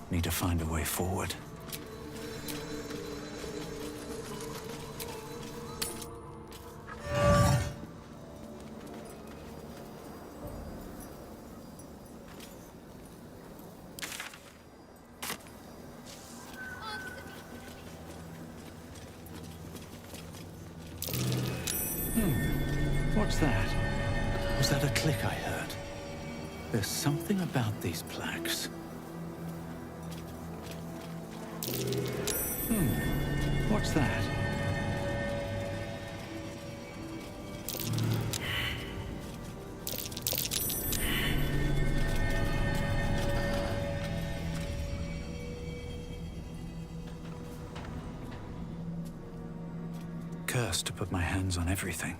Need to find a way forward. What's that? Was that a click I heard? There's something about these plaques. What's that? Cursed to put my hands on everything.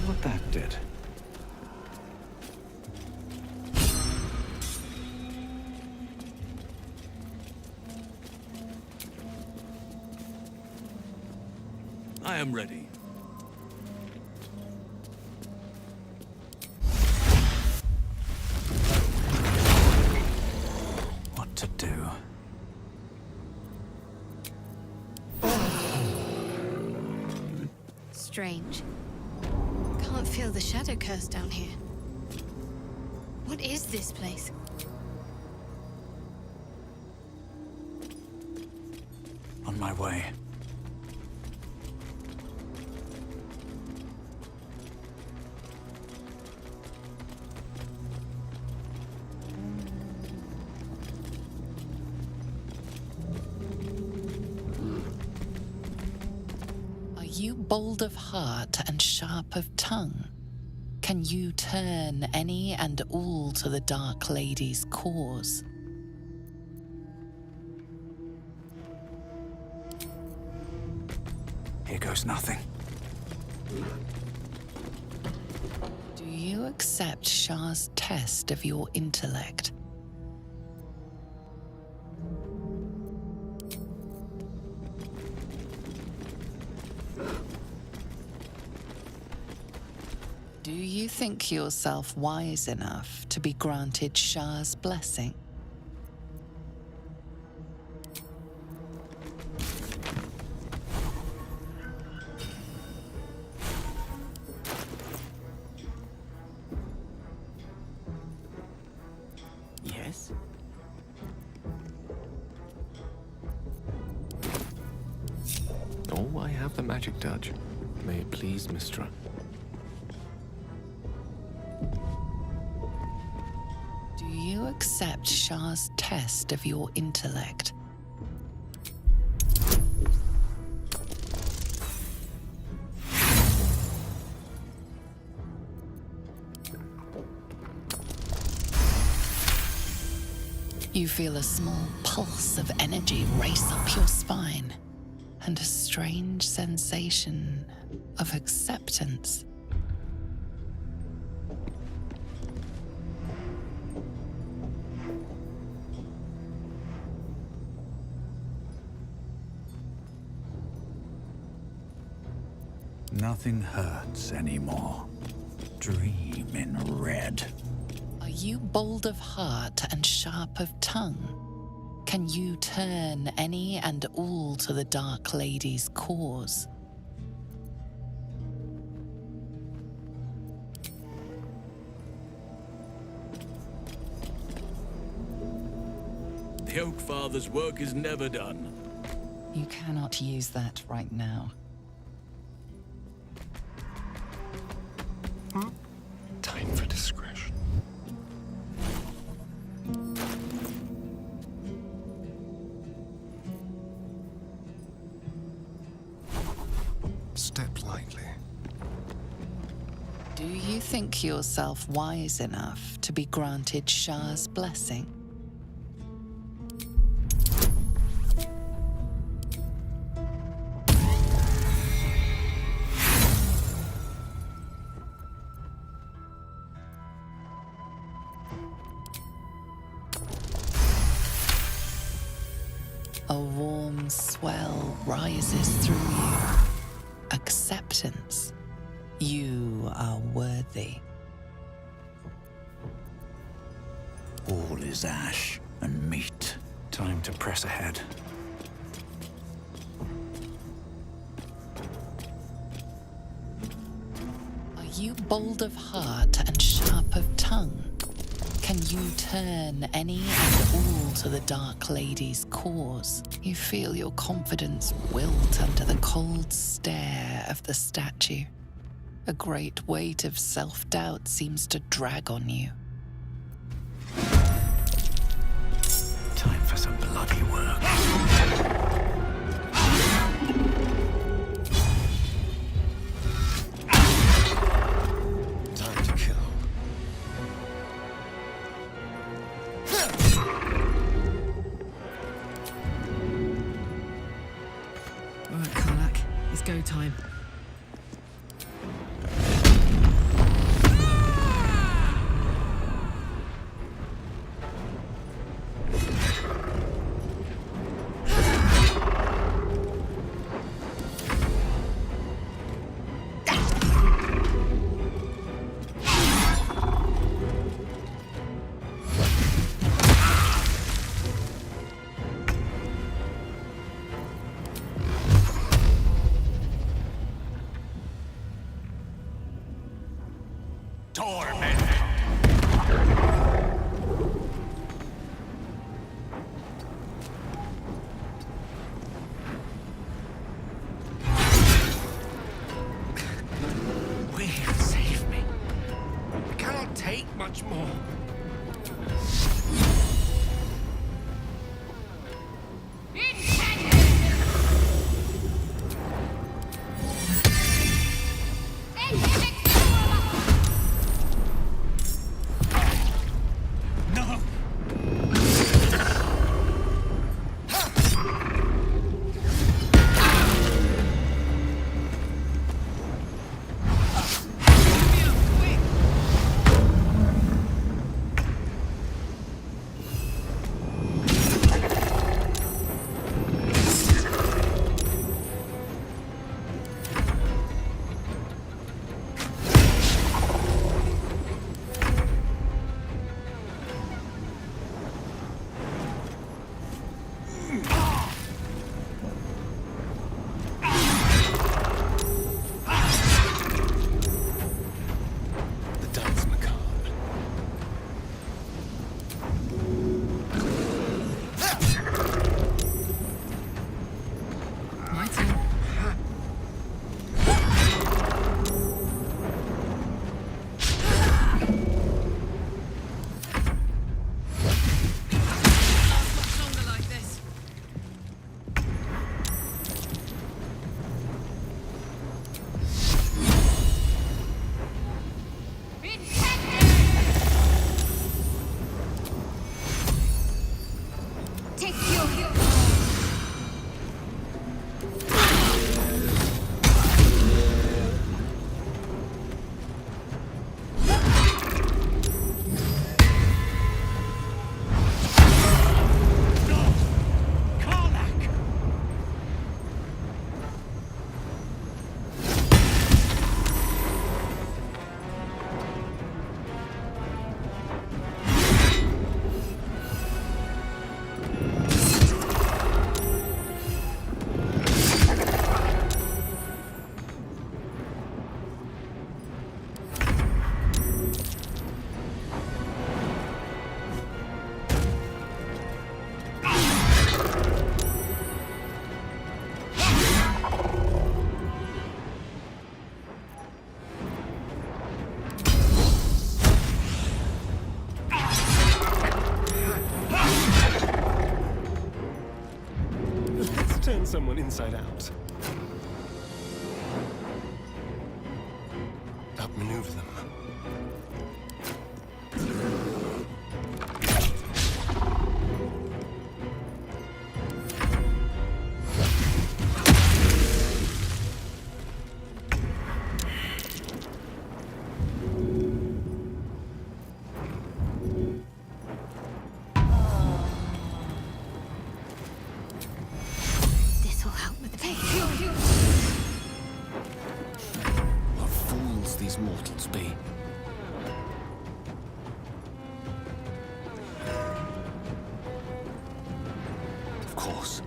What that did. I am ready. What to do? Strange. Can't feel the shadow curse down here. What is this place? On my way. Are you bold of heart and sharp of tongue? Can you turn any and all to the Dark Lady's cause? Here goes nothing. Do you accept Shah's test of your intellect? Do you think yourself wise enough to be granted Shah's blessing? Yes? Oh, I have the magic touch. May it please, Mistra. Do you accept Shah's test of your intellect? You feel a small pulse of energy race up your spine, and a strange sensation of acceptance. Nothing hurts anymore. Dream in red. Are you bold of heart and sharp of tongue? Can you turn any and all to the Dark Lady's cause? The Oak Father's work is never done. You cannot use that right now. Time for discretion. Step lightly. Do you think yourself wise enough to be granted Shah's blessing? A warm swell rises through you. Acceptance. You are worthy. All is ash and meat. Time to press ahead. Are you bold of heart and sharp of tongue? Can you turn any and all to the Dark Lady's cause? You feel your confidence wilt under the cold stare of the statue. A great weight of self-doubt seems to drag on you. Time for some bloody work. Time to kill. All right, Karlak, it's go time. Save me. I cannot take much more. Turn someone inside out. course.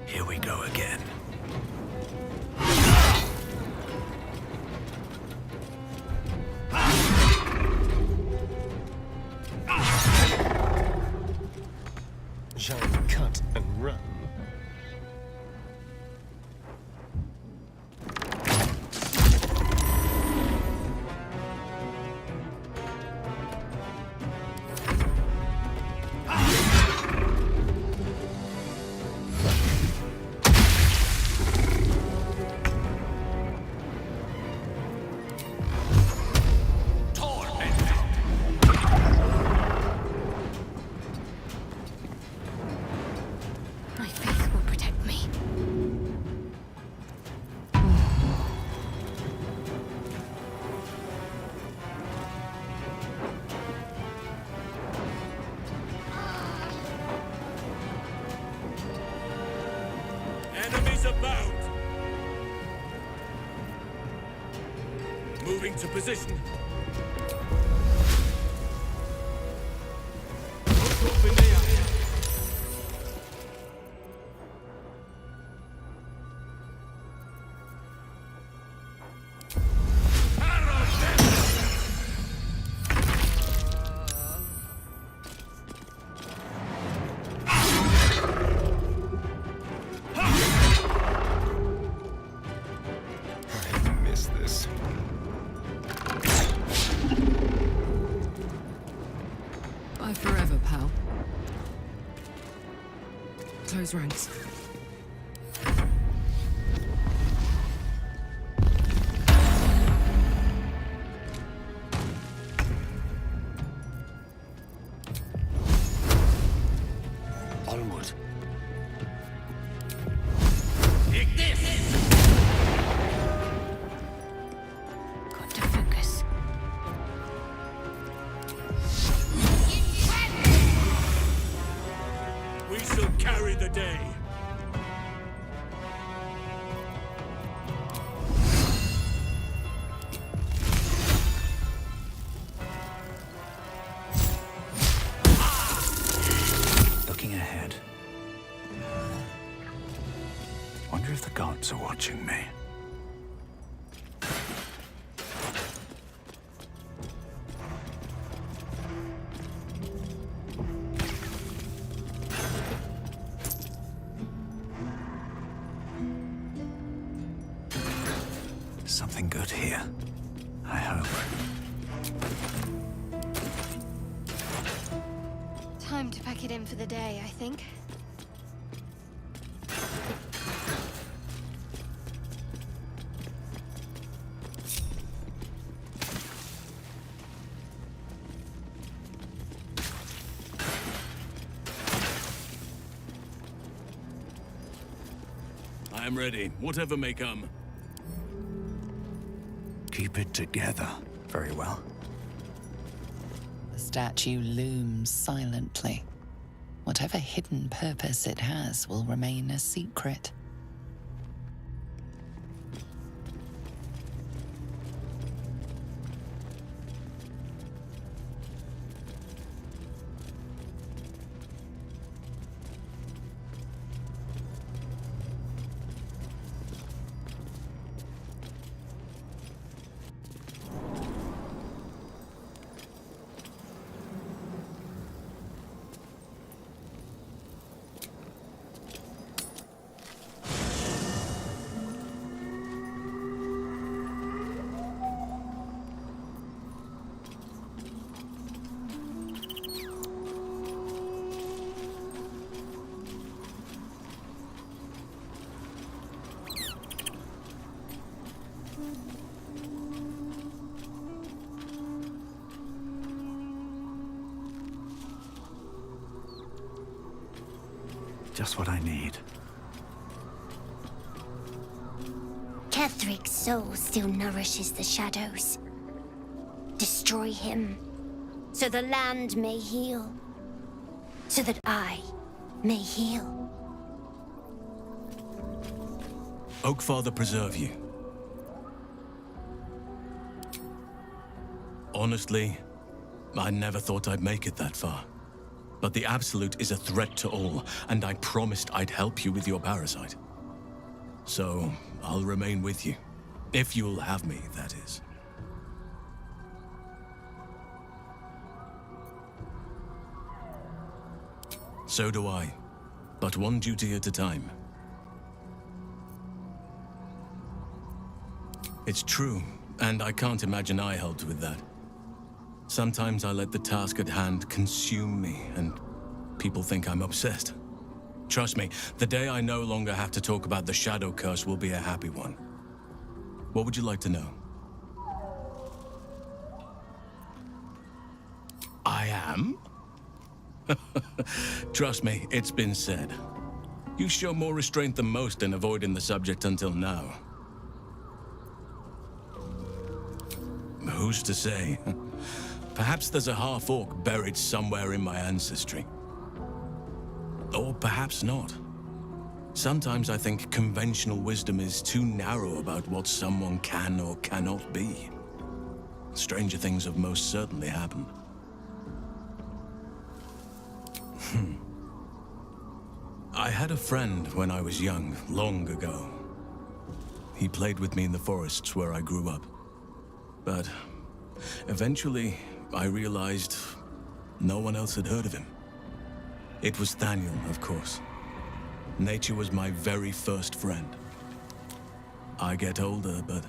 Here we go again. Shall we cut and run? My faith will protect me. Enemies abound! Moving to position. Up in the air. I miss this. Bye forever, pal. Close ranks. Onward. Got to focus. We shall carry the day. Looking ahead. Wonder if the gods are watching me. Something good here. I hope. Time to pack it in for the day, I think. I am ready, whatever may come. Keep it together. Very well. The statue looms silently. Whatever hidden purpose it has will remain a secret. Just what I need. Kethric's soul still nourishes the shadows. Destroy him, so the land may heal. So that I may heal. Oakfather preserve you. Honestly, I never thought I'd make it that far. But the Absolute is a threat to all, and I promised I'd help you with your parasite. So, I'll remain with you. If you'll have me, that is. So do I. But one duty at a time. It's true, and I can't imagine I helped with that. Sometimes I let the task at hand consume me, and people think I'm obsessed. Trust me, the day I no longer have to talk about the Shadow Curse will be a happy one. What would you like to know? I am? Trust me, it's been said. You show more restraint than most in avoiding the subject until now. Who's to say? Perhaps there's a half-orc buried somewhere in my ancestry. Or perhaps not. Sometimes I think conventional wisdom is too narrow about what someone can or cannot be. Stranger things have most certainly happened. I had a friend when I was young, long ago. He played with me in the forests where I grew up. But eventually, I realized no one else had heard of him. It was Thaniel, of course. Nature was my very first friend. I get older, but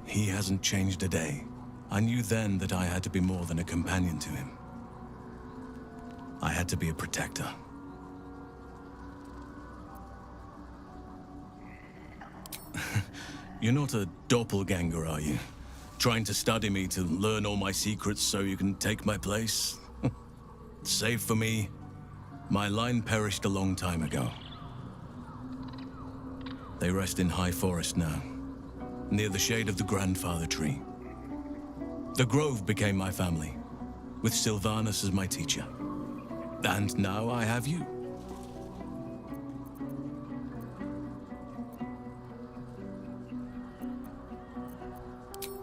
he hasn't changed a day. I knew then that I had to be more than a companion to him. I had to be a protector. You're not a doppelganger, are you? Trying to study me to learn all my secrets so you can take my place? Save for me, my line perished a long time ago. They rest in High Forest now, near the shade of the grandfather tree. The Grove became my family, with Sylvanas as my teacher. And now I have you.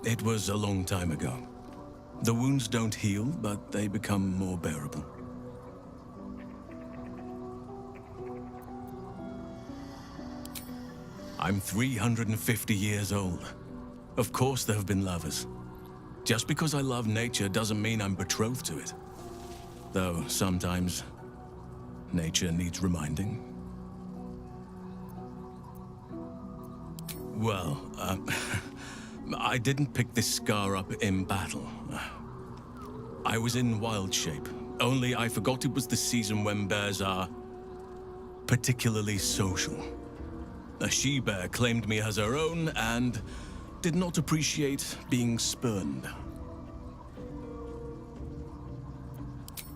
It was a long time ago. The wounds don't heal, but they become more bearable. I'm 350 years old. Of course there have been lovers. Just because I love nature doesn't mean I'm betrothed to it. Though sometimes, nature needs reminding. Well, I didn't pick this scar up in battle. I was in wild shape, only I forgot it was the season when bears are particularly social. A she-bear claimed me as her own and did not appreciate being spurned.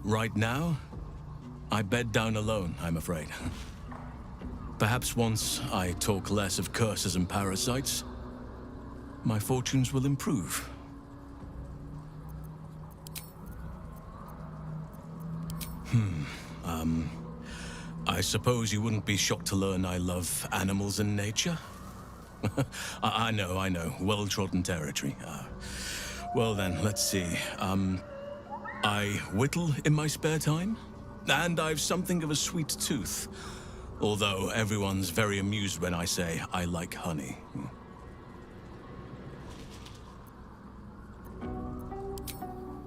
Right now, I bed down alone, I'm afraid. Perhaps once I talk less of curses and parasites, my fortunes will improve. I suppose you wouldn't be shocked to learn I love animals and nature? I know, well-trodden territory. Well then, let's see. I whittle in my spare time, and I've something of a sweet tooth. Although everyone's very amused when I say I like honey.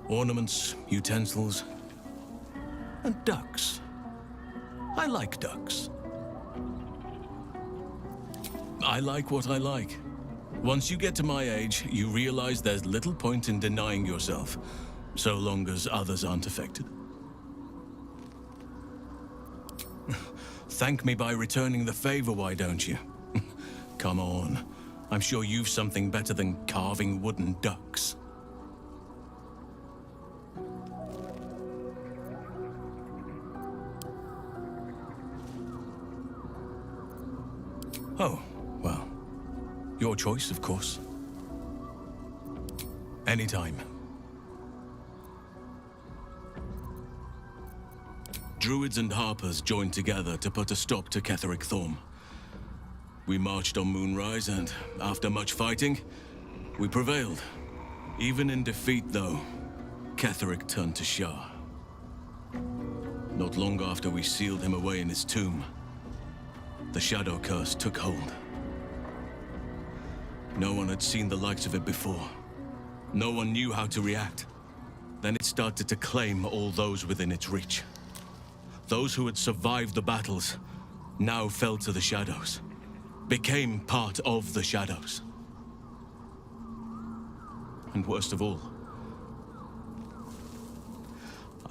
Ornaments, utensils, and ducks. I like ducks. I like what I like. Once you get to my age, you realize there's little point in denying yourself, so long as others aren't affected. Thank me by returning the favor, why don't you? Come on. I'm sure you've something better than carving wooden ducks. Oh, well. Your choice, of course. Anytime. Druids and Harpers joined together to put a stop to Ketheric Thorm. We marched on Moonrise, and after much fighting, we prevailed. Even in defeat, though, Ketheric turned to Shah. Not long after we sealed him away in his tomb, the Shadow Curse took hold. No one had seen the likes of it before. No one knew how to react. Then it started to claim all those within its reach. Those who had survived the battles now fell to the shadows, became part of the shadows. And worst of all,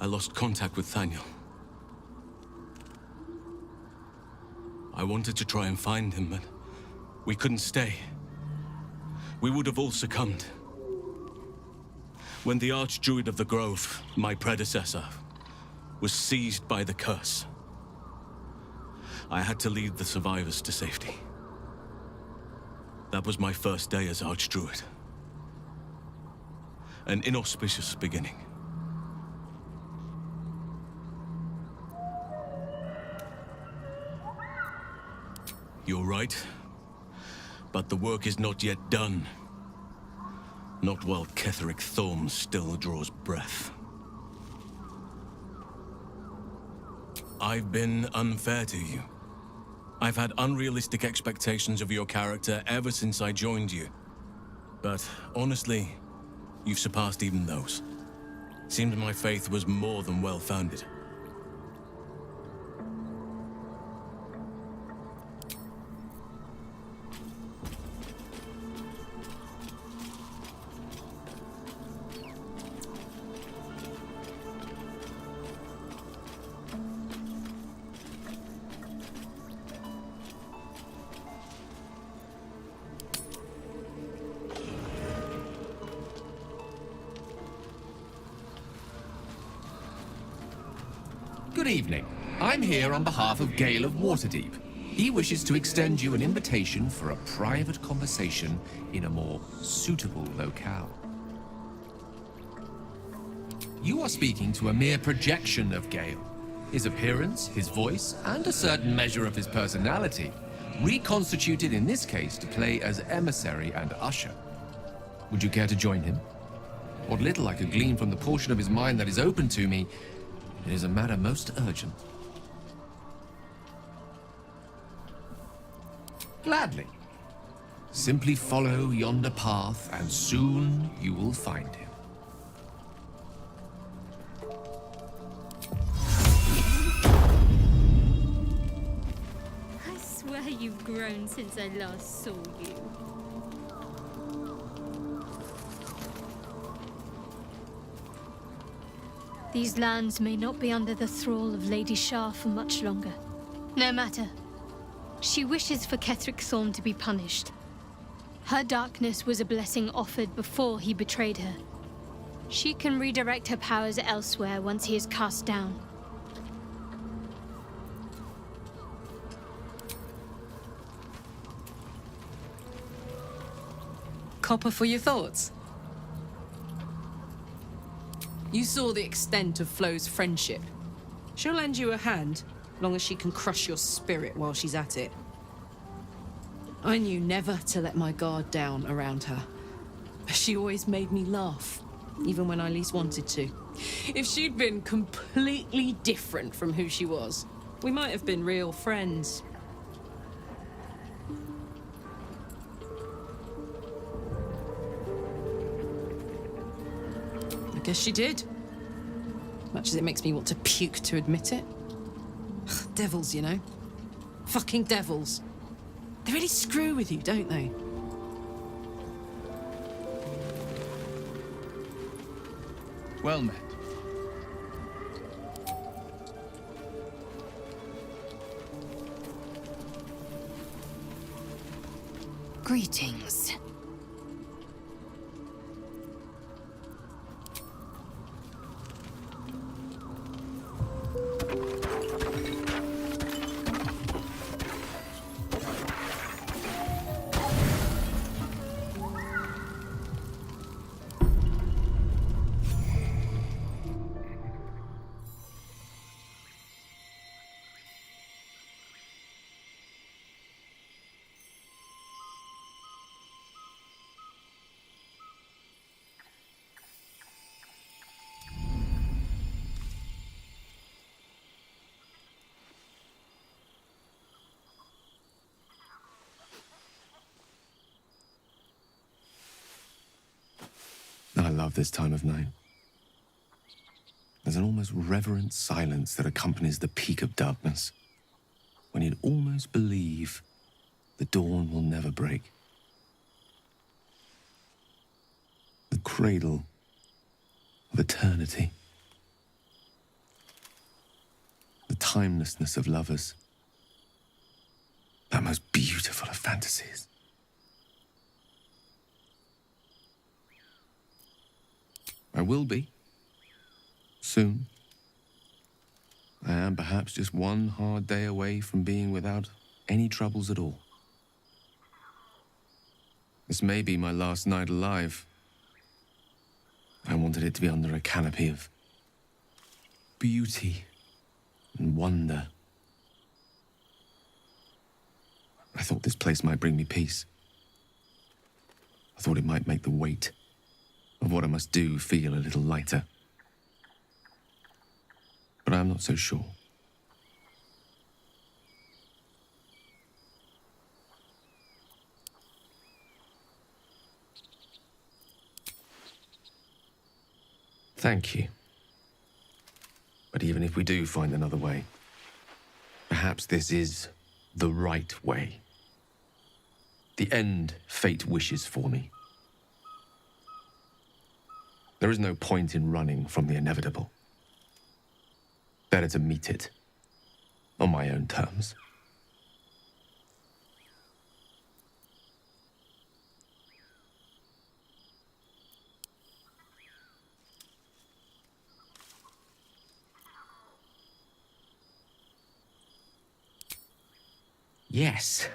I lost contact with Thaniel. I wanted to try and find him, but we couldn't stay. We would have all succumbed. When the Archdruid of the Grove, my predecessor, was seized by the curse, I had to lead the survivors to safety. That was my first day as Archdruid. An inauspicious beginning. You're right, but the work is not yet done. Not while Ketheric Thorm still draws breath. I've been unfair to you. I've had unrealistic expectations of your character ever since I joined you. But honestly, you've surpassed even those. Seems my faith was more than well-founded. Good evening. I'm here on behalf of Gale of Waterdeep. He wishes to extend you an invitation for a private conversation in a more suitable locale. You are speaking to a mere projection of Gale. His appearance, his voice, and a certain measure of his personality, reconstituted in this case to play as emissary and usher. Would you care to join him? What little I could glean from the portion of his mind that is open to me, it is a matter most urgent. Gladly. Simply follow yonder path, and soon you will find him. I swear you've grown since I last saw you. These lands may not be under the thrall of Lady Shah for much longer. No matter. She wishes for Ketheric Thorm to be punished. Her darkness was a blessing offered before he betrayed her. She can redirect her powers elsewhere once he is cast down. Copper for your thoughts? You saw the extent of Flo's friendship. She'll lend you a hand, long as she can crush your spirit while she's at it. I knew never to let my guard down around her. She always made me laugh, even when I least wanted to. If she'd been completely different from who she was, we might have been real friends. I guess she did. Much as it makes me want to puke to admit it. Devils, you know. Fucking devils. They really screw with you, don't they? Well met. Greetings. love this time of night. There's an almost reverent silence that accompanies the peak of darkness, when you'd almost believe the dawn will never break. The cradle of eternity. The timelessness of lovers. That most beautiful of fantasies. I will be. Soon. I am perhaps just one hard day away from being without any troubles at all. This may be my last night alive. I wanted it to be under a canopy of beauty and wonder. I thought this place might bring me peace. I thought it might make the weight of what I must do feel a little lighter. But I'm not so sure. Thank you. But even if we do find another way, perhaps this is the right way. The end fate wishes for me. There is no point in running from the inevitable. Better to meet it on my own terms. Yes,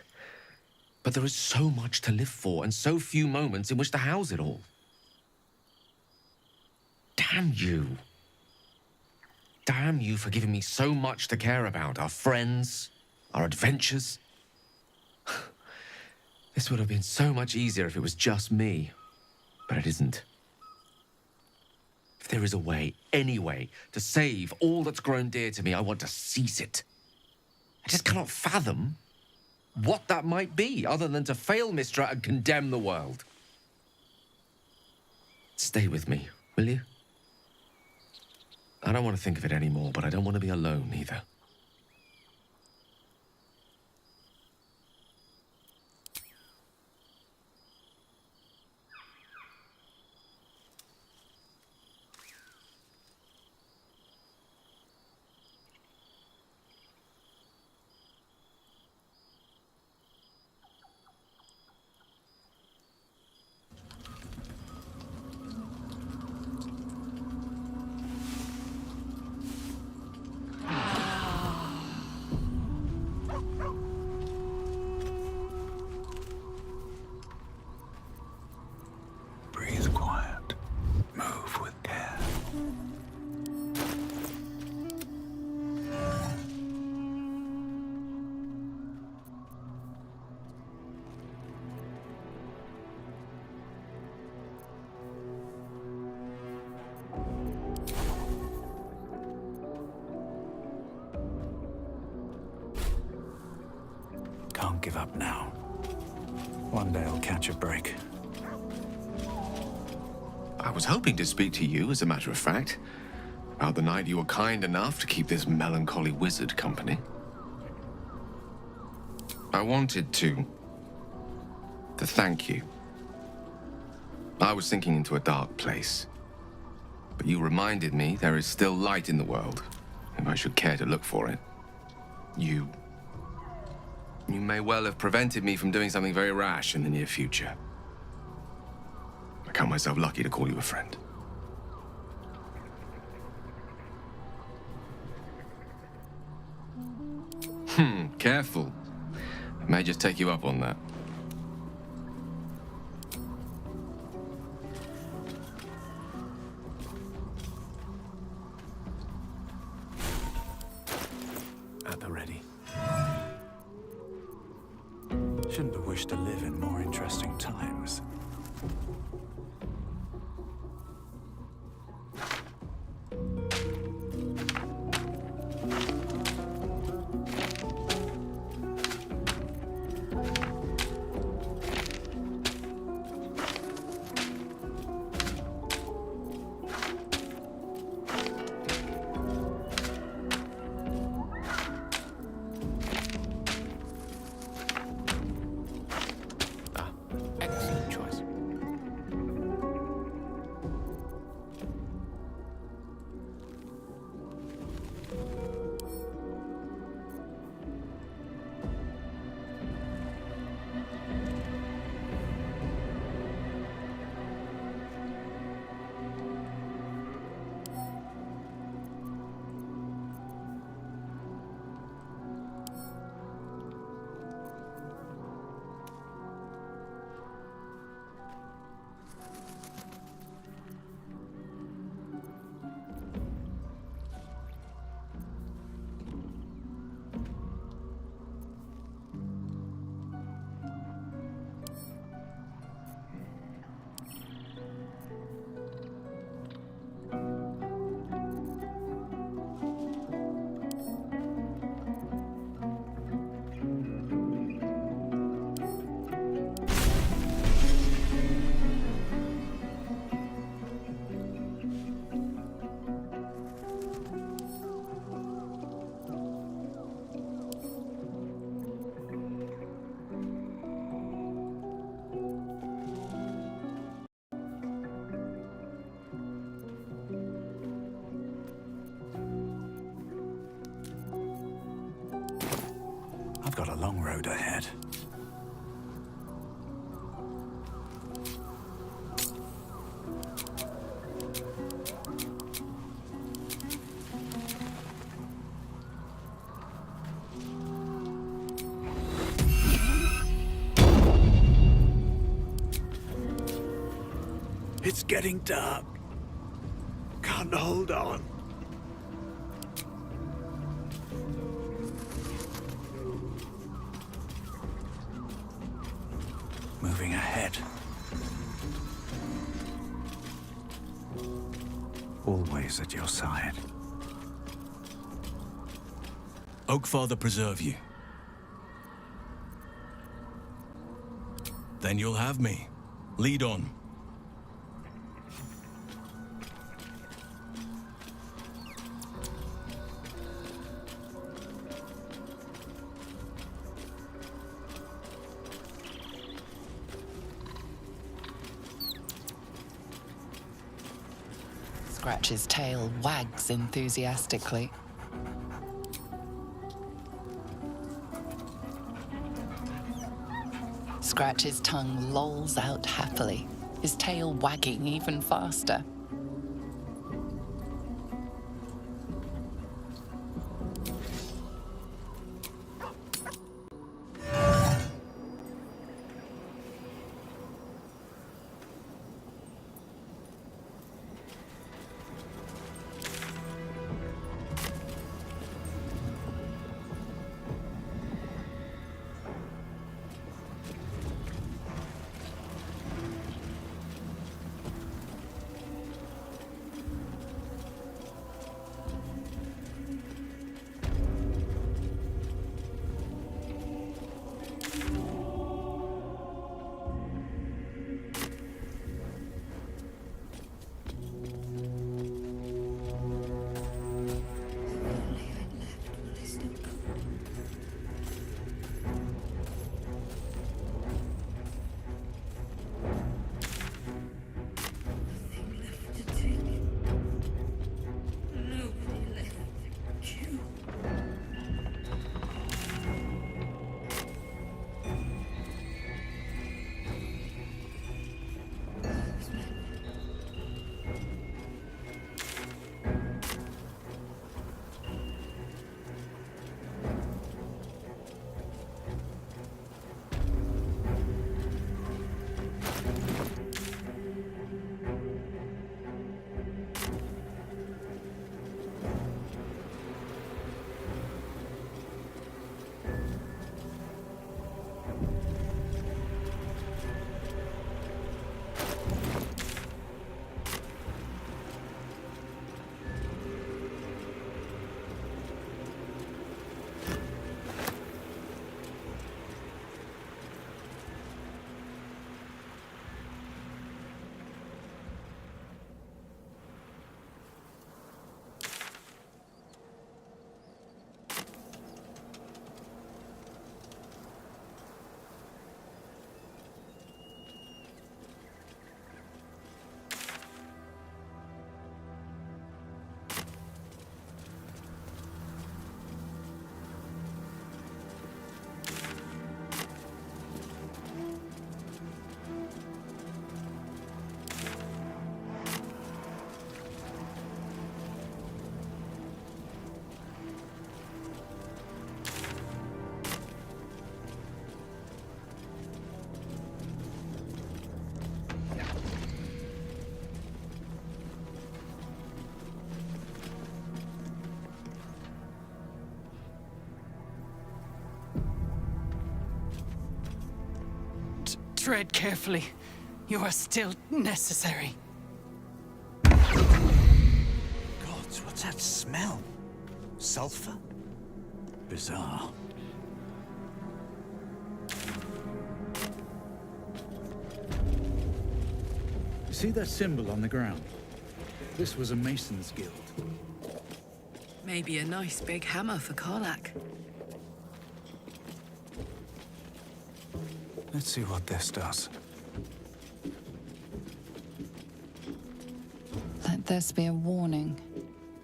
but there is so much to live for and so few moments in which to house it all. Damn you. Damn you for giving me so much to care about. Our friends, our adventures. This would have been so much easier if it was just me, but it isn't. If there is a way, any way, to save all that's grown dear to me, I want to seize it. I just cannot fathom what that might be, other than to fail Mistra and condemn the world. Stay with me, will you? I don't want to think of it anymore, but I don't want to be alone either. Breathe quiet. Move with care. Can't give up now. One day I'll catch a break. I was hoping to speak to you, as a matter of fact, about the night you were kind enough to keep this melancholy wizard company. I wanted to thank you. I was sinking into a dark place, but you reminded me there is still light in the world, if I should care to look for it. You may well have prevented me from doing something very rash in the near future. I count myself lucky to call you a friend. Careful. I may just take you up on that. At the ready. Shouldn't have wished to live in more interesting times. I've got a long road ahead. It's getting dark. Can't hold on. Moving ahead. Always at your side. Oakfather preserve you. Then you'll have me. Lead on. Scratch's tail wags enthusiastically. Scratch's tongue lolls out happily, his tail wagging even faster. Tread carefully. You are still necessary. Gods, what's that smell? Sulfur? Bizarre. You see that symbol on the ground? This was a Mason's Guild. Maybe a nice big hammer for Karlach. Let's see what this does. Let this be a warning.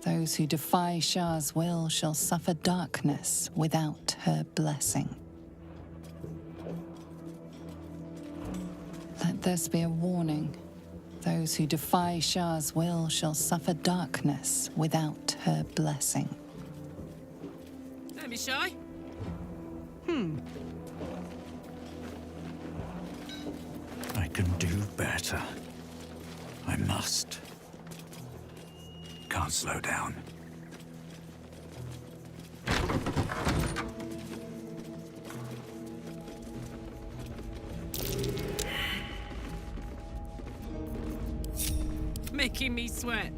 Those who defy Shah's will shall suffer darkness without her blessing. Let this be a warning. Those who defy Shah's will shall suffer darkness without her blessing. Don't be shy. I can do better. I must. Can't slow down. Making me sweat.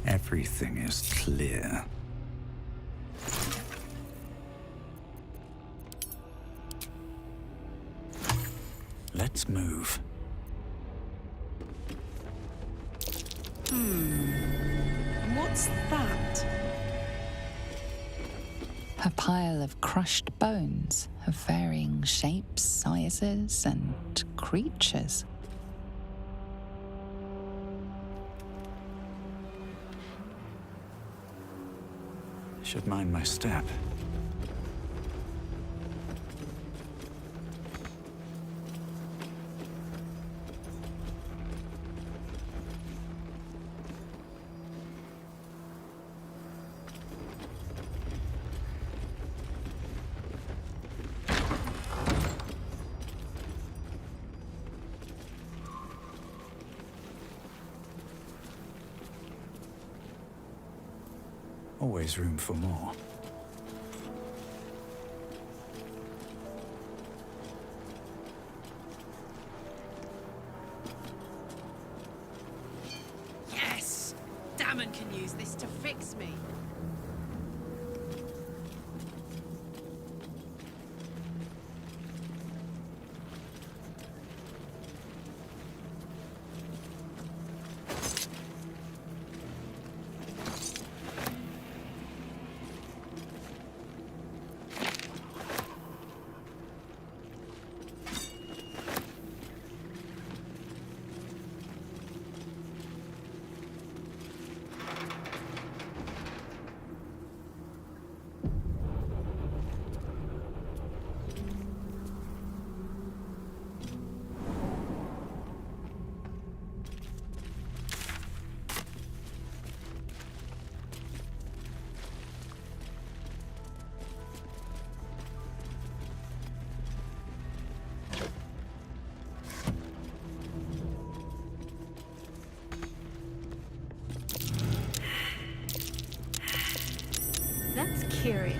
Everything is clear. Let's move. What's that? A pile of crushed bones of varying shapes, sizes, and creatures. Should mind my step. Always room for more. Yes! Damon can use this to fix me. That's curious.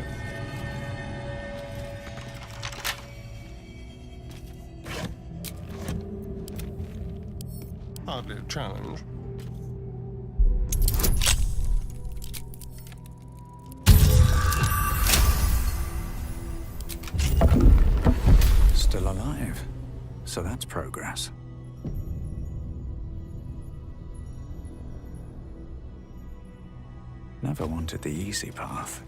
Hardly a challenge. Still alive. So that's progress. Never wanted the easy path.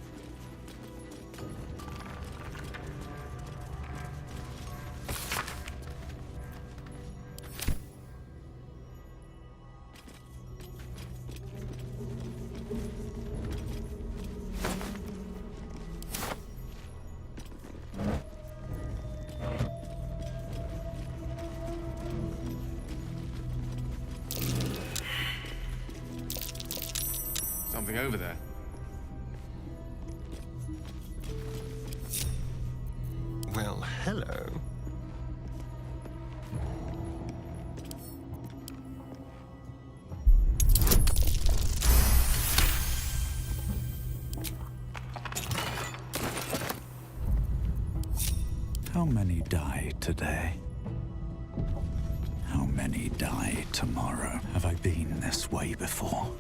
Something over there. Well, hello. How many died today? How many die tomorrow. Have I been this way before?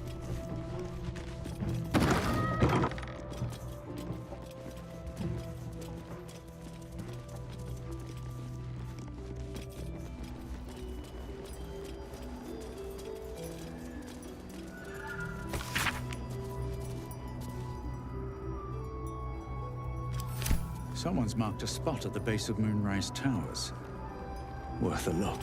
Someone's marked a spot at the base of Moonrise Towers. Worth a look.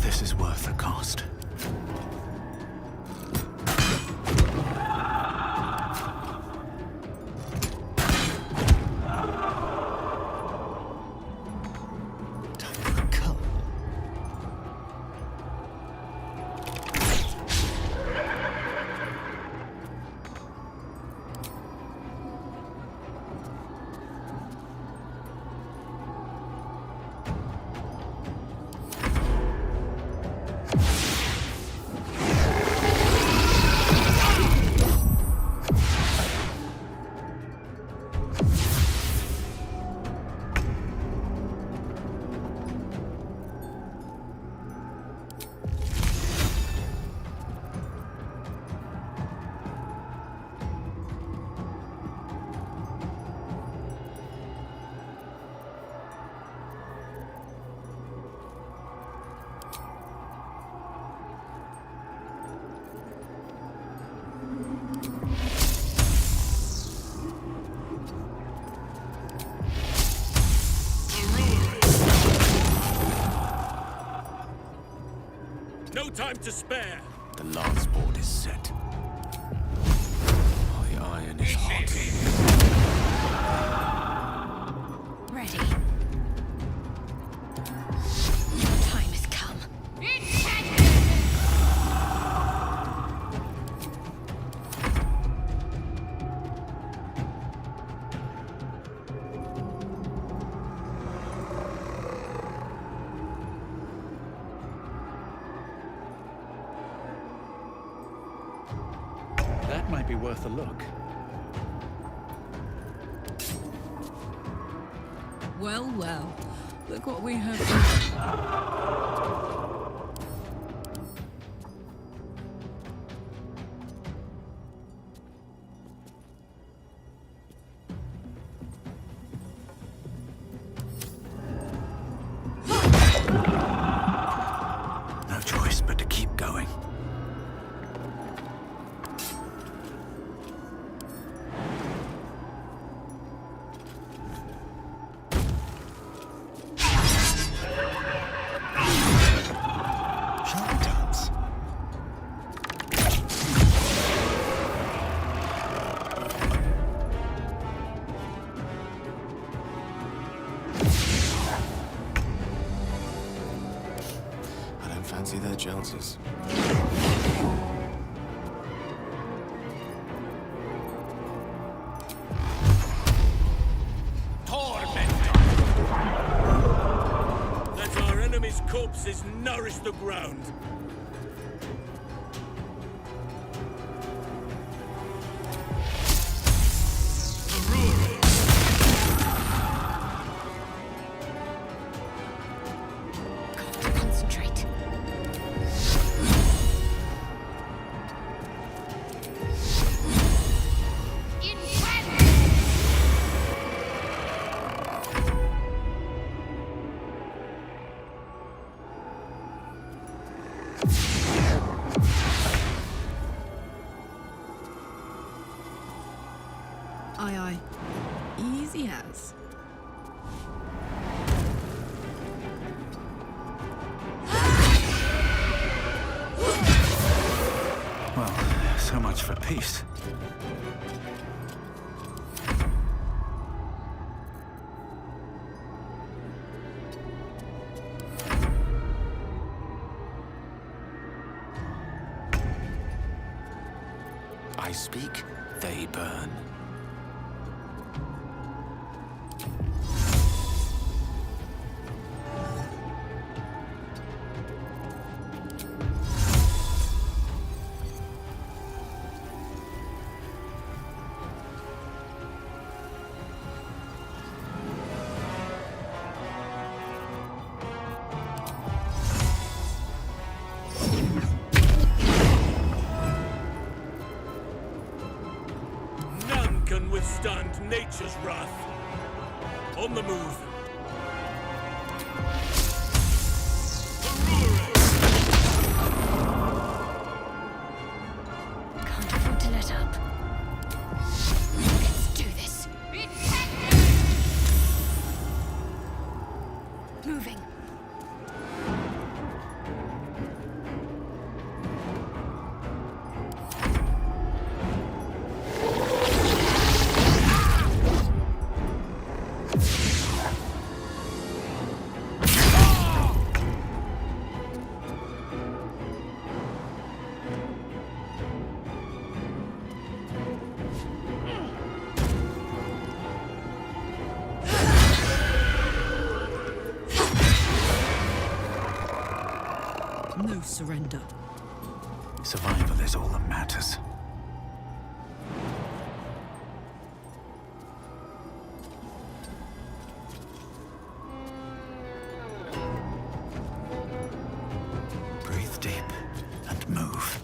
This is worth the cost. Time for a cup. No time to spare! The lance board is set. My iron is hot. Ready. Time has come. That might be worth a look. Well, well. Look what we have. No choice but to keep going. Charlatans. I don't fancy their chances. Let our enemy's corpses nourish the ground! Concentrate. Aye, aye. Easy as. Well, so much for peace. I speak, they burn. None can withstand nature's wrath. On the move. Can't afford to let up. Let's do this. Moving. No surrender. Survival is all that matters. Breathe deep and move.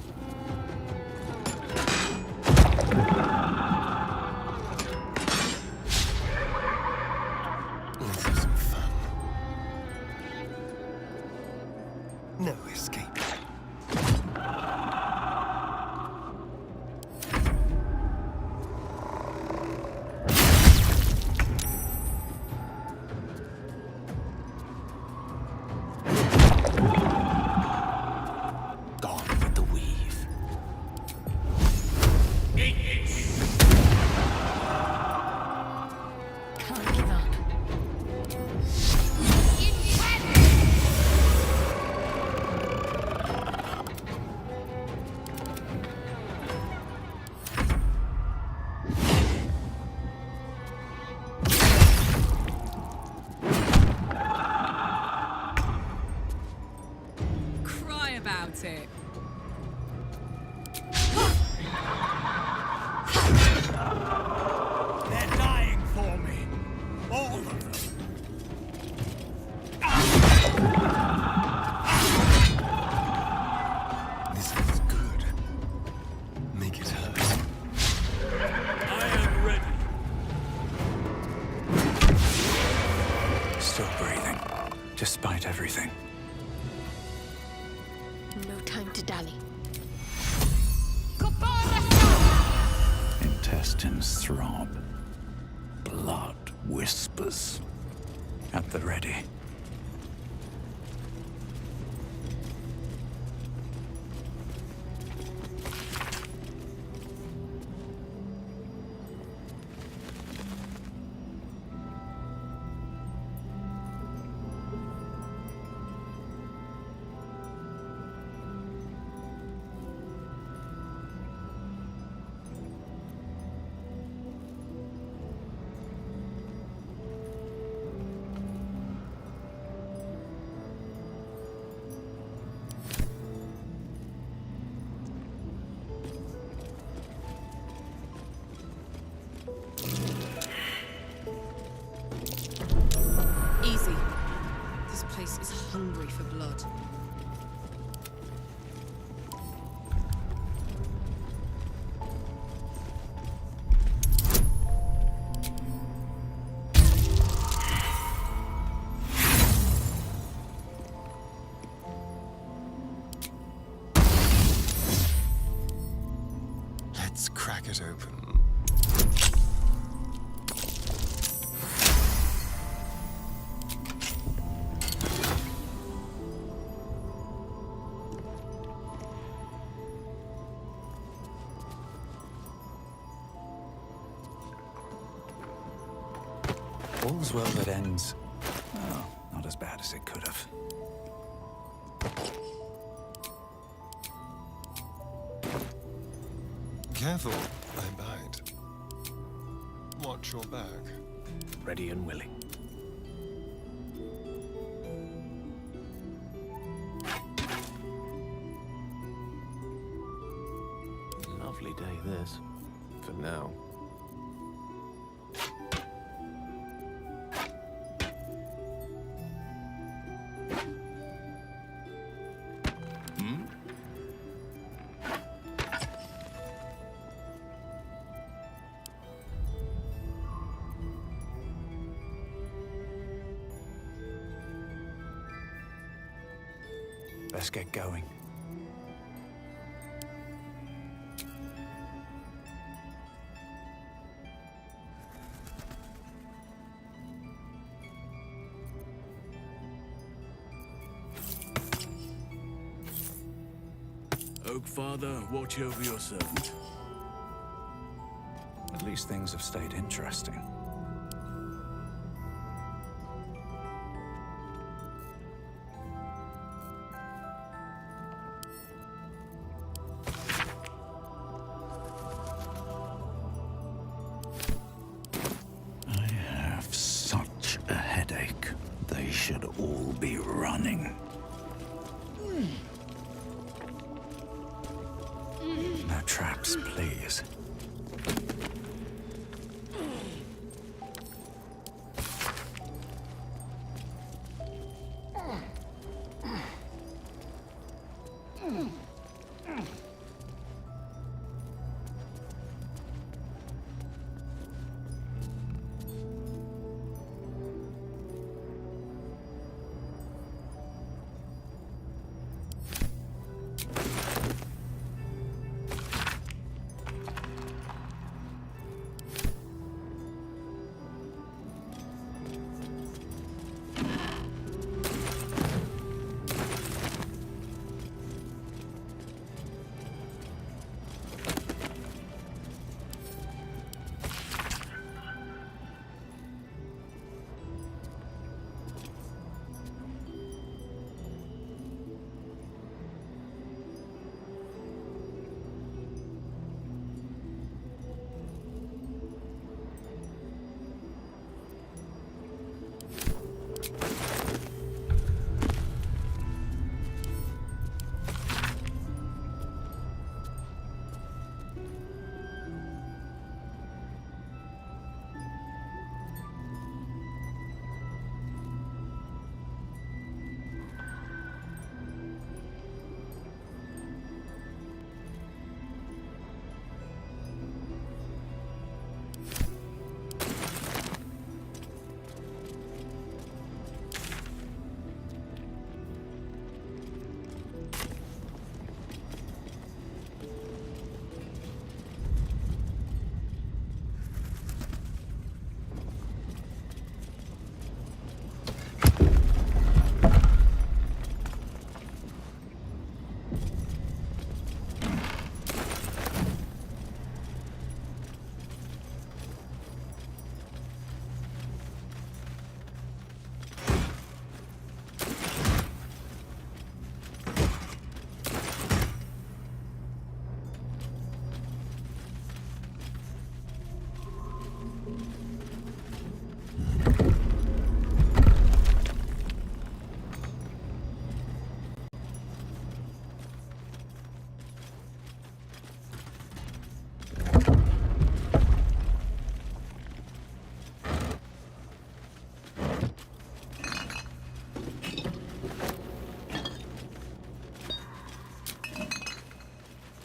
Let's have some fun. No escape. Gone with the weave. Can't give up. Cry about it. They're dying for me. All of them. This feels good. Make it hurt. I am ready. Still breathing, despite everything. No time to dally. Intestines throb. Blood whispers. At the ready. Easy. This place is hungry for blood. Let's crack it open. All's well that ends. Oh, not as bad as it could have. Careful, I bite. Watch your back. Ready and willing. Lovely day, this. For now. Let's get going. Oak Father, watch over your servant. At least things have stayed interesting. I have such a headache. They should all be running. No traps, please.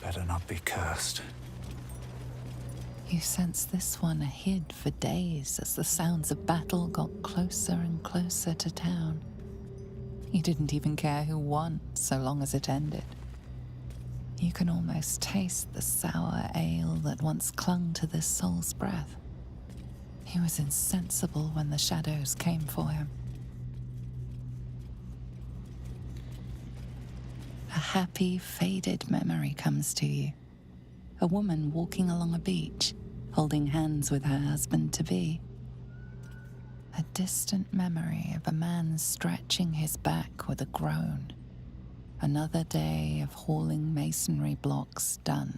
Better not be cursed. You sense this one hid for days as the sounds of battle got closer and closer to town. You didn't even care who won, so long as it ended. You can almost taste the sour ale that once clung to this soul's breath. He was insensible when the shadows came for him. A happy, faded memory comes to you. A woman walking along a beach, holding hands with her husband-to-be. A distant memory of a man stretching his back with a groan. Another day of hauling masonry blocks done.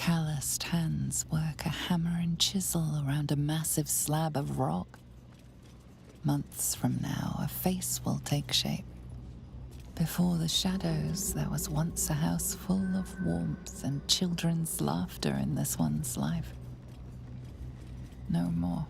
calloused hands work a hammer and chisel around a massive slab of rock. Months from now, a face will take shape. Before the shadows, there was once a house full of warmth and children's laughter in this one's life. No more.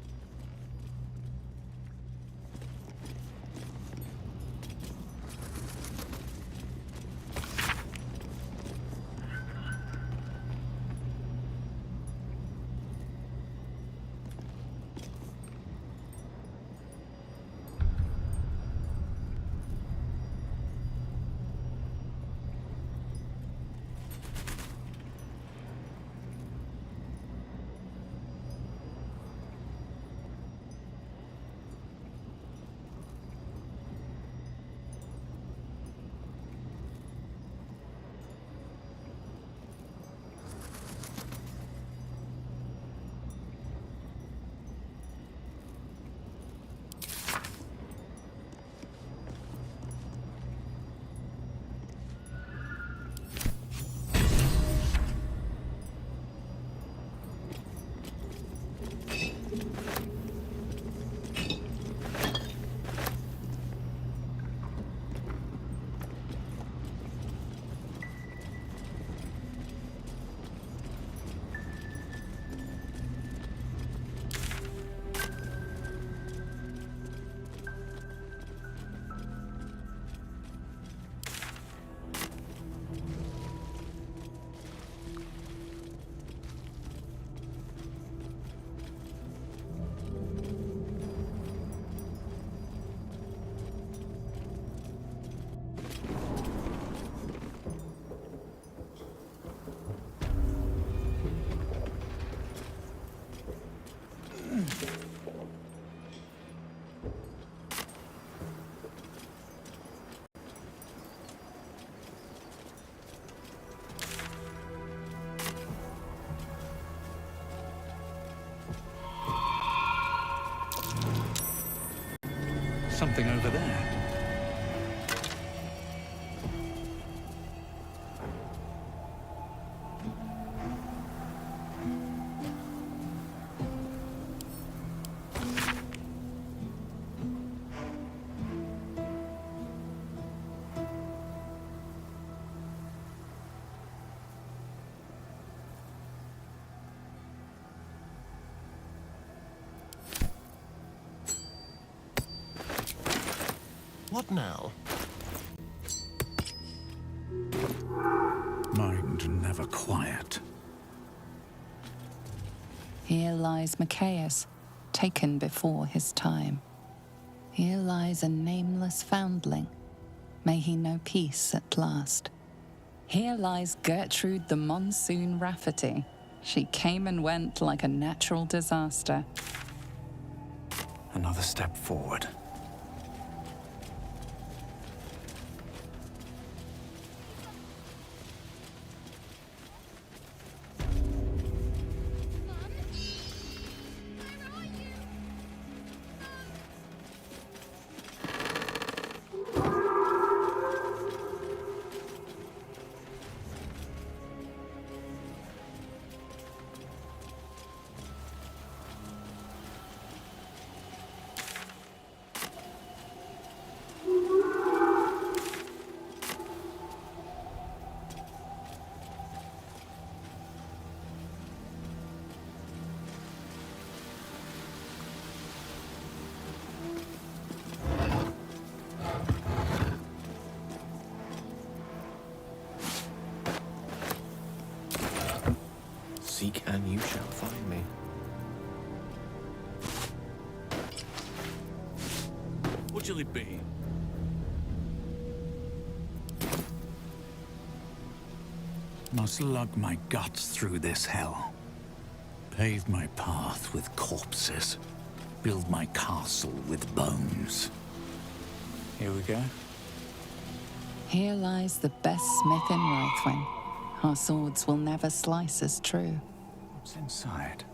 Something over there. What now? Mind never quiet. Here lies Machias, taken before his time. Here lies a nameless foundling. May he know peace at last. Here lies Gertrude the Monsoon Rafferty. She came and went like a natural disaster. Another step forward. Seek and you shall find me. What shall it be? Must lug my guts through this hell. Pave my path with corpses. Build my castle with bones. Here we go. Here lies the best smith in Rythwin. Our swords will never slice as true. What's inside?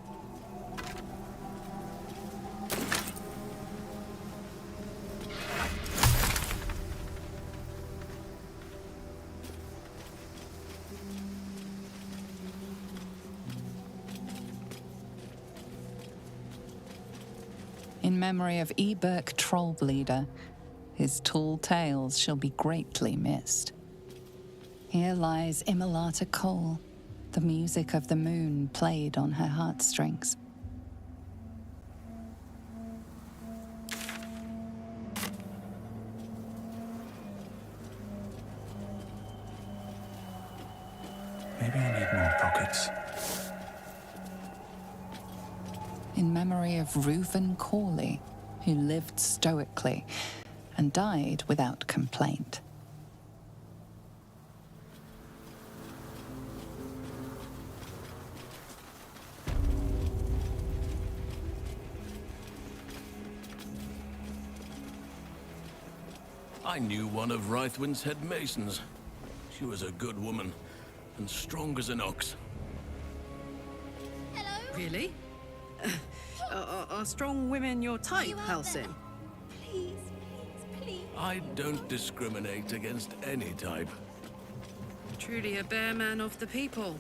In memory of Eberk Trollbleeder, his tall tales shall be greatly missed. Here lies Immolata Cole, the music of the moon played on her heartstrings. Maybe I need more pockets. In memory of Reuven Corley, who lived stoically and died without complaint. I knew one of Rythwin's head masons. She was a good woman, and strong as an ox. Really? Are strong women your type, Halsin? Please, please, please. I don't discriminate against any type. Truly a bear man of the people.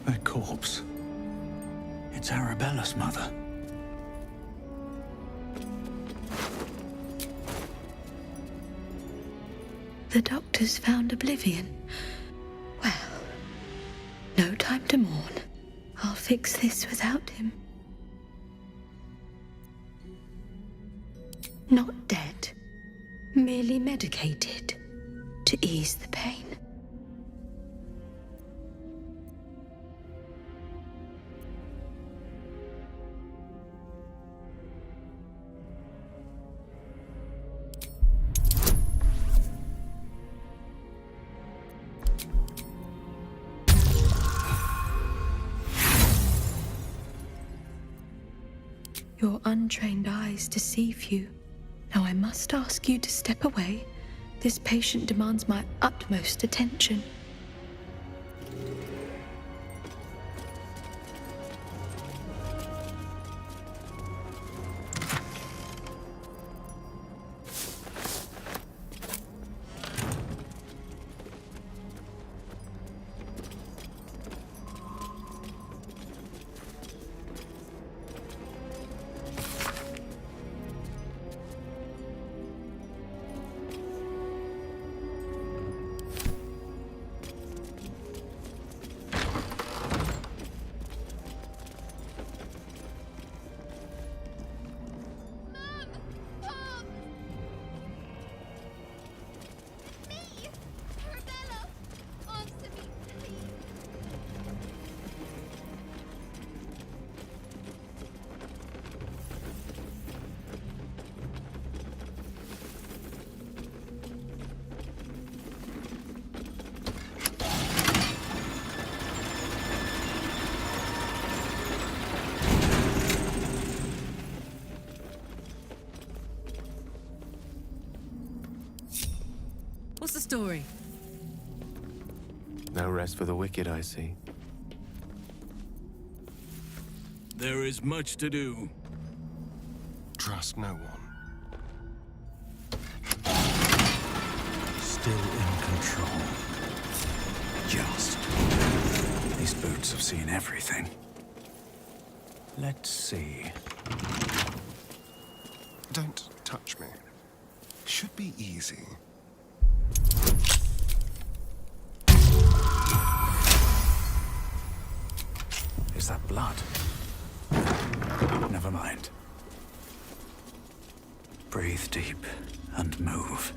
A corpse. It's Arabella's mother. The doctor's found oblivion. Well, no time to mourn. I'll fix this without him. Not dead, merely medicated to ease the pain. Your untrained eyes deceive you. Now I must ask you to step away. This patient demands my utmost attention. What's the story? No rest for the wicked, I see. There is much to do. Trust no one. Still in control. Just. These boots have seen everything. Let's see. Don't touch me. Should be easy. Is that blood? Never mind. Breathe deep and move.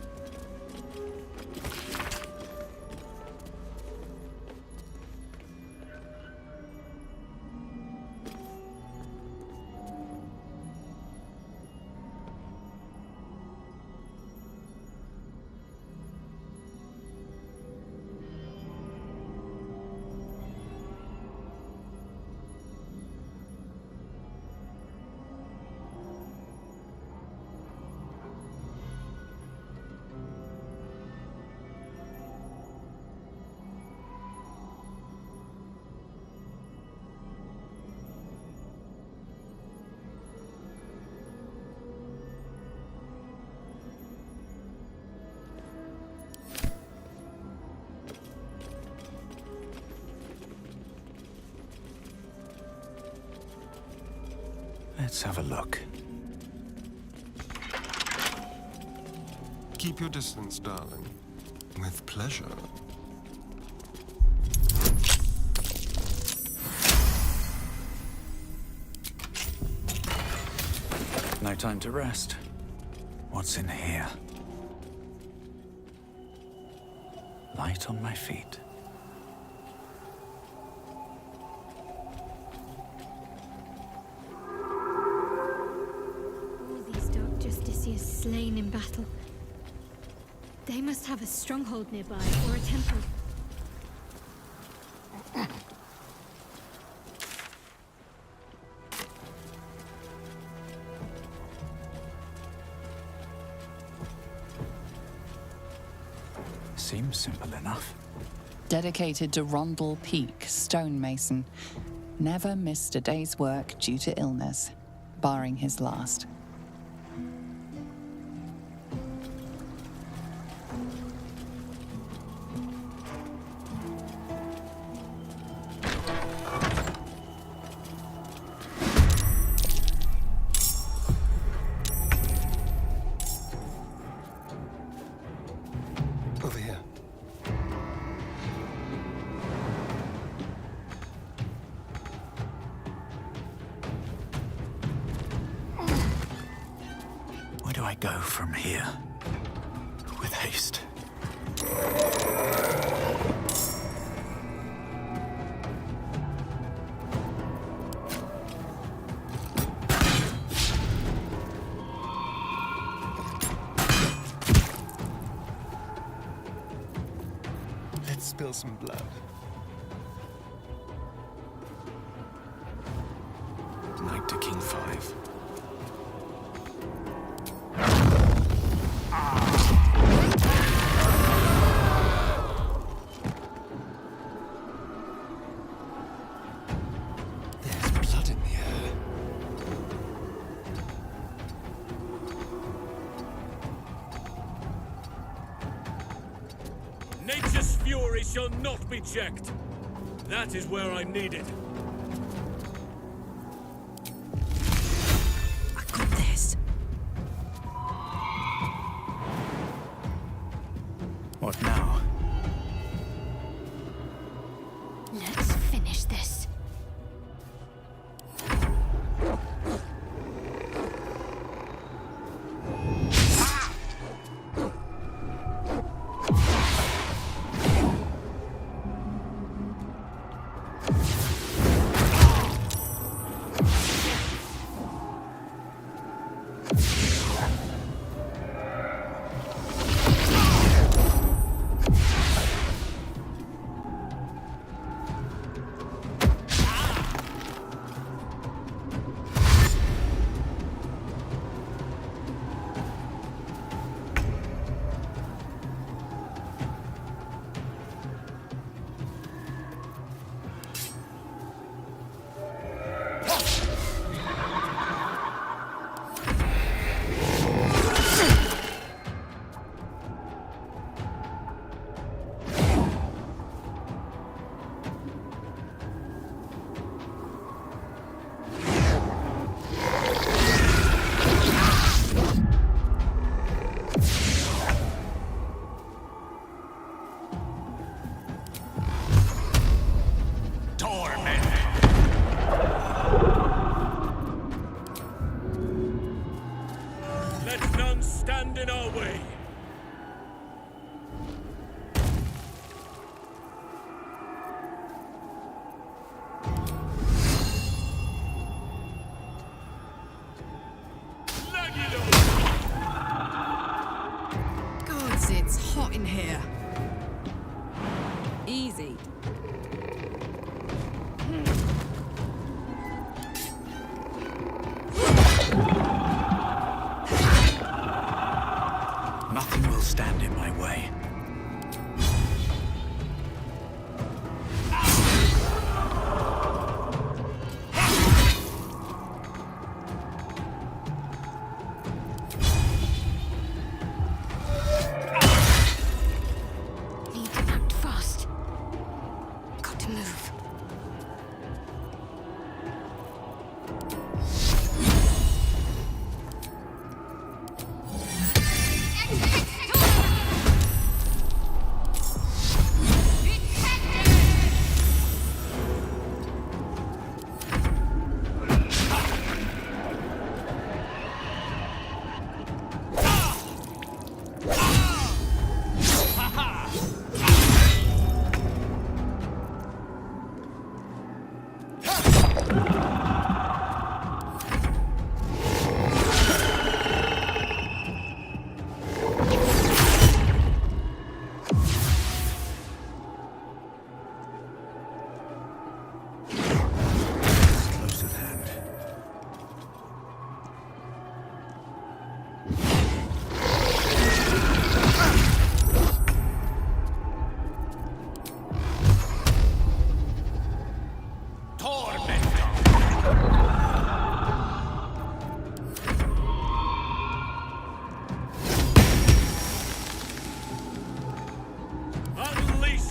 Let's have a look. Keep your distance, darling. With pleasure. No time to rest. What's in here? Light on my feet. All these dark justiciars slain in battle. They must have a stronghold nearby, or a temple. Seems simple enough. Dedicated to Rondel Peak, stonemason. Never missed a day's work due to illness, barring his last. Over here. Where do I go from here? With haste. Let's spill some blood. Knight to King 5. There's blood in the air. Nature's fury shall not be checked. That is where I'm needed. I got this. What now? Let's finish this.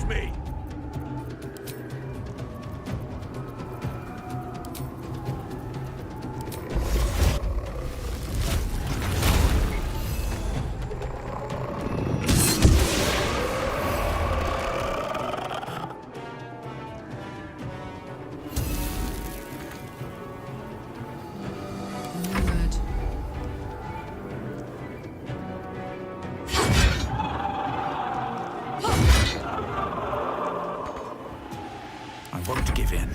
Watch me! I won't give in.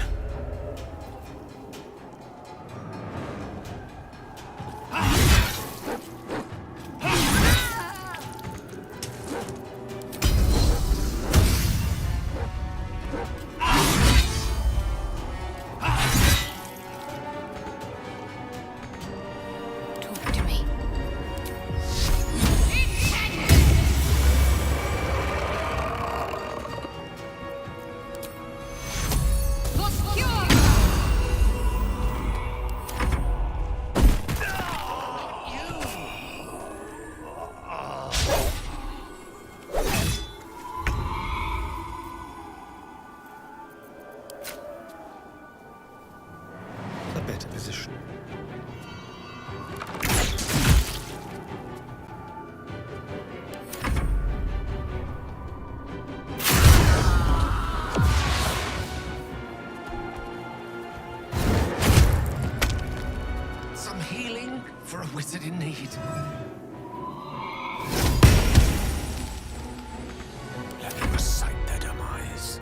Talk to me. A better position. Some healing for a wizard in need. Let me recite their demise.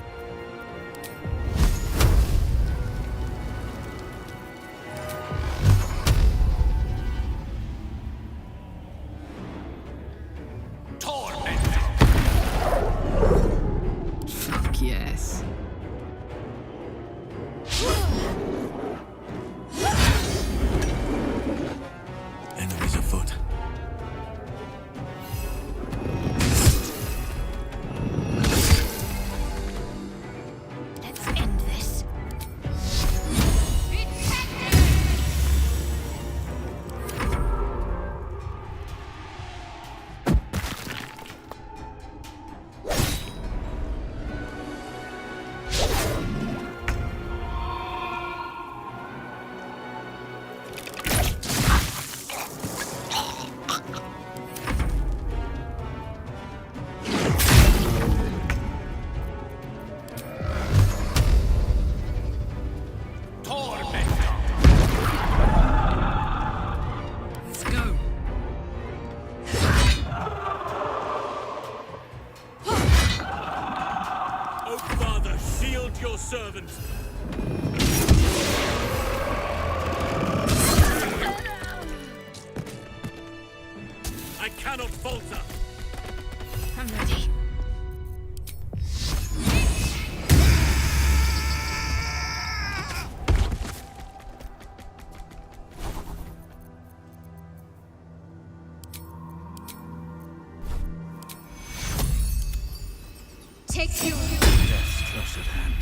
Fuck yes. Enemies afoot. Let's end this. Let's go. Oh, Father, shield your servant! I cannot falter! I'm ready. Take you. Death's close at hand.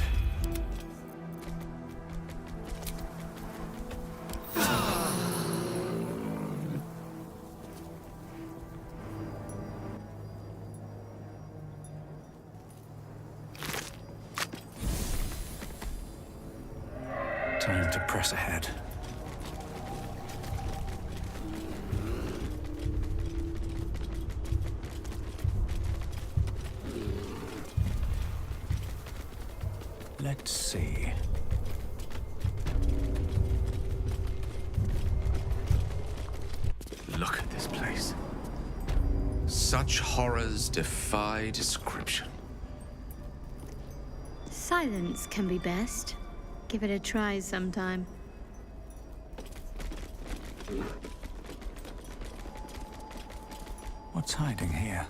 Time to press ahead. Let's see. Look at this place. Such horrors defy description. Silence can be best. Give it a try sometime. What's hiding here?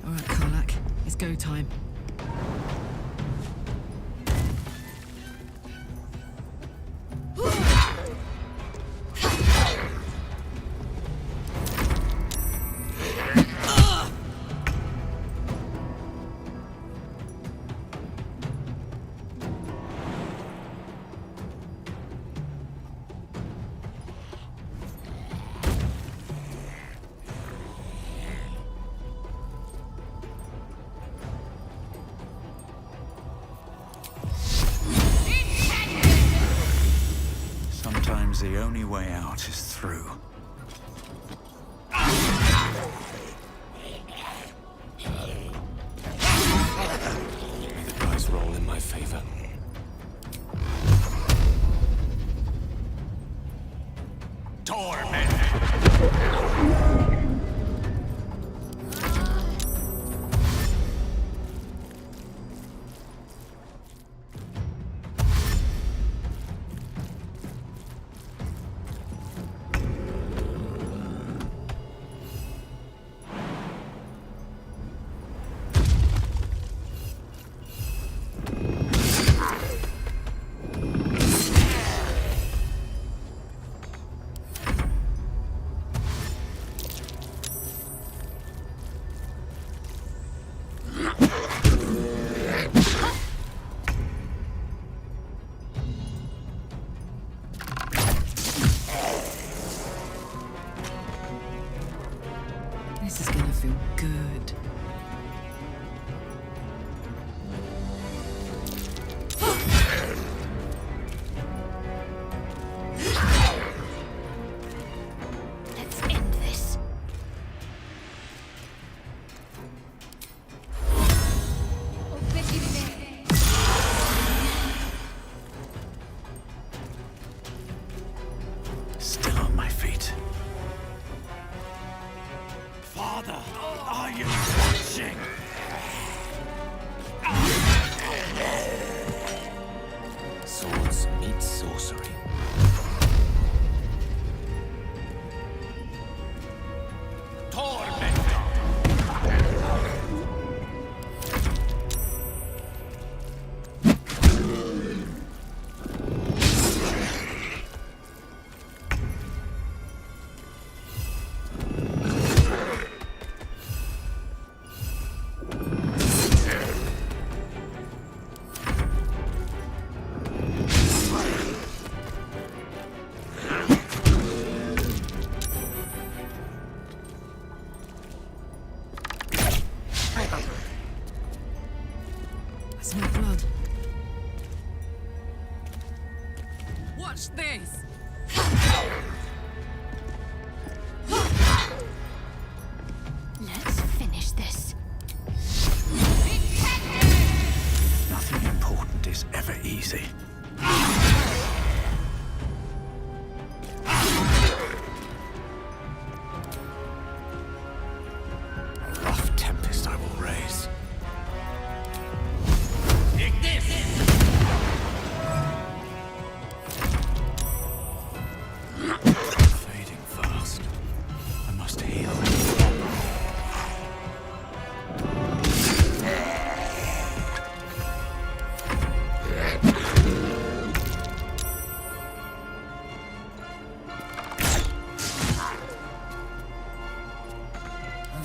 All right, Karlak. It's go time. Seems the only way out is through. May the dice roll in my favor. Torment! This is gonna feel good. Let's end this. Still on my feet. Father, are you watching? Swords meet sorcery. That's my blood. Watch this! Let's finish this. Nothing important is ever easy. A rough tempest I will raise. Fading fast. I must heal.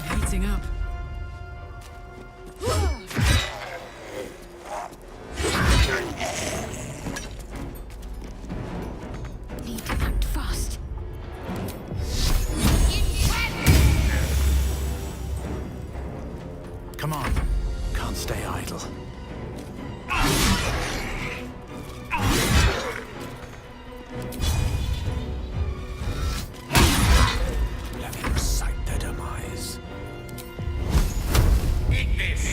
I'm heating up. Need to act fast. Come on. Can't stay idle. Let me recite their demise. Eat this!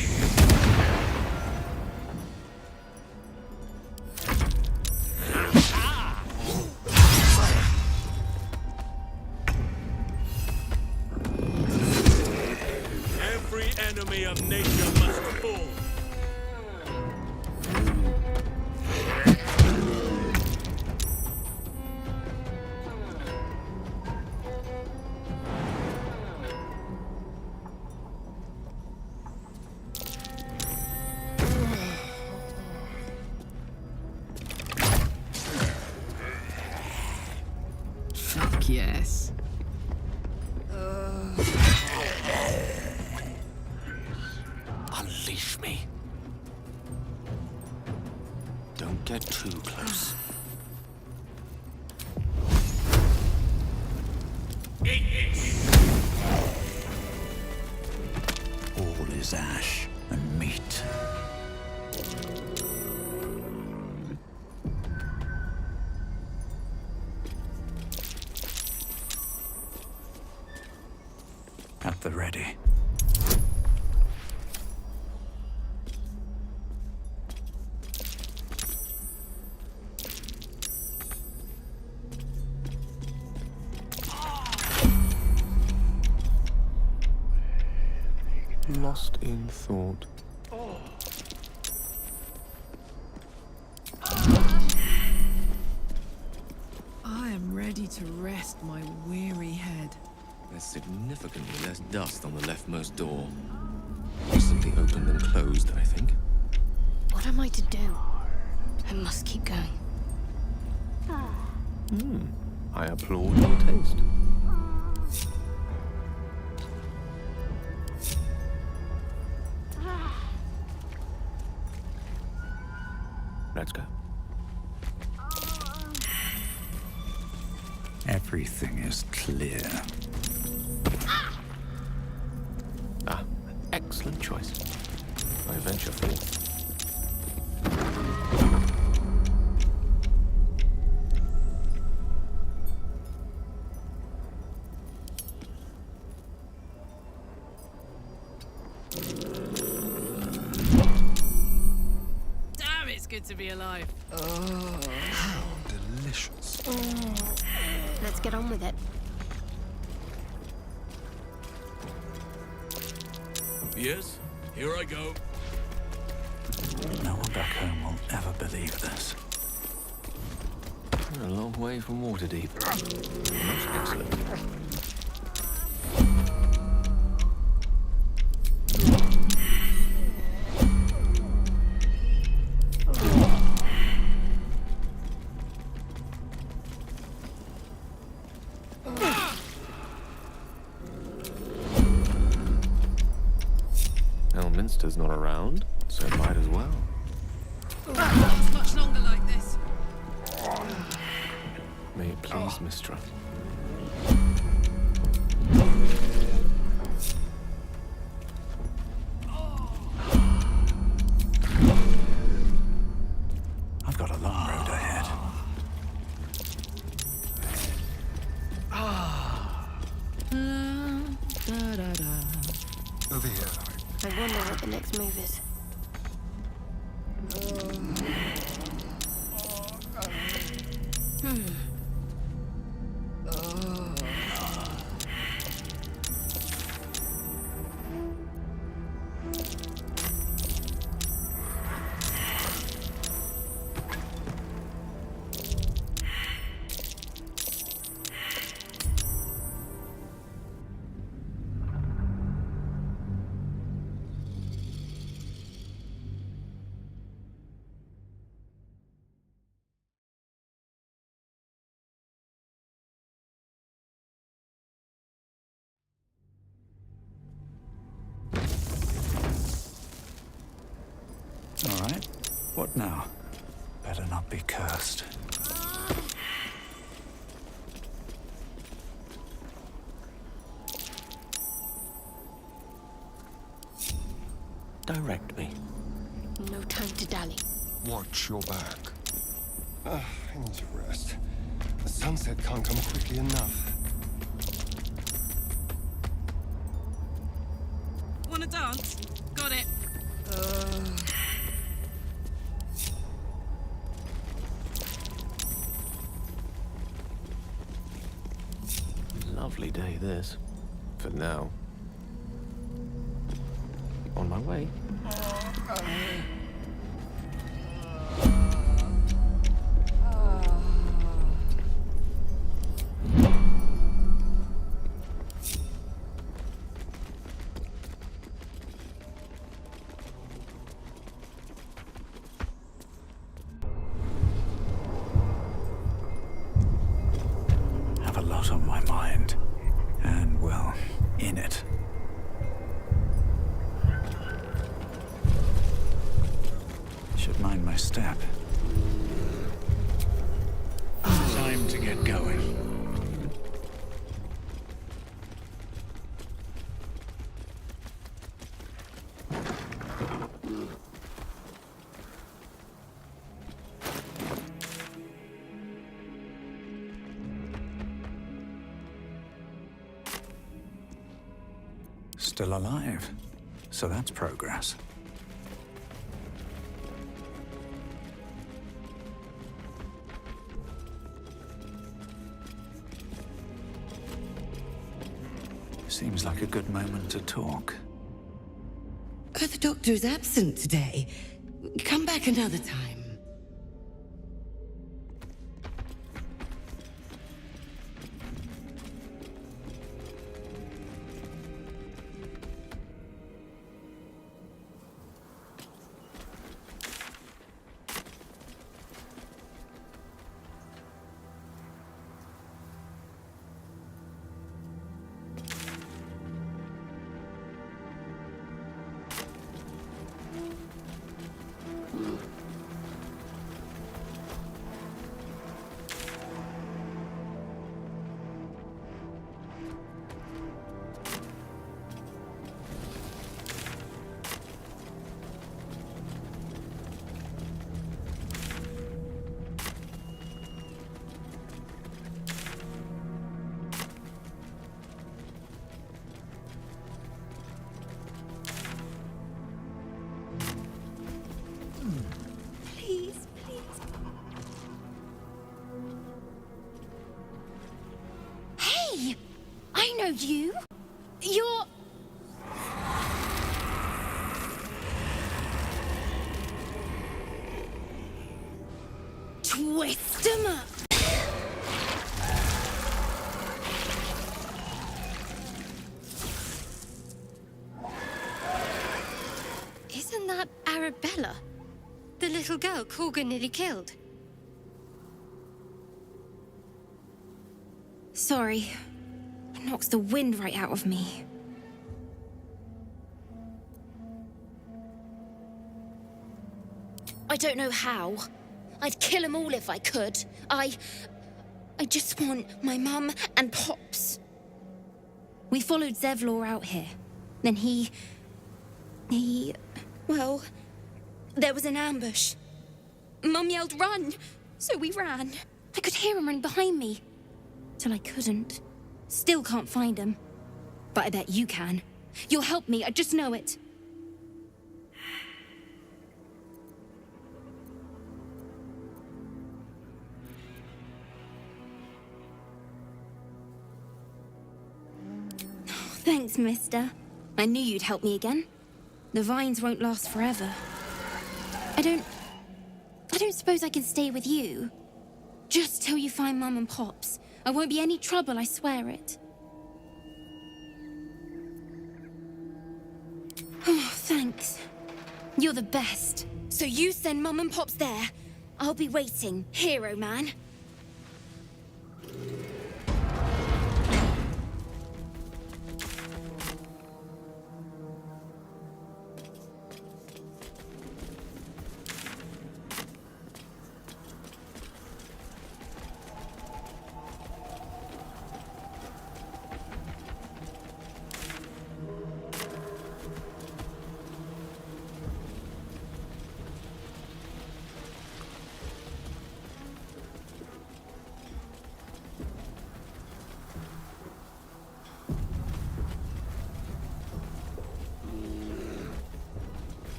Every enemy of nature must fall. Fuck yes. Unleash me. Don't get too close. All is ash and meat. the ready. Lost in thought. I am ready to rest my weary head. There's significantly less dust on the leftmost door. Recently opened and closed, I think. What am I to do? I must keep going. I applaud your taste. Let's go. Everything is clear. Ah, excellent choice. I venture forth. Damn, it's good to be alive. How delicious. Let's get on with it. Yes, here I go. No one back home will ever believe this. We're a long way from Waterdeep. Most excellent. Elminster's not around, so might as well. Not much longer like this. May it please, Mistra. I've got a long road ahead. Over here. I wonder what the next move is. All right. What now? Better not be cursed. Direct me. No time to dally. Watch your back. I need to rest. The sunset can't come quickly enough. Wanna dance? Got it. Lovely day, this. For now. On my way. Have a lot on my mind. And, well, in it. Should mind my step. Time to get going. Still alive. So that's progress. Seems like a good moment to talk. The doctor's absent today. Come back another time. Please, please. Hey! I know you. You're... Twist 'em up. Isn't that Arabella? The little girl Corgan nearly killed. Sorry. It knocks the wind right out of me. I don't know how. I'd kill them all if I could. I just want my mum and Pops. We followed Zevlor out here. Then well, there was an ambush. Mum yelled, "Run!" So we ran. I could hear him running behind me. Till I couldn't. Still can't find him. But I bet you can. You'll help me, I just know it. Thanks, mister. I knew you'd help me again. The vines won't last forever. I don't suppose I can stay with you. Just till you find Mum and Pops. I won't be any trouble, I swear it. Oh, thanks. You're the best. So you send Mum and Pops there. I'll be waiting, hero man.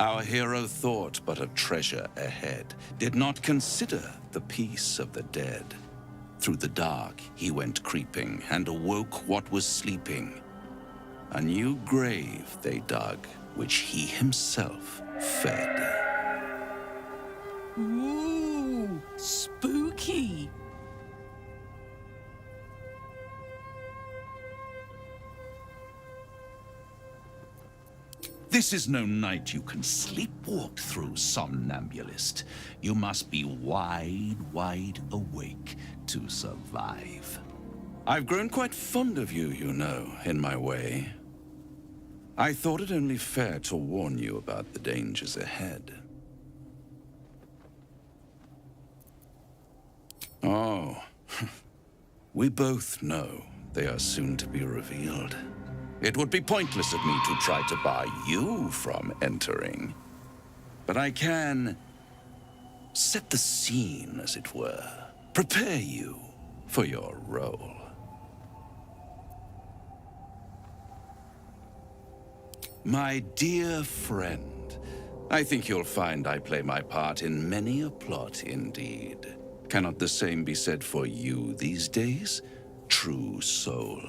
Our hero thought but of treasure ahead, did not consider the peace of the dead. Through the dark he went creeping, and awoke what was sleeping. A new grave they dug, which he himself fed. Ooh, spooky. This is no night you can sleepwalk through, somnambulist. You must be wide, wide awake to survive. I've grown quite fond of you, you know, in my way. I thought it only fair to warn you about the dangers ahead. Oh, we both know they are soon to be revealed. It would be pointless of me to try to bar you from entering. but I can set the scene, as it were. Prepare you for your role. My dear friend, I think you'll find I play my part in many a plot indeed. Cannot the same be said for you these days, true soul?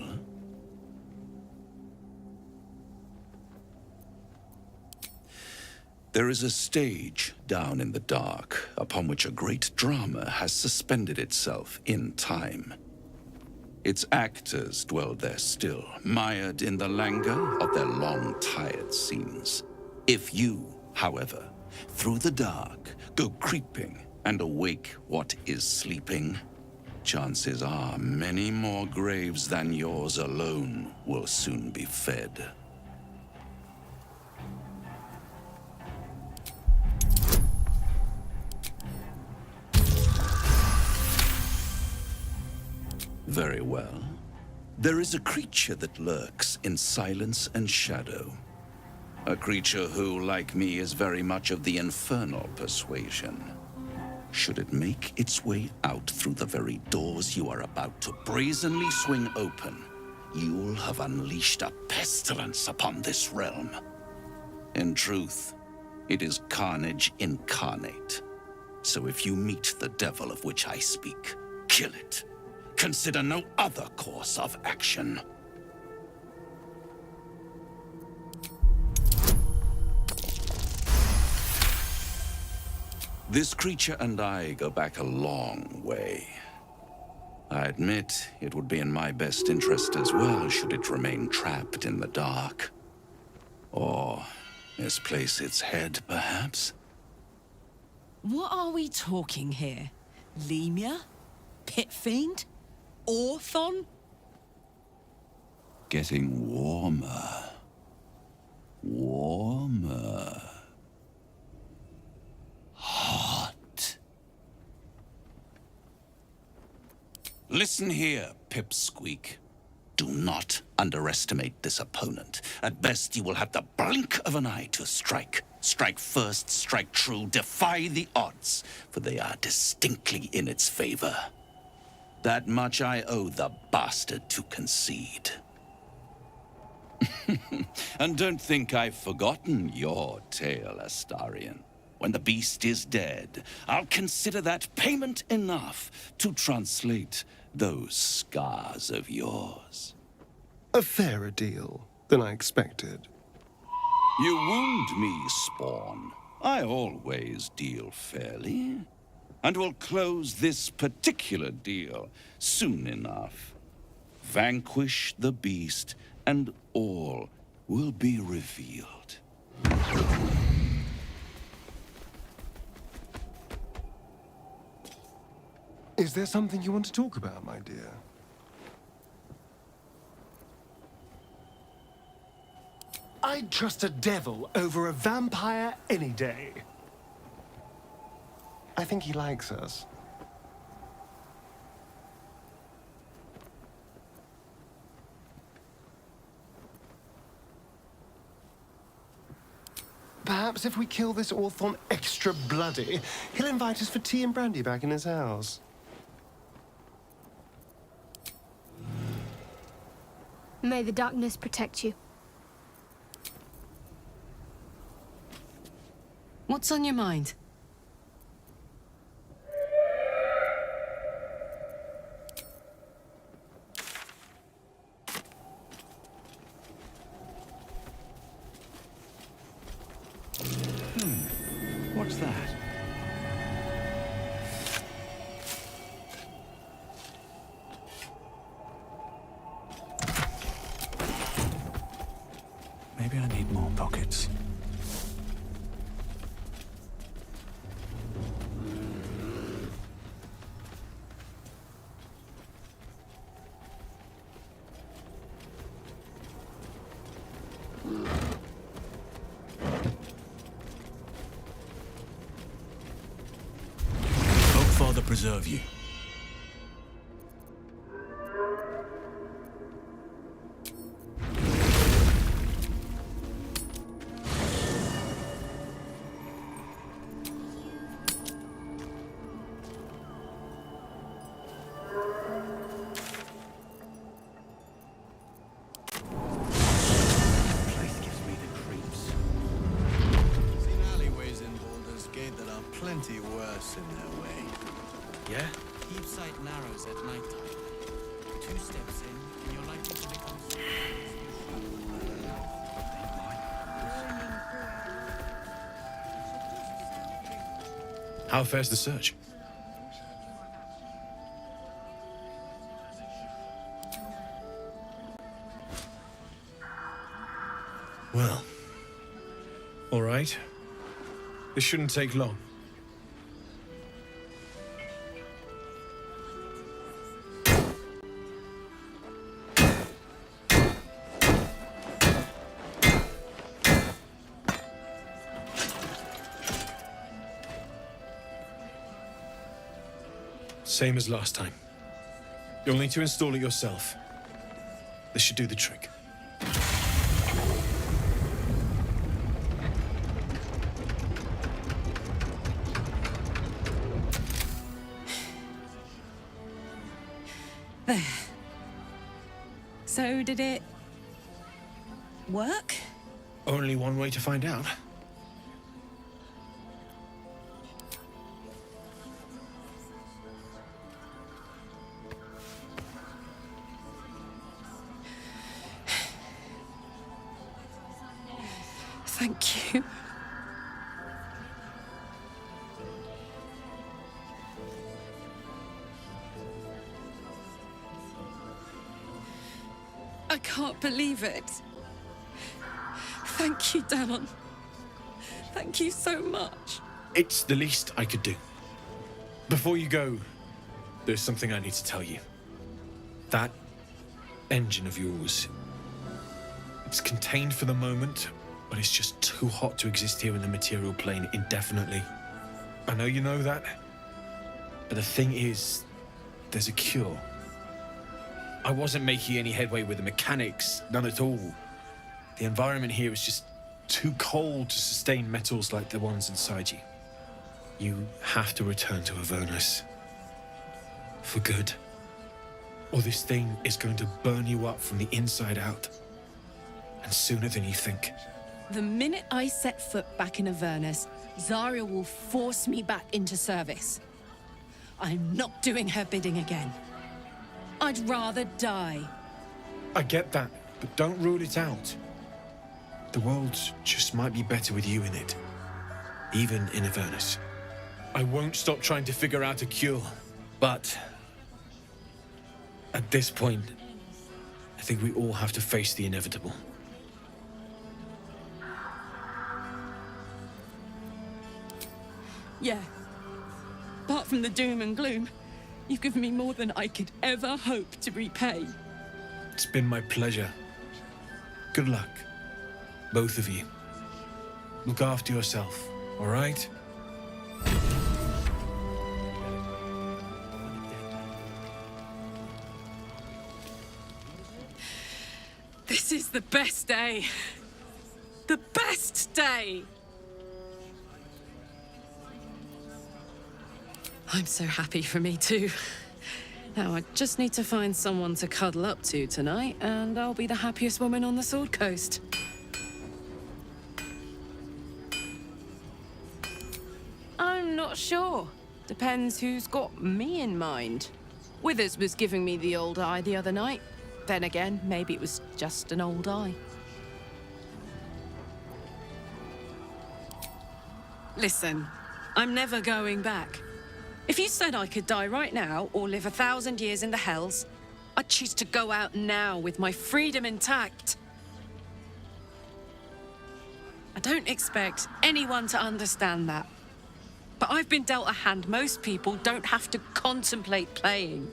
There is a stage down in the dark upon which a great drama has suspended itself in time. Its actors dwell there still, mired in the languor of their long, tired scenes. If you, however, through the dark, go creeping and awake what is sleeping, chances are many more graves than yours alone will soon be fed. Very well. There is a creature that lurks in silence and shadow. A creature who, like me, is very much of the infernal persuasion. Should it make its way out through the very doors you are about to brazenly swing open, you'll have unleashed a pestilence upon this realm. In truth, it is carnage incarnate. So if you meet the devil of which I speak, kill it. Consider no other course of action. This creature and I go back a long way. I admit it would be in my best interest as well should it remain trapped in the dark. Or misplace its head, perhaps? What are we talking here? Lemur? Pit fiend? Orthon? Getting warmer. Warmer. Hot. Listen here, Pipsqueak. Do not underestimate this opponent. At best, you will have the blink of an eye to strike. Strike first, strike true, defy the odds, for they are distinctly in its favor. That much I owe the bastard to concede. And don't think I've forgotten your tale, Astarion. When the beast is dead, I'll consider that payment enough to translate those scars of yours. A fairer deal than I expected. You wound me, Spawn. I always deal fairly. And will close this particular deal soon enough. Vanquish the beast, and all will be revealed. Is there something you want to talk about, my dear? I'd trust a devil over a vampire any day. I think he likes us. Perhaps if we kill this Orthon extra bloody, he'll invite us for tea and brandy back in his house. May the darkness protect you. What's on your mind? What's that? Maybe I need more pockets. Father preserve you. us in their way. Yeah? Keep sight narrows at nighttime. 2 steps in, and you're likely to become... How fares the search? Well, all right. This shouldn't take long. Same as last time. You'll need to install it yourself. This should do the trick. There. So did it work? Only one way to find out. Thank you. I can't believe it. Thank you, Danon. Thank you so much. It's the least I could do. Before you go, there's something I need to tell you. That engine of yours, it's contained for the moment, but it's just too hot to exist here in the material plane indefinitely. I know you know that, but the thing is, there's a cure. I wasn't making any headway with the mechanics, none at all. The environment here is just too cold to sustain metals like the ones inside you. You have to return to Avernus. For good. Or this thing is going to burn you up from the inside out. And sooner than you think. The minute I set foot back in Avernus, Zarya will force me back into service. I'm not doing her bidding again. I'd rather die. I get that, but don't rule it out. The world just might be better with you in it. Even in Avernus. I won't stop trying to figure out a cure, but at this point, I think we all have to face the inevitable. Yeah. Apart from the doom and gloom, you've given me more than I could ever hope to repay. It's been my pleasure. Good luck, both of you. Look after yourself, all right? This is the best day. The best day! I'm so happy for me too. Now I just need to find someone to cuddle up to tonight, and I'll be the happiest woman on the Sword Coast. I'm not sure. Depends who's got me in mind. Withers was giving me the old eye the other night. Then again, maybe it was just an old eye. Listen, I'm never going back. If you said I could die right now or live 1,000 years in the Hells, I'd choose to go out now with my freedom intact. I don't expect anyone to understand that. But I've been dealt a hand most people don't have to contemplate playing.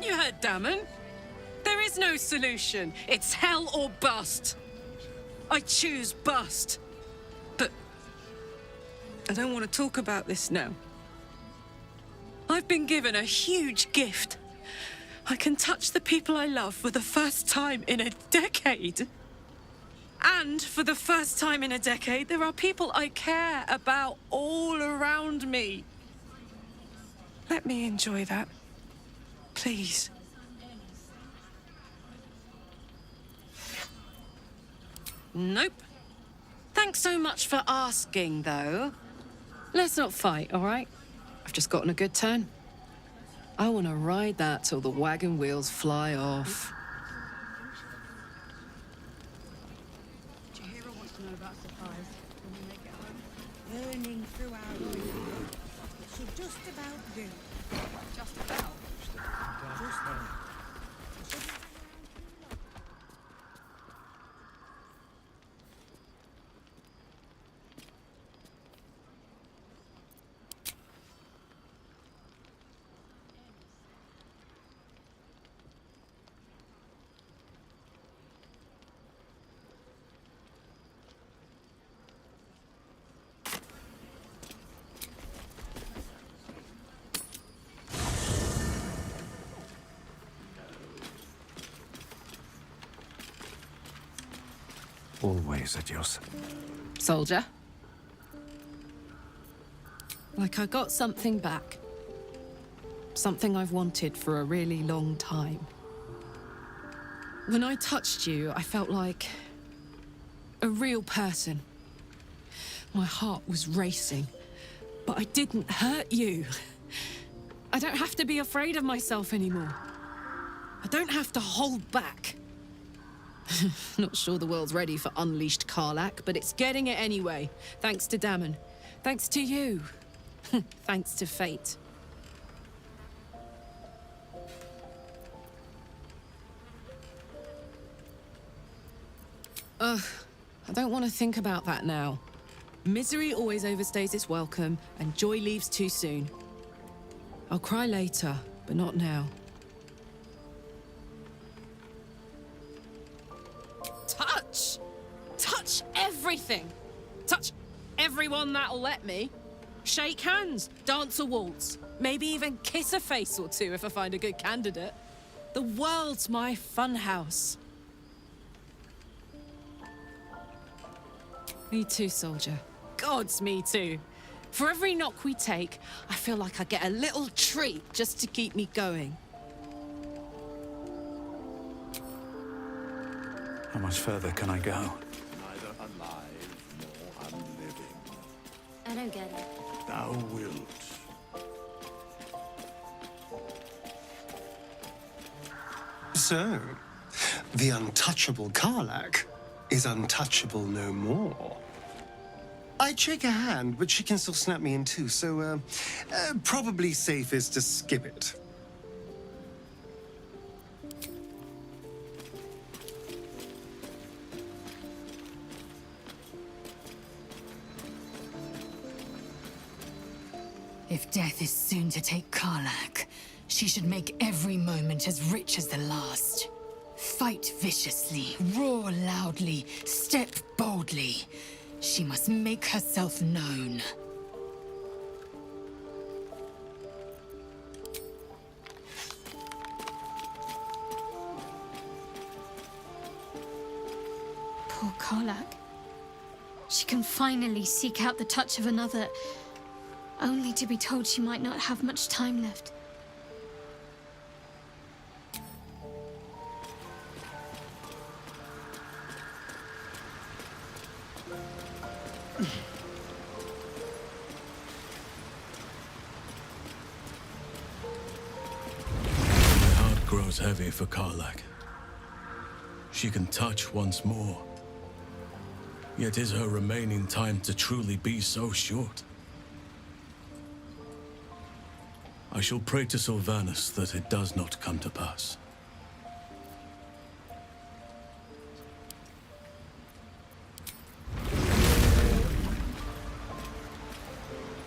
You heard Damon. There is no solution. It's hell or bust. I choose bust. But I don't want to talk about this now. I've been given a huge gift. I can touch the people I love for the first time in a decade. And for the first time in a decade, there are people I care about all around me. Let me enjoy that. Please. Nope. Thanks so much for asking, though. Let's not fight, all right? I've just gotten a good turn. I want to ride that till the wagon wheels fly off. Do you hear or want to know about supplies when we make it home? Burning through our life. It should just about do. Just about? Just about. Always at your side. Soldier. Like I got something back. Something I've wanted for a really long time. When I touched you, I felt like a real person. My heart was racing, but I didn't hurt you. I don't have to be afraid of myself anymore. I don't have to hold back. Not sure the world's ready for unleashed Karlach, but it's getting it anyway. Thanks to Dammon. Thanks to you. Thanks to fate. Ugh, I don't want to think about that now. Misery always overstays its welcome, and joy leaves too soon. I'll cry later, but not now. Touch! Touch everything! Touch everyone that'll let me. Shake hands, dance a waltz, maybe even kiss a face or two if I find a good candidate. The world's my funhouse. Me too, soldier. Gods, me too. For every knock we take, I feel like I get a little treat just to keep me going. How much further can I go? Neither alive nor unliving. I don't get it. Thou wilt. So, the untouchable Karlach is untouchable no more. I'd shake her hand, but she can still snap me in two, so probably safest to skip it. If death is soon to take Karlach, she should make every moment as rich as the last. Fight viciously, roar loudly, step boldly. She must make herself known. Poor Karlach. She can finally seek out the touch of another, only to be told she might not have much time left. My heart grows heavy for Karlach. She can touch once more. Yet is her remaining time to truly be so short? I shall pray to Sylvanus that it does not come to pass.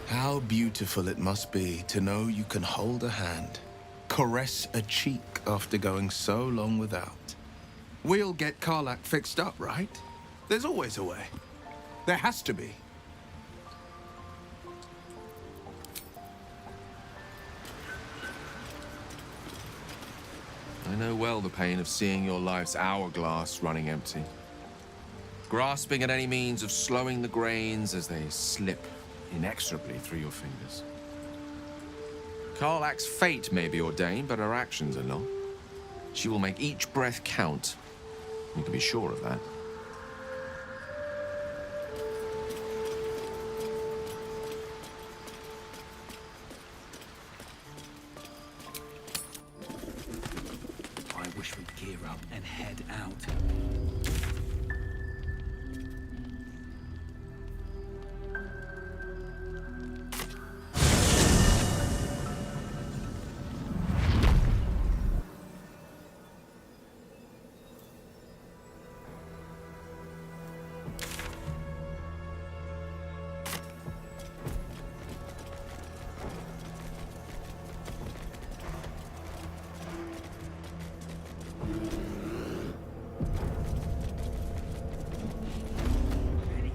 How beautiful it must be to know you can hold a hand, caress a cheek after going so long without. We'll get Karlach fixed up, right? There's always a way. There has to be. I know well the pain of seeing your life's hourglass running empty. Grasping at any means of slowing the grains as they slip inexorably through your fingers. Karlach's fate may be ordained, but her actions are not. She will make each breath count. You can be sure of that. head out.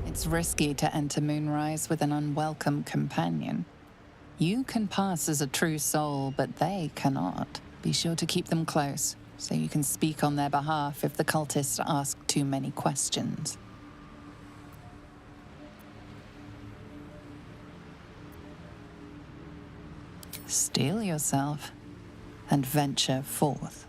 It's risky to enter Moonrise with an unwelcome companion. You can pass as a true soul, but they cannot. Be sure to keep them close, so you can speak on their behalf if the cultists ask too many questions. Steel yourself and venture forth.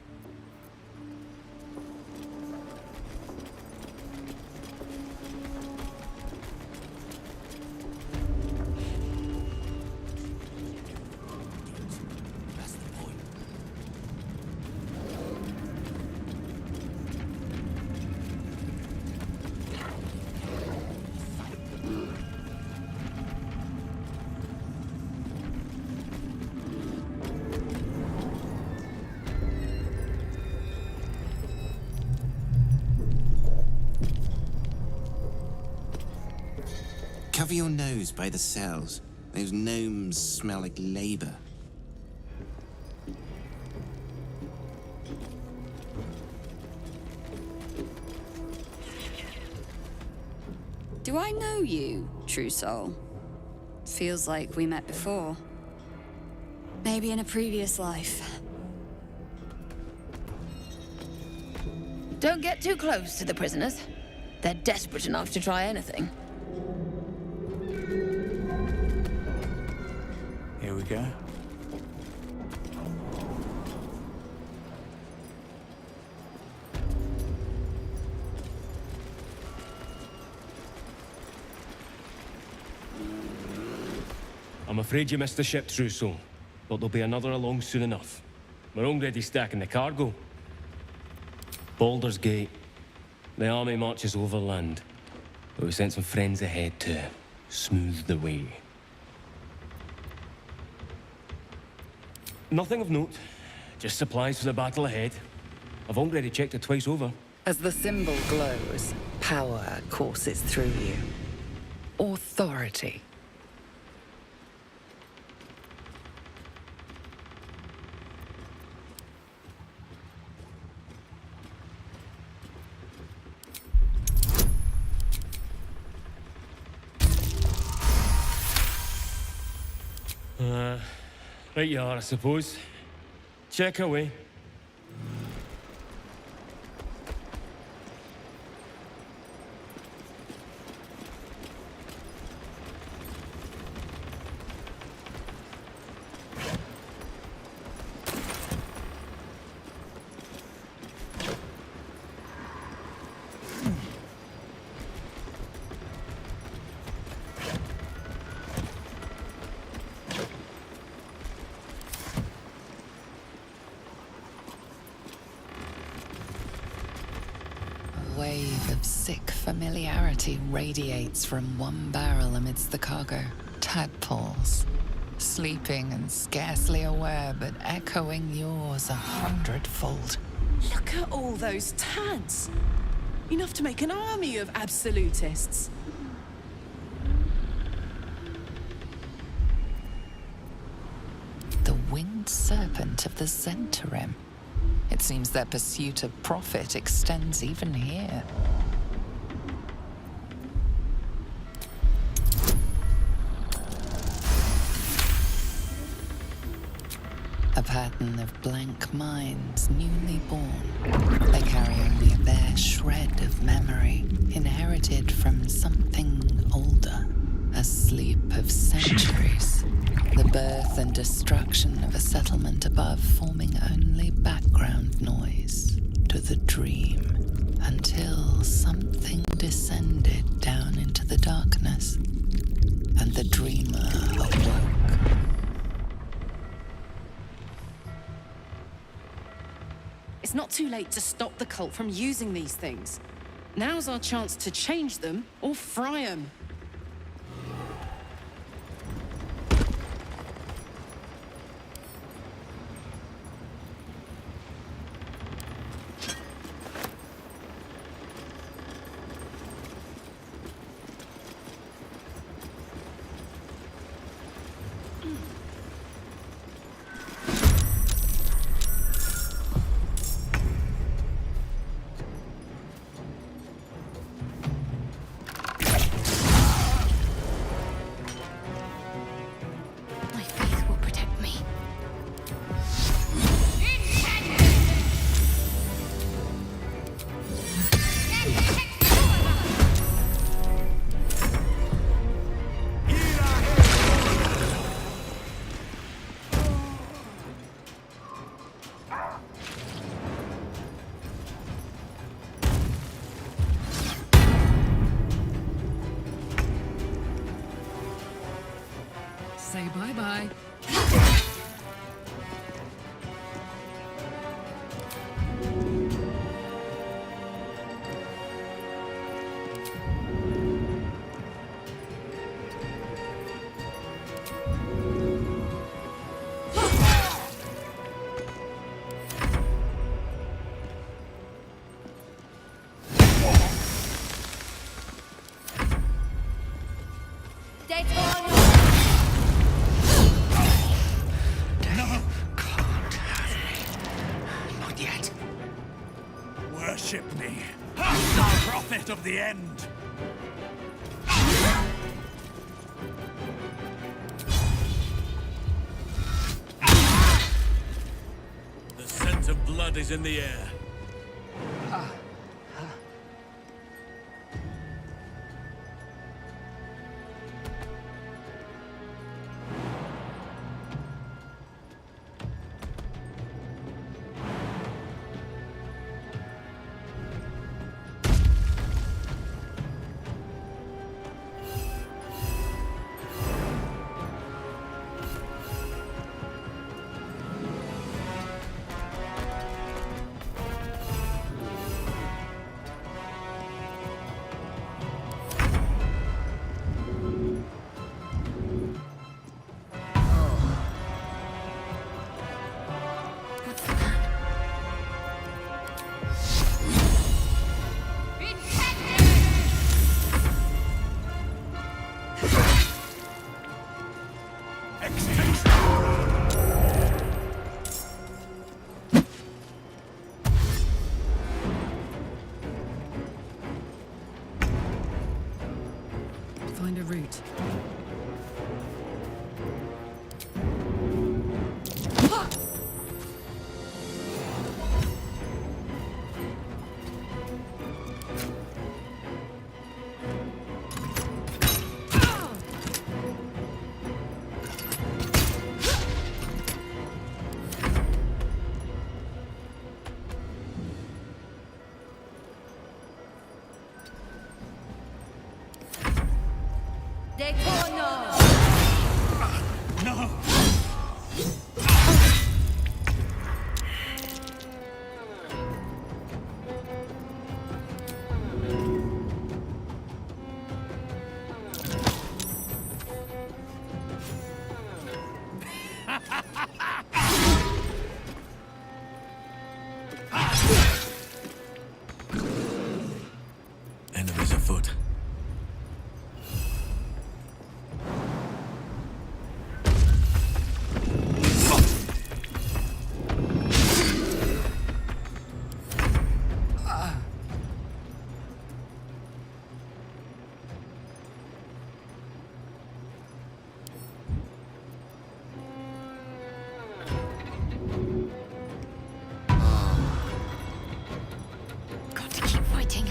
Cover your nose by the cells. Those gnomes smell like labor. Do I know you, true soul? Feels like we met before. Maybe in a previous life. Don't get too close to the prisoners. They're desperate enough to try anything. Here we go. I'm afraid you missed the ship, true soul. But there'll be another along soon enough. We're already stacking the cargo. Baldur's Gate. The army marches overland. But we sent some friends ahead to smooth the way. Nothing of note. Just supplies for the battle ahead. I've already checked it twice over. As the symbol glows, power courses through you. Authority. Right you are, I suppose. Check away. A wave of sick familiarity radiates from one barrel amidst the cargo. Tadpoles, sleeping and scarcely aware, but echoing yours 100-fold. Look at all those tads. Enough to make an army of absolutists. The winged serpent of the Zentarim. It seems their pursuit of profit extends even here. A pattern of blank minds newly born. They carry only a bare shred of memory, inherited from something older. A sleep of centuries. The birth and destruction of a settlement above forming only background noise to the dream, until something descended down into the darkness, and the dreamer awoke. It's not too late to stop the cult from using these things. Now's our chance to change them or fry them. Say bye-bye. Worship me, the prophet of the end. The scent of blood is in the air. Find a route. No! Enemies afoot. Got to keep fighting.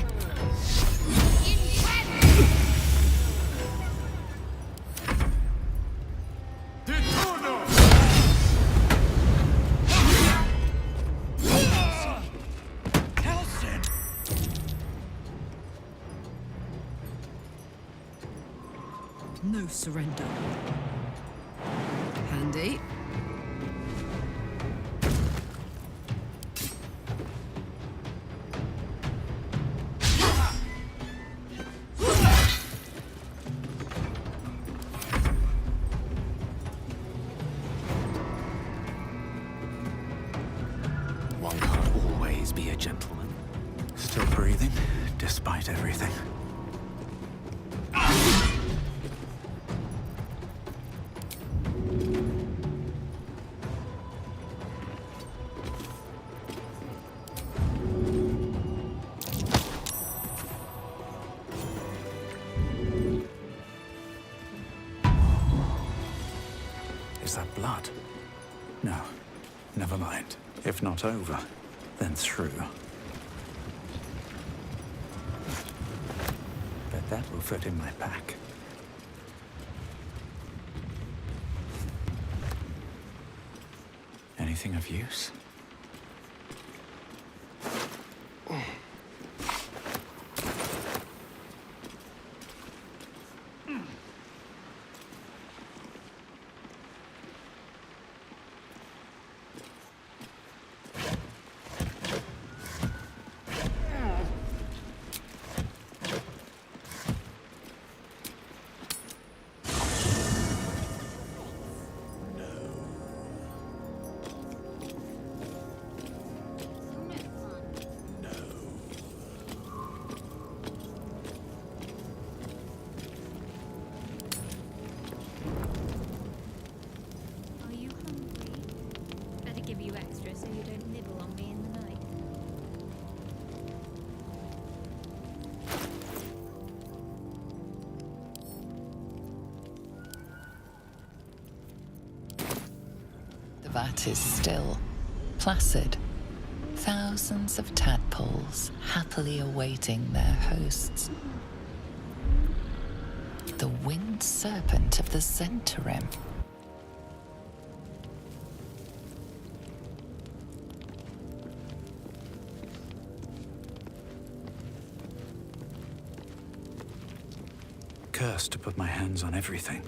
No surrender. Handy. despite everything. Is that blood? No, never mind. If not over, then through. Bet that will fit in my pack. Anything of use? Are you hungry? Better give you extra so you don't nibble on me in the night. The vat is still, placid. Thousands of tadpoles happily awaiting their hosts. The winged serpent of the Zentarim. Cursed to put my hands on everything.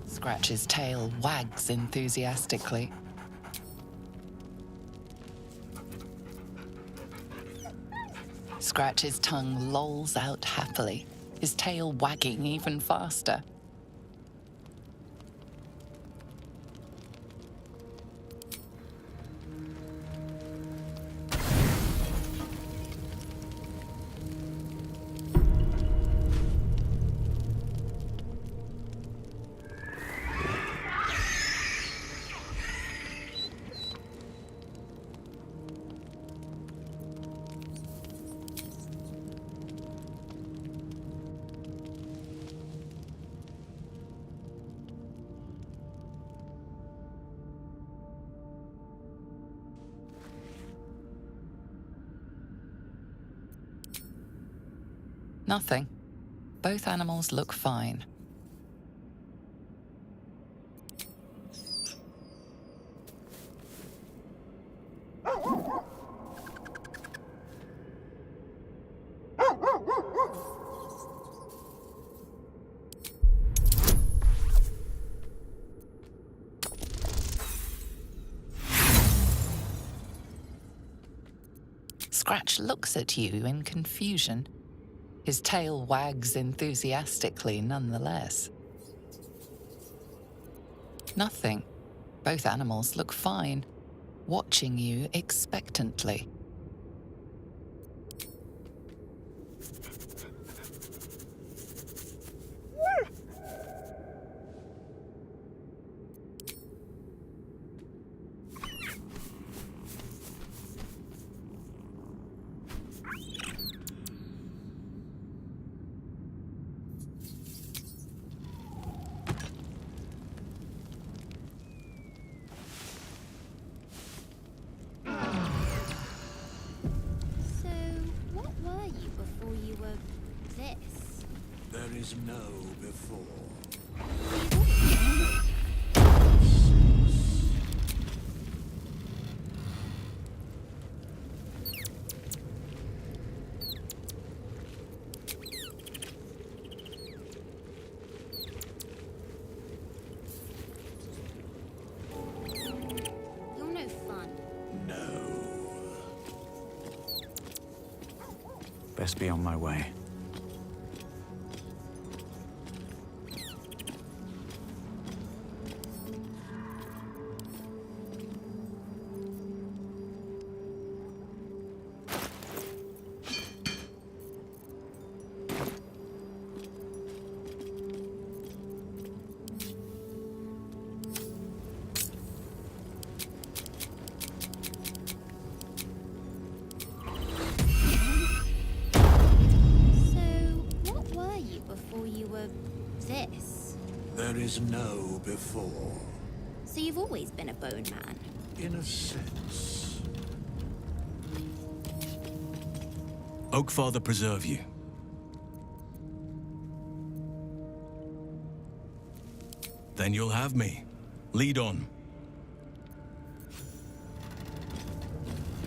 Scratch's tail wags enthusiastically. Scratch's tongue lolls out happily, his tail wagging even faster. Nothing. Both animals look fine. Scratch looks at you in confusion. His tail wags enthusiastically nonetheless. Nothing. Both animals look fine, watching you expectantly. There is no before. best be on my way. There is no before. So you've always been a bone man? In a sense. Oakfather preserve you. Then you'll have me. Lead on.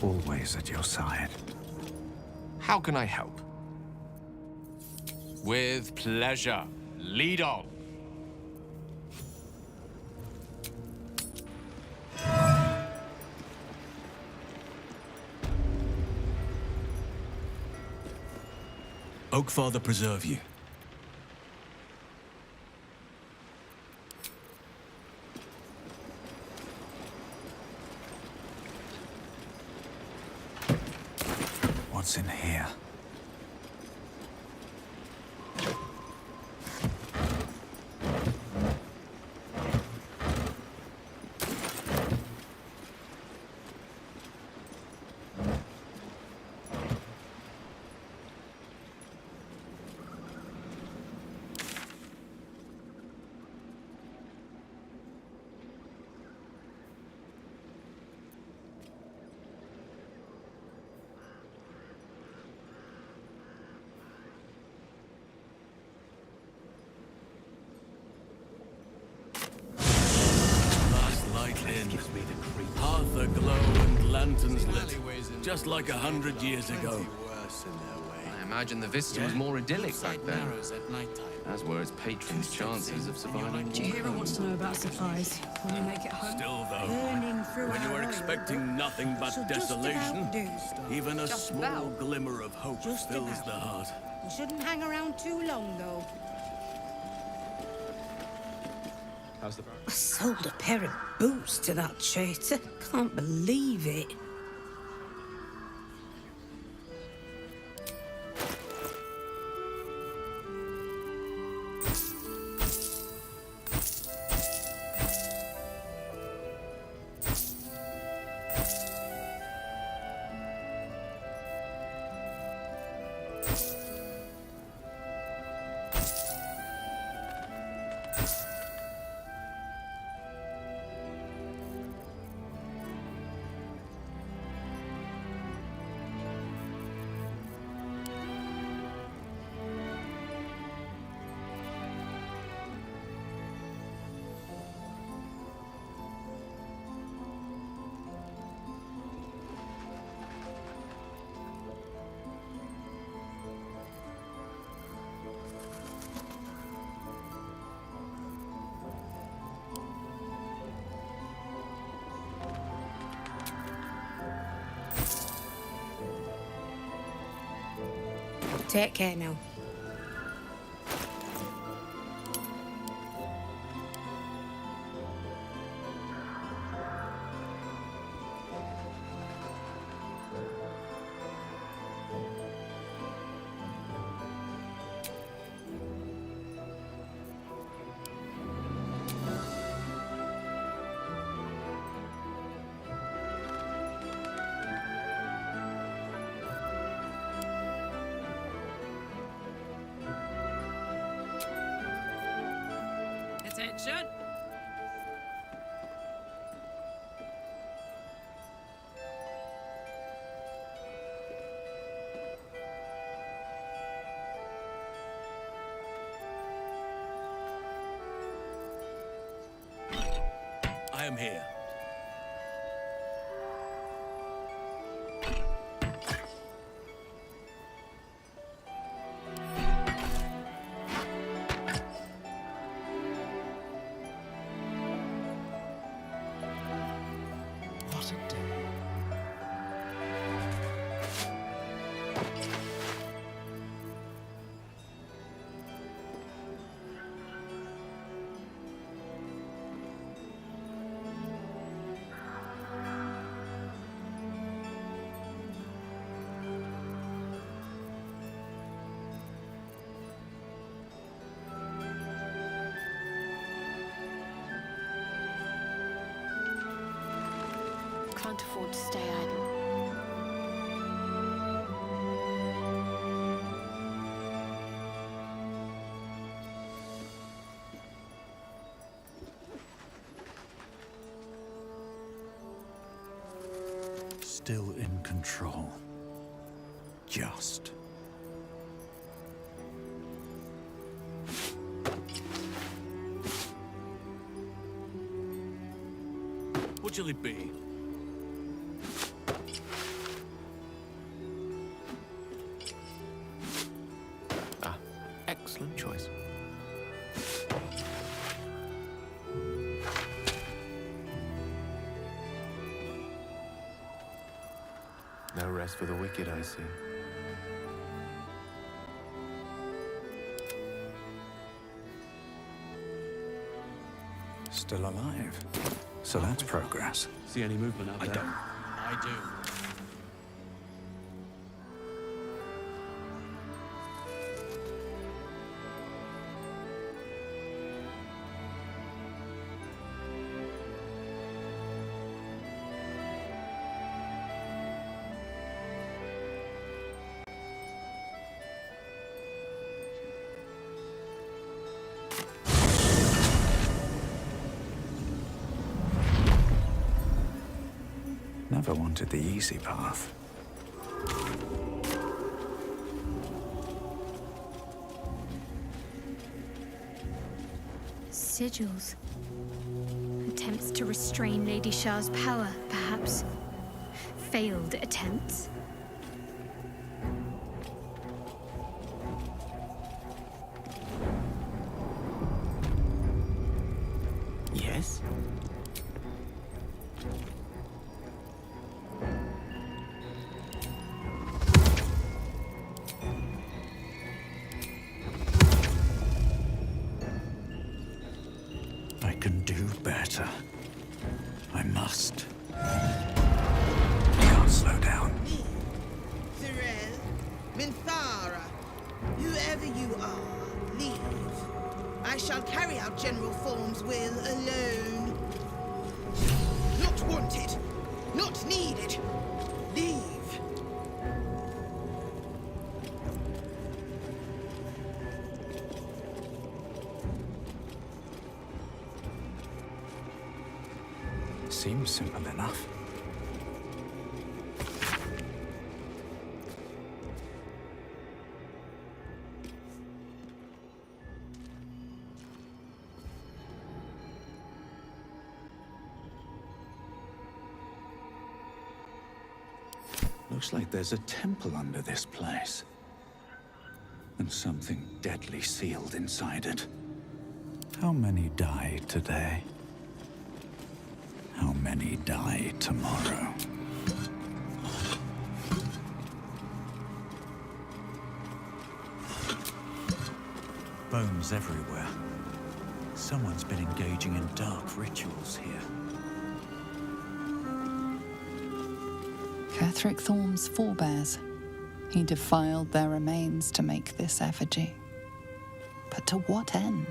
Always at your side. How can I help? With pleasure. Lead on. Oakfather preserve you. What's in here? Hearth aglow and lanterns lit, just like 100 years ago. I imagine the vista was more idyllic back then, as were its patrons' chances of surviving. Jahira wants to know about supplies when we make it home. Still, though, Burning through when you our were oil. expecting nothing but So just desolation, about do. even a Just small about. glimmer of hope Just fills about. the heart. We shouldn't hang around too long, though. How's the I sold a pair of boots to that traitor. Can't believe it. Take care now. Attention! I am here. What a day. can't afford to stay idle. Still in control. Just. What shall it be? Ah, excellent choice. No rest for the wicked, I see. Still alive. So that's progress. See any movement out there? I don't. I do. Never wanted the easy path. Sigils. Attempts to restrain Lady Shah's power, perhaps. Failed attempts. Yes? I can do better. I must. Can't slow down. Thirel, Minthara, whoever you are, leave. I shall carry out General Thorm's will alone. Not wanted, not needed. Leave. Seems simple enough. Looks like there's a temple under this place. And something deadly sealed inside it. How many die today? How many die tomorrow? Bones everywhere. Someone's been engaging in dark rituals here. Ketheric Thorm's forebears. He defiled their remains to make this effigy. But to what end?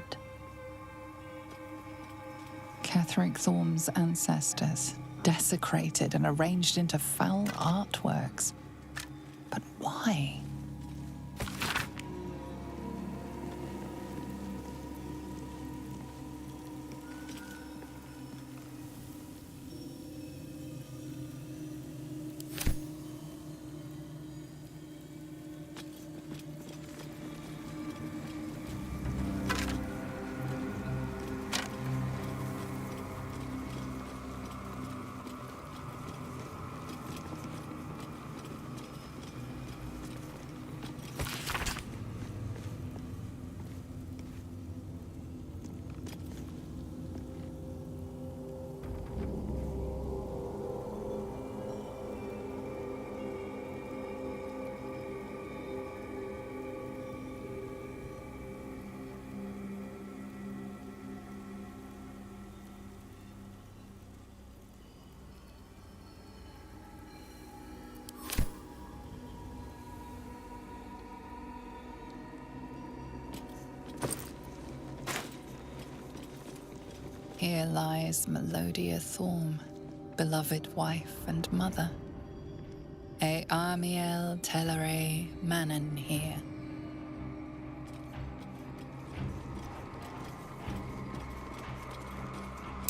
Ketheric Thorm's ancestors, desecrated and arranged into foul artworks. But why? Here lies Melodia Thorm, beloved wife and mother. E Amiel Telere Manon here.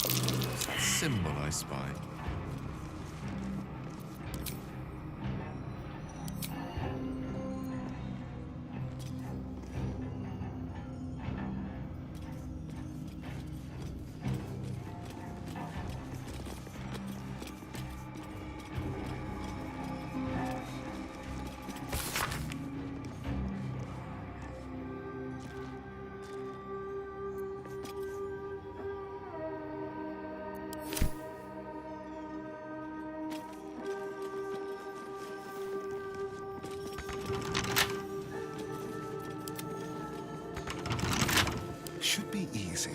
It's that symbol I spy. Should be easy.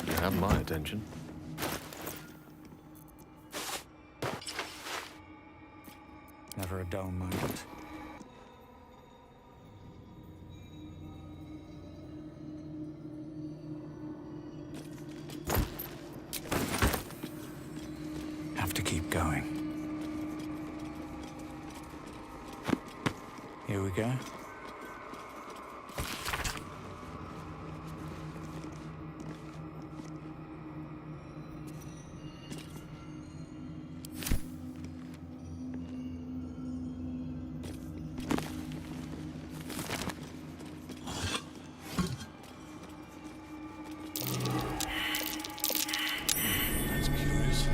You have my attention. Never a dull moment. Have to keep going. Here we go. That's curious.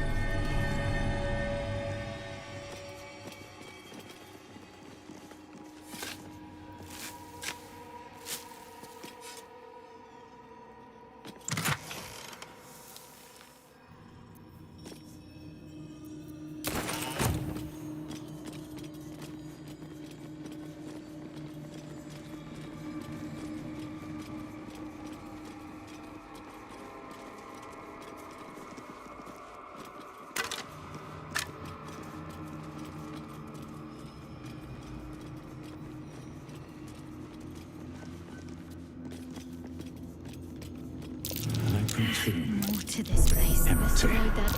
More to this place. Empty. Avoid that.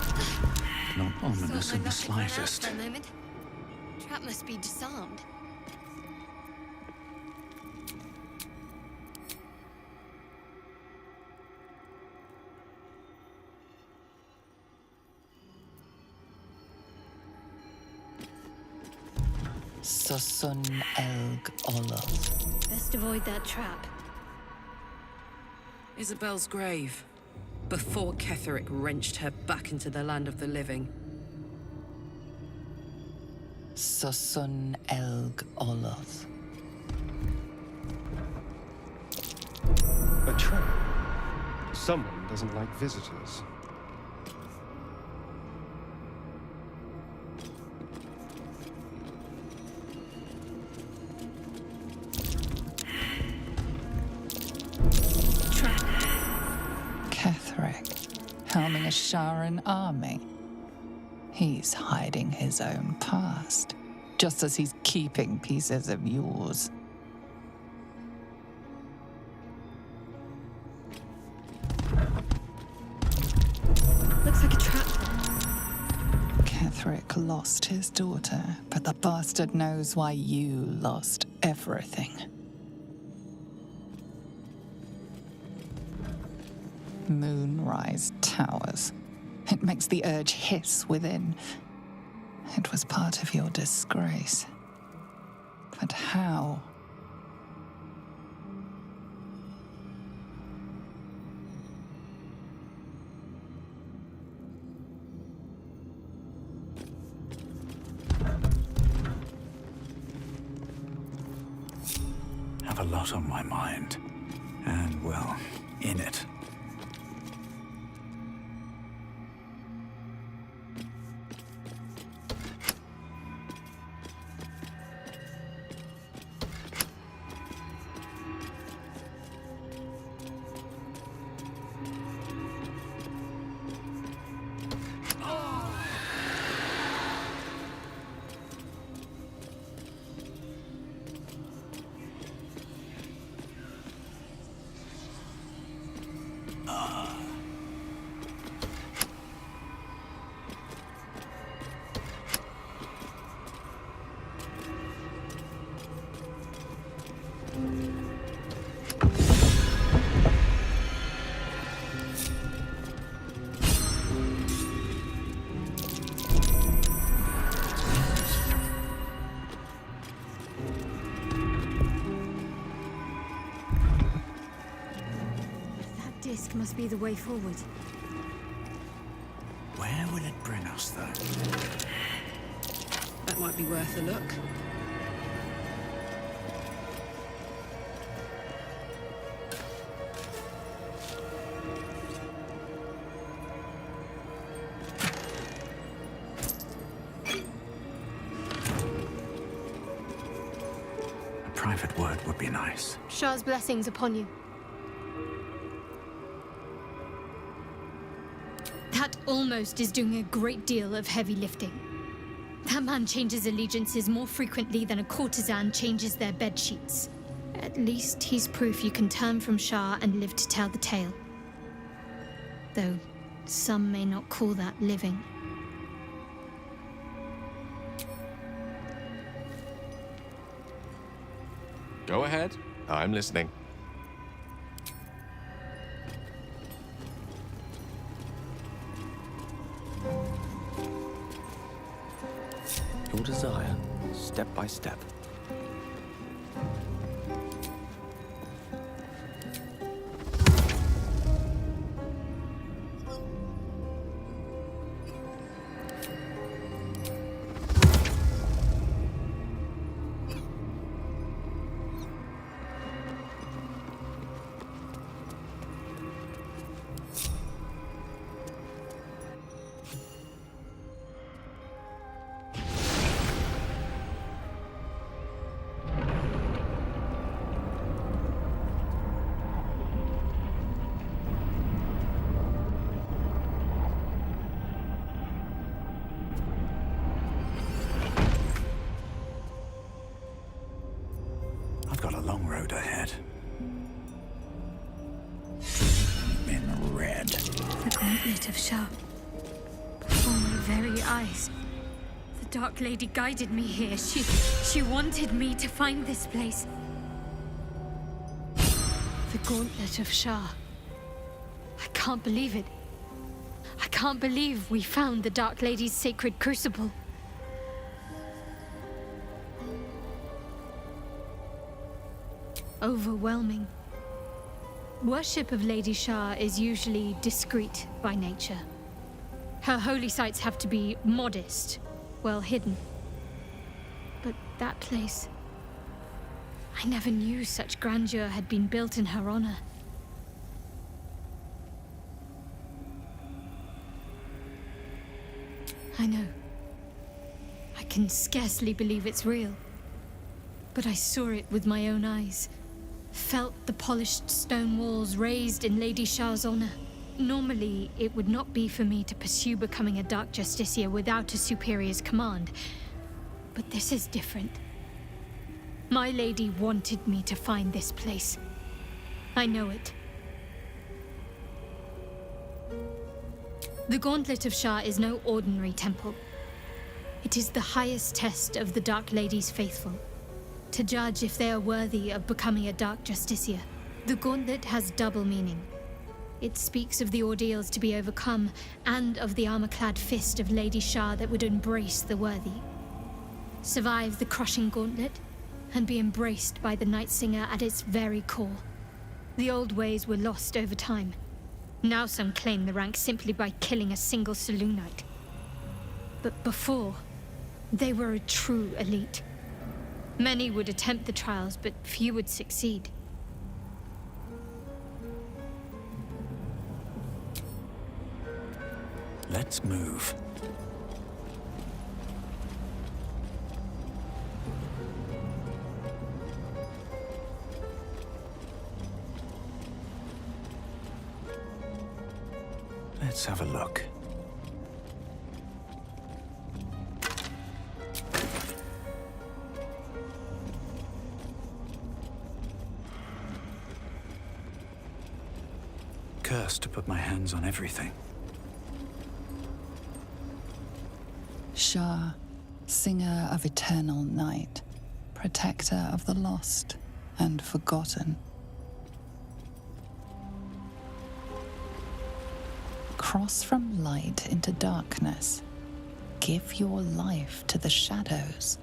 Not ominous in the Must have run out slightest. for a moment. Trap must be disarmed. Sosun Elg Olol. Best avoid that trap. Isabel's grave, before Ketheric wrenched her back into the land of the living. Sosun Elg Olol. A trap. Someone doesn't like visitors. Ketheric, helming a Sharan army. He's hiding his own past, just as he's keeping pieces of yours. Looks like a trap. Ketheric lost his daughter, but the bastard knows why you lost everything. Moonrise towers. It makes the urge hiss within. It was part of your disgrace. But how? Have a lot on my mind. And, well, in it. obelisk must be the way forward. Where will it bring us, though? That might be worth a look. A private word would be nice. Shah's blessings upon you. That almost is doing a great deal of heavy lifting. That man changes allegiances more frequently than a courtesan changes their bed sheets. At least he's proof you can turn from Shah and live to tell the tale. Though some may not call that living. Go ahead. I'm listening. Your desire, step by step. I've got a long road ahead. In red. The gauntlet of Shah. Before my very eyes. The Dark Lady guided me here. She wanted me to find this place. The gauntlet of Shah. I can't believe it. I can't believe we found the Dark Lady's sacred crucible. Overwhelming. Worship of Lady Shah is usually discreet by nature. Her holy sites have to be modest, well hidden. But that place... I never knew such grandeur had been built in her honor. I know. I can scarcely believe it's real. But I saw it with my own eyes. Felt the polished stone walls raised in Lady Shah's honor. Normally, it would not be for me to pursue becoming a Dark Justiciar without a superior's command. But this is different. My lady wanted me to find this place. I know it. The Gauntlet of Shah is no ordinary temple. It is the highest test of the Dark Lady's faithful, to judge if they are worthy of becoming a Dark Justiciar. The Gauntlet has double meaning. It speaks of the ordeals to be overcome, and of the armor-clad fist of Lady Shah that would embrace the worthy. Survive the crushing gauntlet, and be embraced by the Night Singer at its very core. The old ways were lost over time. Now some claim the rank simply by killing a single Selûnite. But before, they were a true elite. Many would attempt the trials, but few would succeed. Let's move. Let's have a look. Cursed to put my hands on everything. Shah, singer of eternal night, protector of the lost and forgotten. Cross from light into darkness. Give your life to the shadows.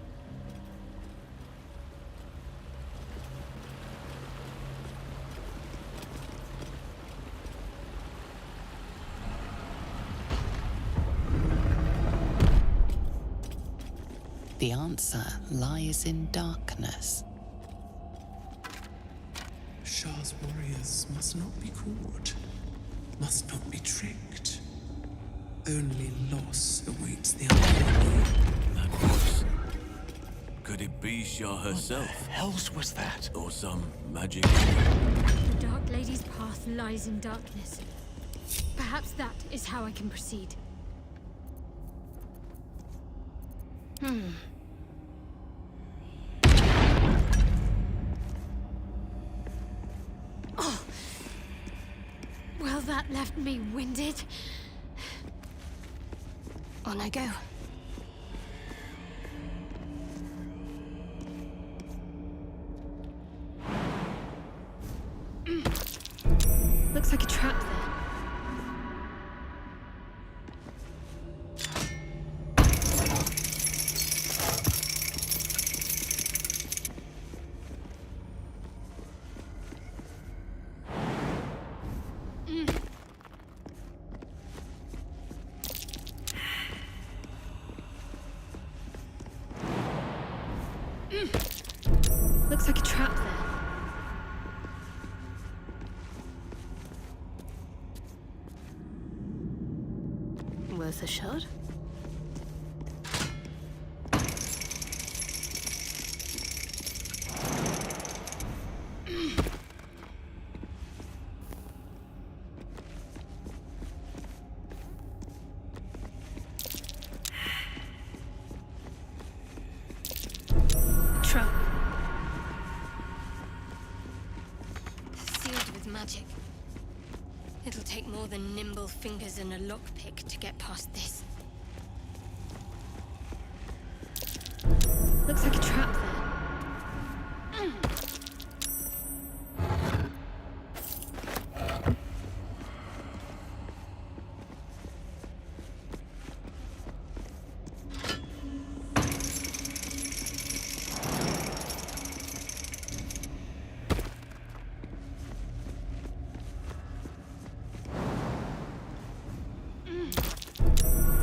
The answer lies in darkness. Shah's warriors must not be caught, must not be tricked. Only loss awaits the unworthy. That voice. Could it be Shah herself? What the else was that? Or some magic? The Dark Lady's path lies in darkness. Perhaps that is how I can proceed. Oh. Well, that left me winded. On I go. Looks like a trap there. Looks like a trap there. Worth a shot? Trap. Sealed with magic. It'll take more than nimble fingers and a lockpick to get past this. Looks like a trap there.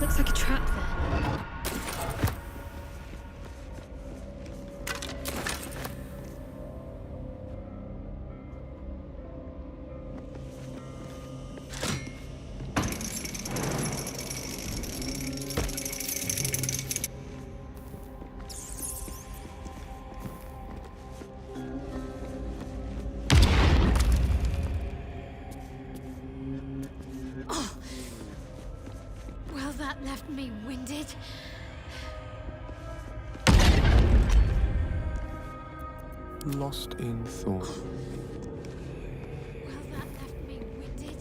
Looks like a trap there. Oh. Well, that left me winded. Lost in thought. Well, that left me winded.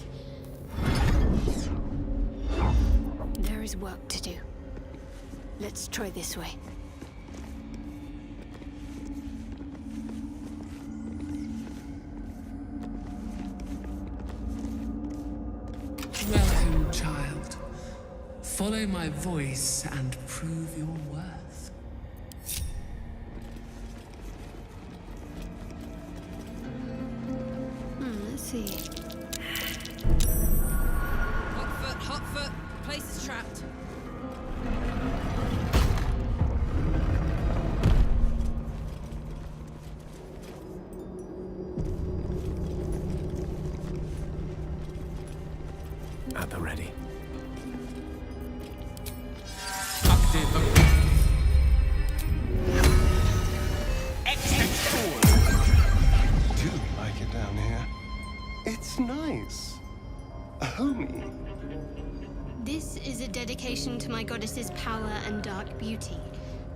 There is work to do. Let's try this way. Welcome, child. Follow my voice and prove your worth. Let's see. Hot foot. Place is trapped. At the ready. Do like it down here. It's nice. A homie. This is a dedication to my goddess's power and dark beauty.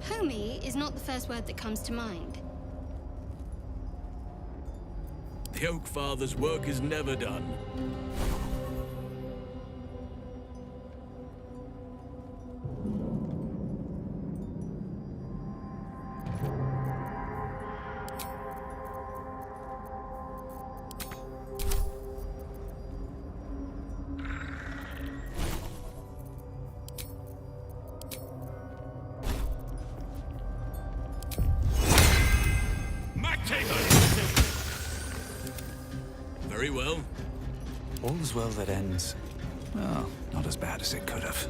Homie is not the first word that comes to mind. The Oak Father's work is never done. Very well. All's well that ends. Well, not as bad as it could have.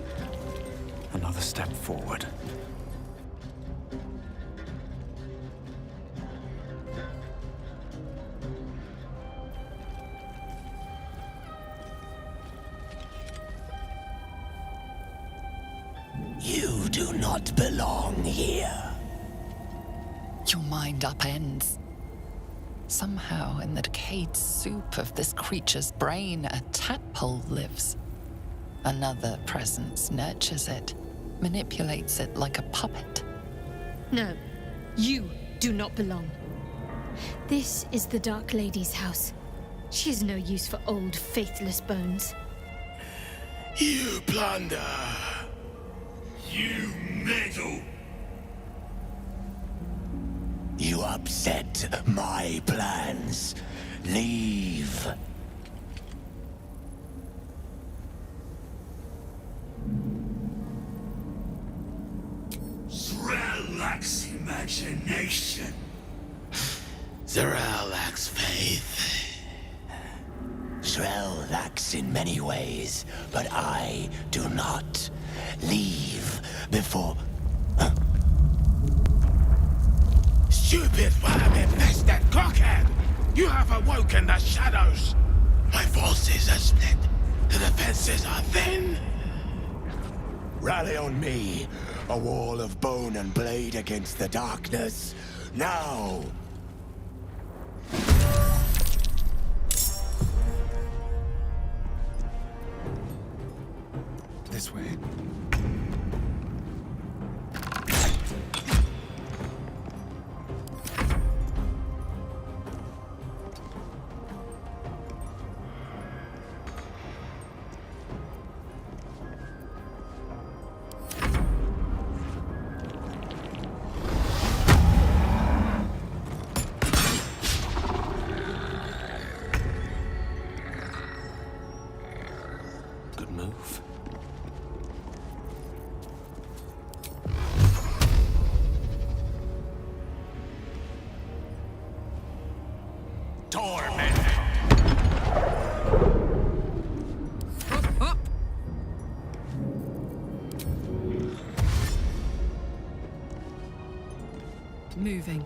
Another step forward. do not belong here. Your mind upends. Somehow, in the decayed soup of this creature's brain, a tadpole lives. Another presence nurtures it, manipulates it like a puppet. No, you do not belong. This is the Dark Lady's house. She has no use for old, faithless bones. You plunder. You meddle. You upset my plans. Leave. Z'rell lacks imagination. Z'rell lacks faith. Z'rell lacks in many ways, but I do not. Leave before... Stupid worm-infested cockhead! You have awoken the shadows! My forces are split. The defenses are thin. Rally on me. A wall of bone and blade against the darkness. Now! This way. Good move. Torment! Moving.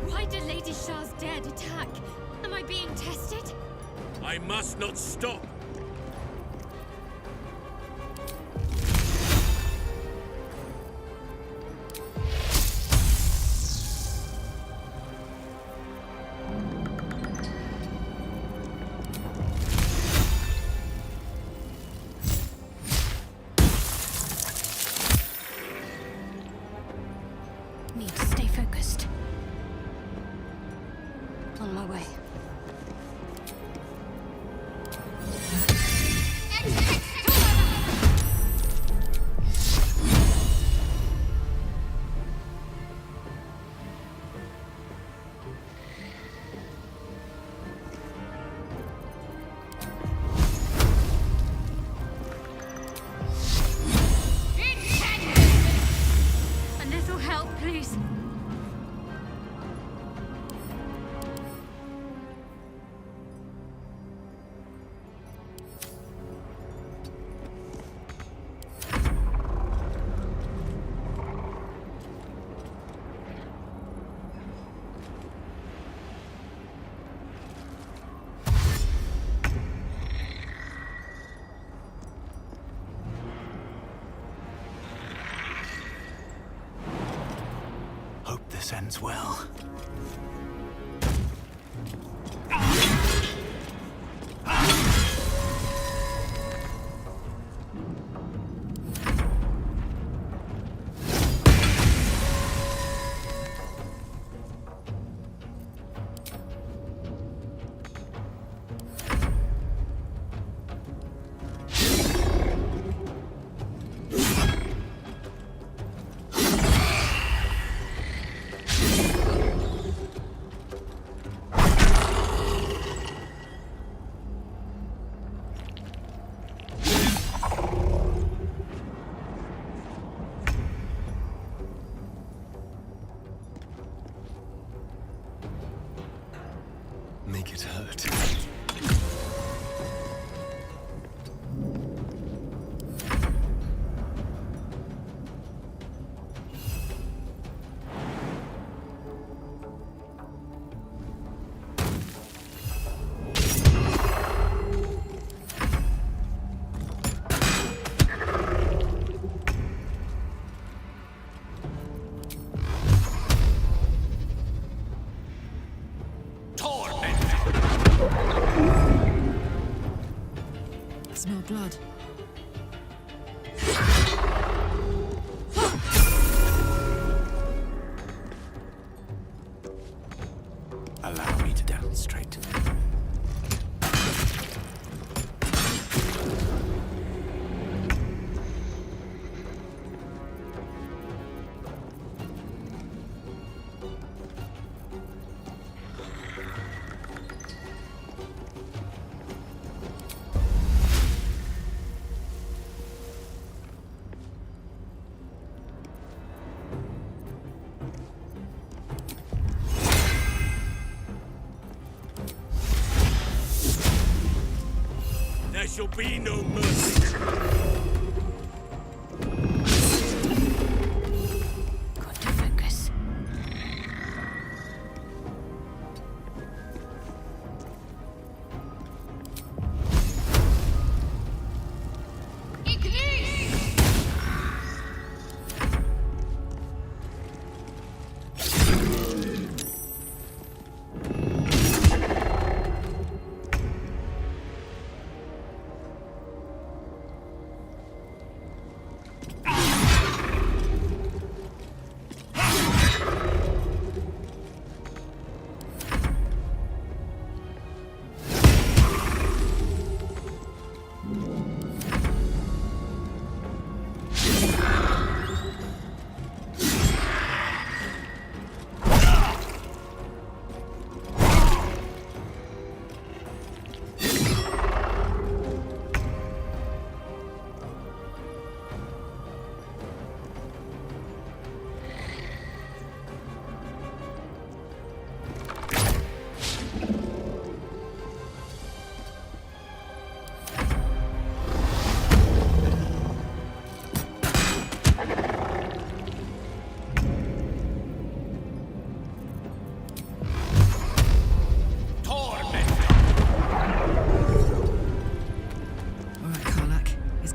Why did Lady Shah's dead attack? Am I being tested? I must not stop. Need to stay focused. On my way. A little help, please. Hope this ends well. Make it hurt. smell blood. Allow me to demonstrate. There shall be no mercy. Got to focus.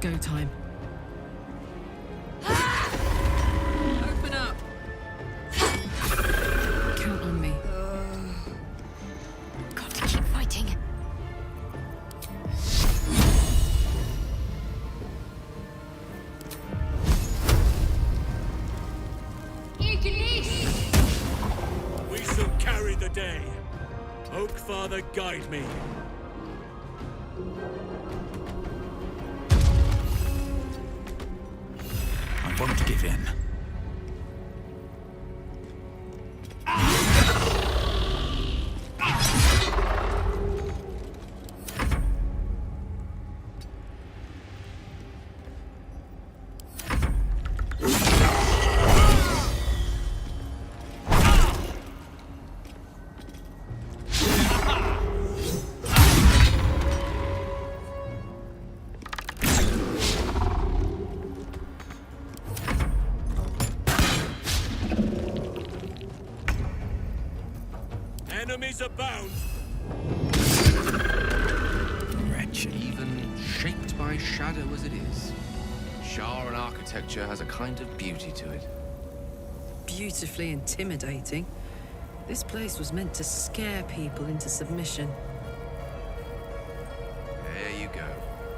Go time. Open up. Count on me. Got to keep fighting. We shall carry the day. Oak Father, guide me. I won't give in. Enemies abound. Wretched. Even shaped by shadow as it is, Sharan architecture has a kind of beauty to it. Beautifully intimidating. This place was meant to scare people into submission. There you go.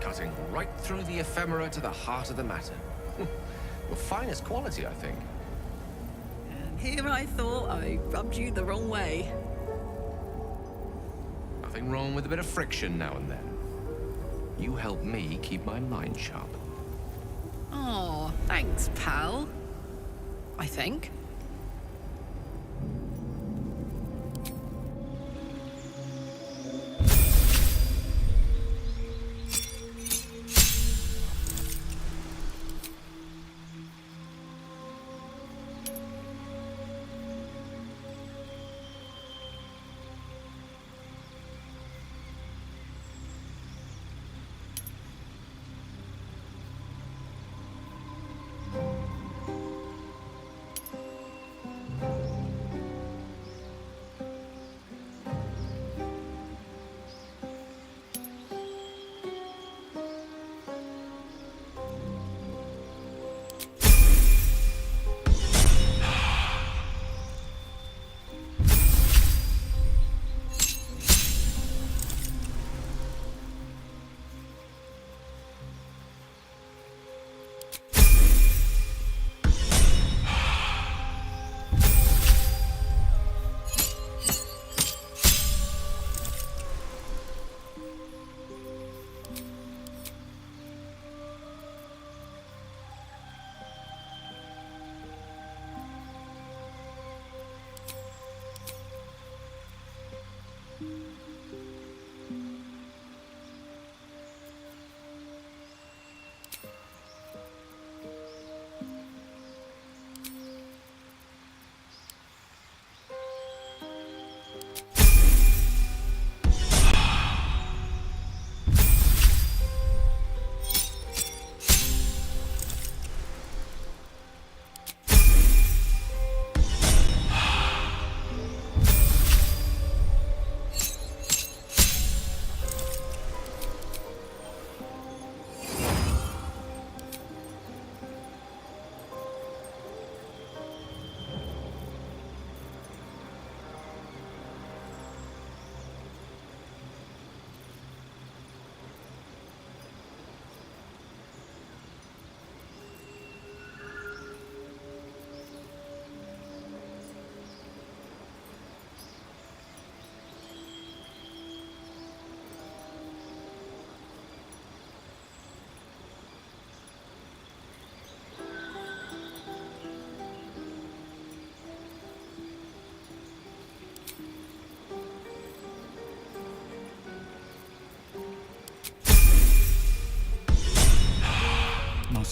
Cutting right through the ephemera to the heart of the matter. Your finest quality, I think. And here I thought I rubbed you the wrong way. Nothing wrong with a bit of friction now and then. You help me keep my mind sharp. Oh, thanks, pal. I think.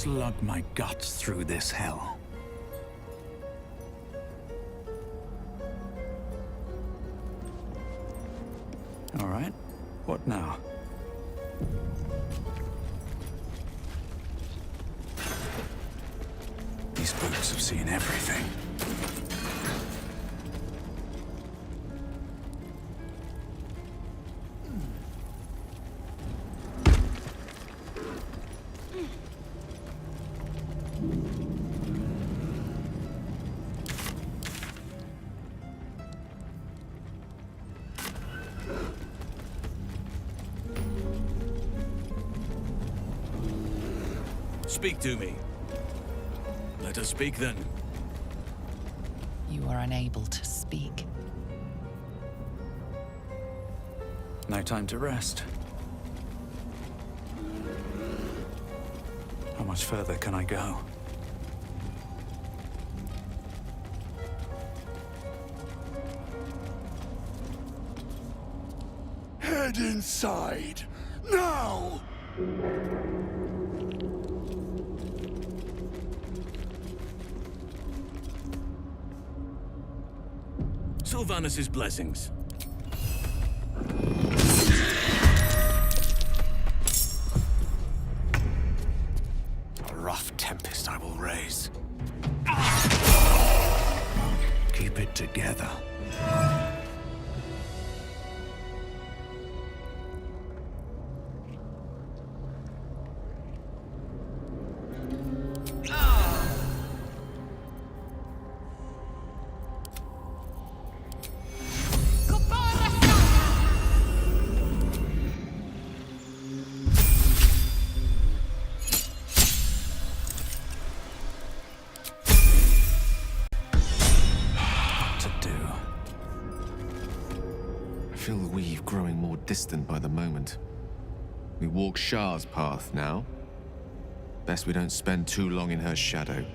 slug my guts through this hell. All right. What now? These boots have seen everything. Speak to me. Let us speak then. You are unable to speak. No time to rest. How much further can I go? Head inside, now! Sylvanus' blessings. A rough tempest I will raise. Keep it together. I feel the weave growing more distant by the moment. We walk Shah's path now. Best we don't spend too long in her shadow.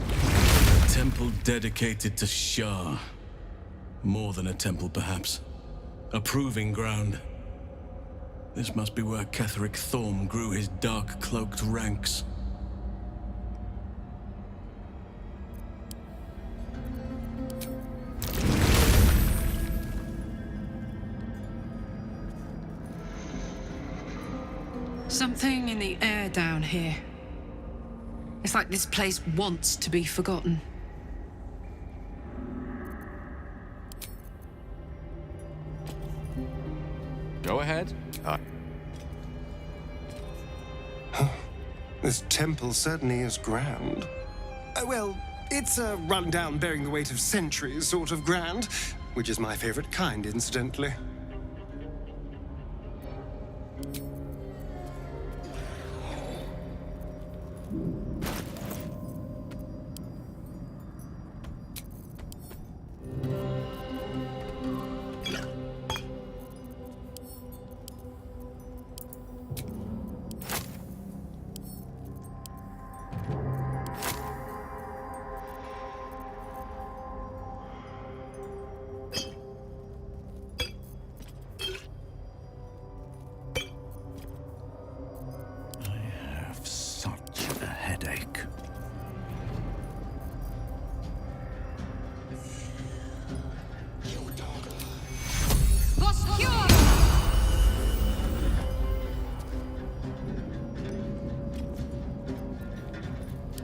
A temple dedicated to Shah. More than a temple, perhaps. A proving ground. This must be where Ketheric Thorm grew his dark-cloaked ranks. Something in the air down here. It's like this place wants to be forgotten. Go ahead. This temple certainly is grand. Well, it's a rundown bearing the weight of centuries sort of grand, which is my favorite kind, incidentally.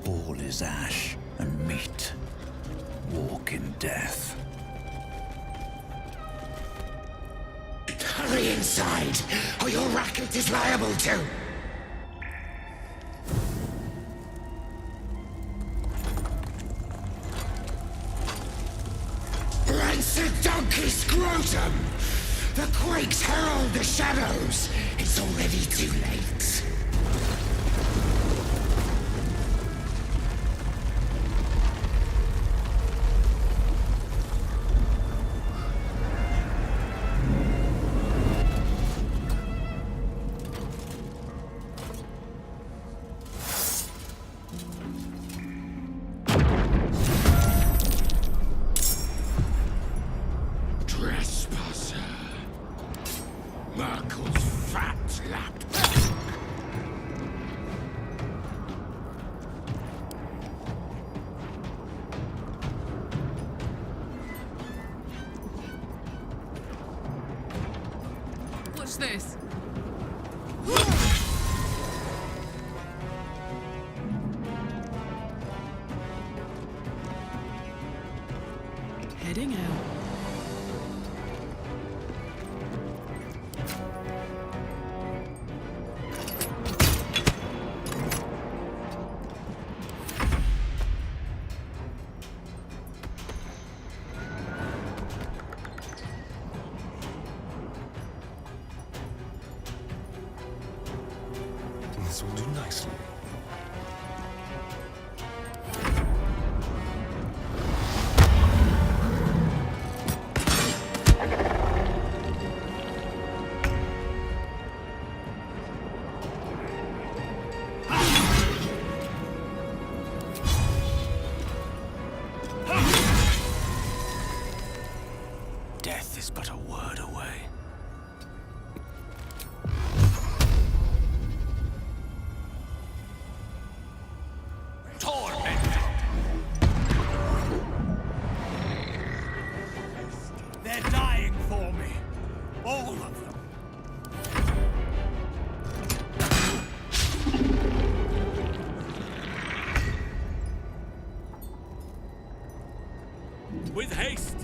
All is ash and meat. Walk in death. Hurry inside, or your racket is liable to. Rancid donkey scrotum! The quakes herald the shadows. It's already too late. Trespasser. Merkel's fat Watch this. Heading out. This will do nicely. Death is but a word away. They're dying for me. All of them. With haste.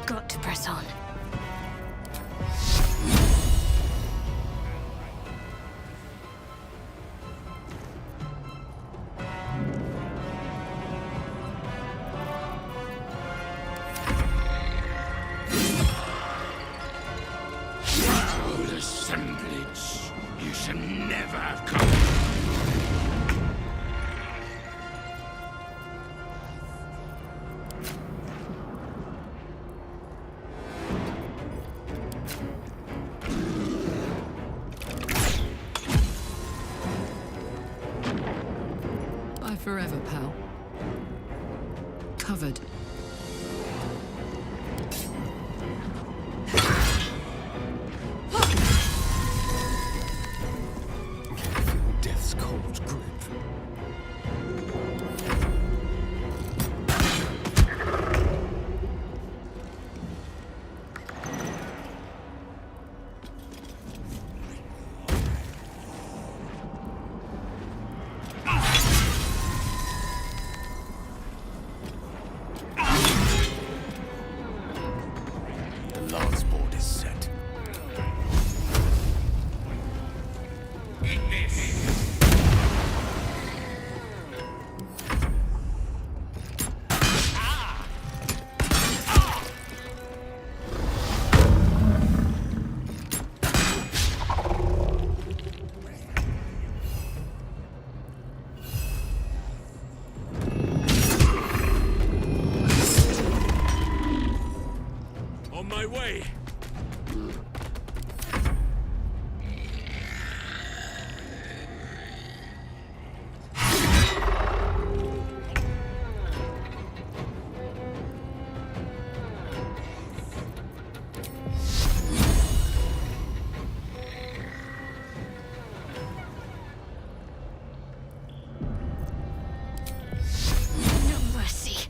Got to press on. Proud assemblage. You should never have come. Bye forever, pal. Covered. Feel death's cold grip. The lance board is set. On my way. No mercy.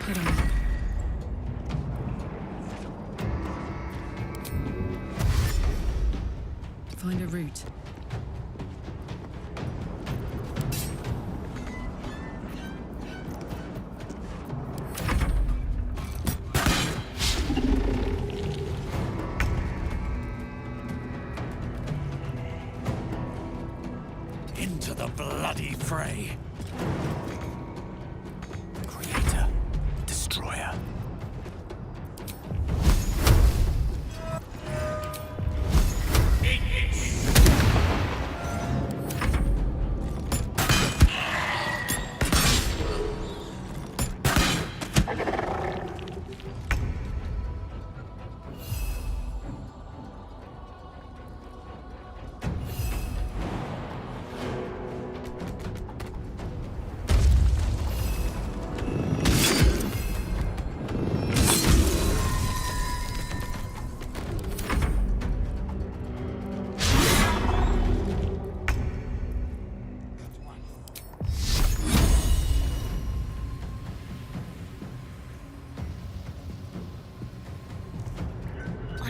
Put 'em up. Find a route. Into the bloody fray. Creator, destroyer.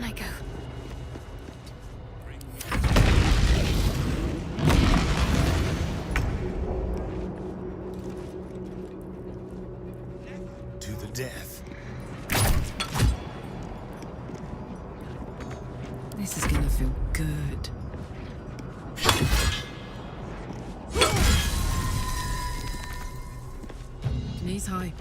when I go. To the death. This is gonna feel good. Knees high.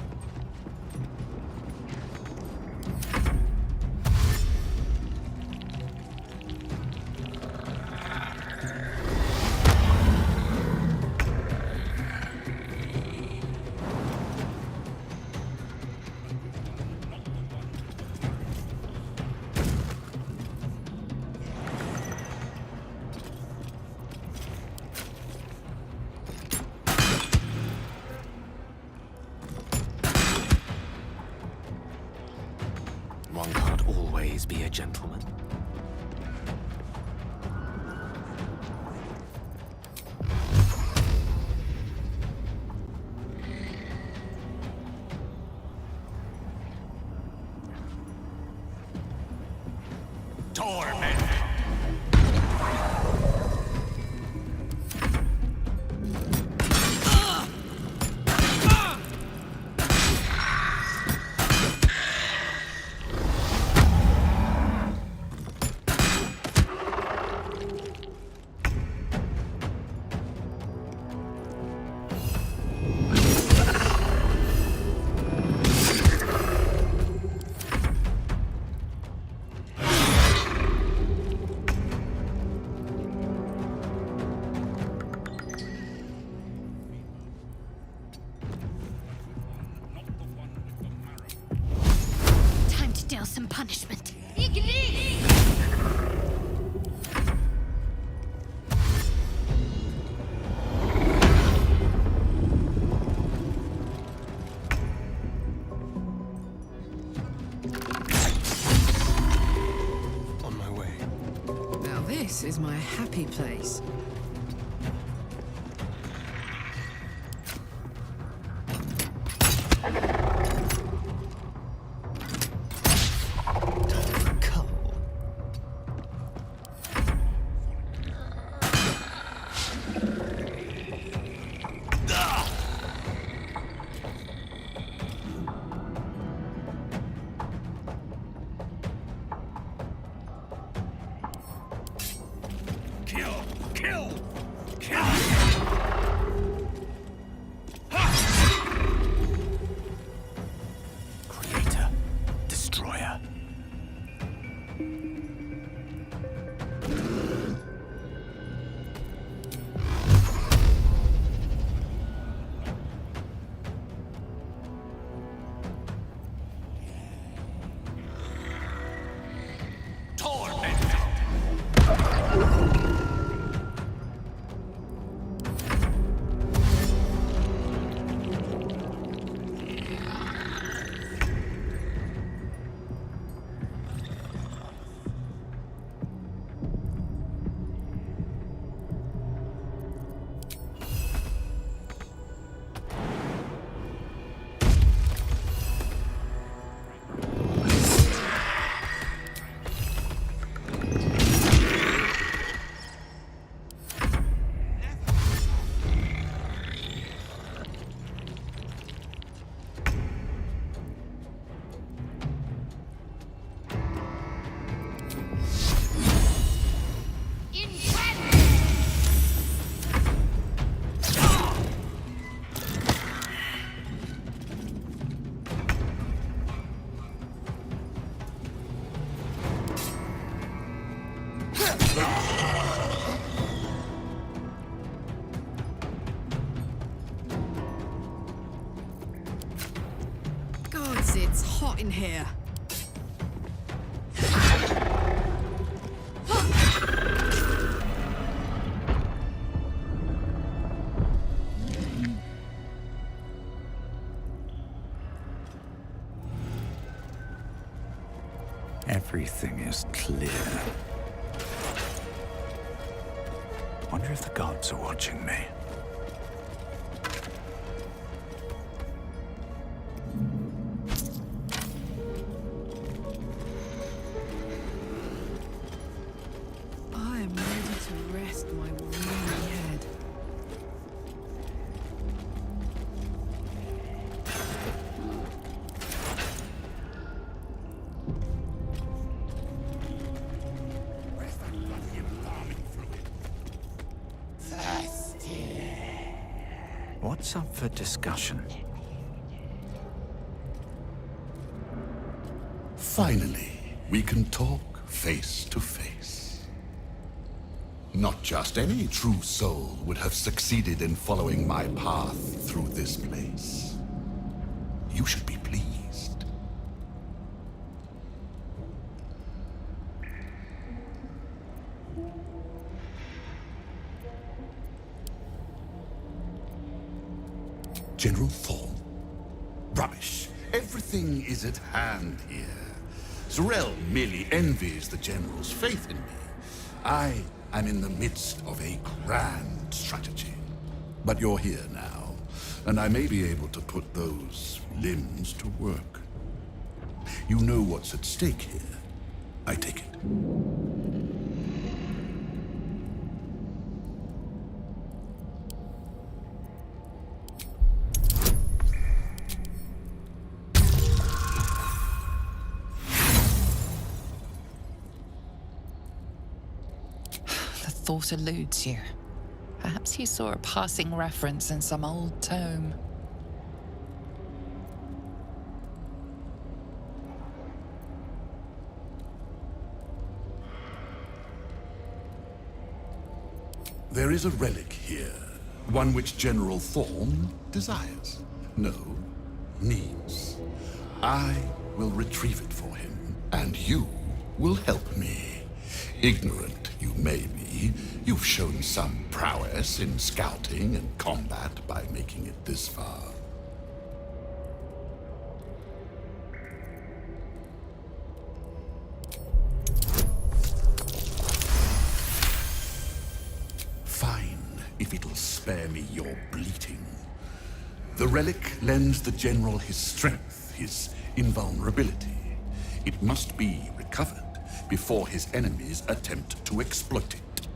One can't always be a gentleman. Torment! Time to deal some punishment. On my way. Now this is my happy place. Kill! Kill! Kill! Creator. Destroyer. Gods, it's hot in here. Everything is clear. Wonder if the gods are watching me. What's up for discussion? Finally, we can talk face to face. Not just any true soul would have succeeded in following my path through this place. You should be pleased. General Thorn? Rubbish. Everything is at hand here. Zorel merely envies the General's faith in me. I am in the midst of a grand strategy. But you're here now, and I may be able to put those limbs to work. You know what's at stake here, I take it. The thought eludes you. Perhaps you saw a passing reference in some old tome. There is a relic here, one which General Thorn desires. No, needs. I will retrieve it for him, and you will help me. Ignorant you may be, you've shown some prowess in scouting and combat by making it this far. Fine, if it'll spare me your bleating. The relic lends the General his strength, his invulnerability. It must be recovered before his enemies attempt to exploit it.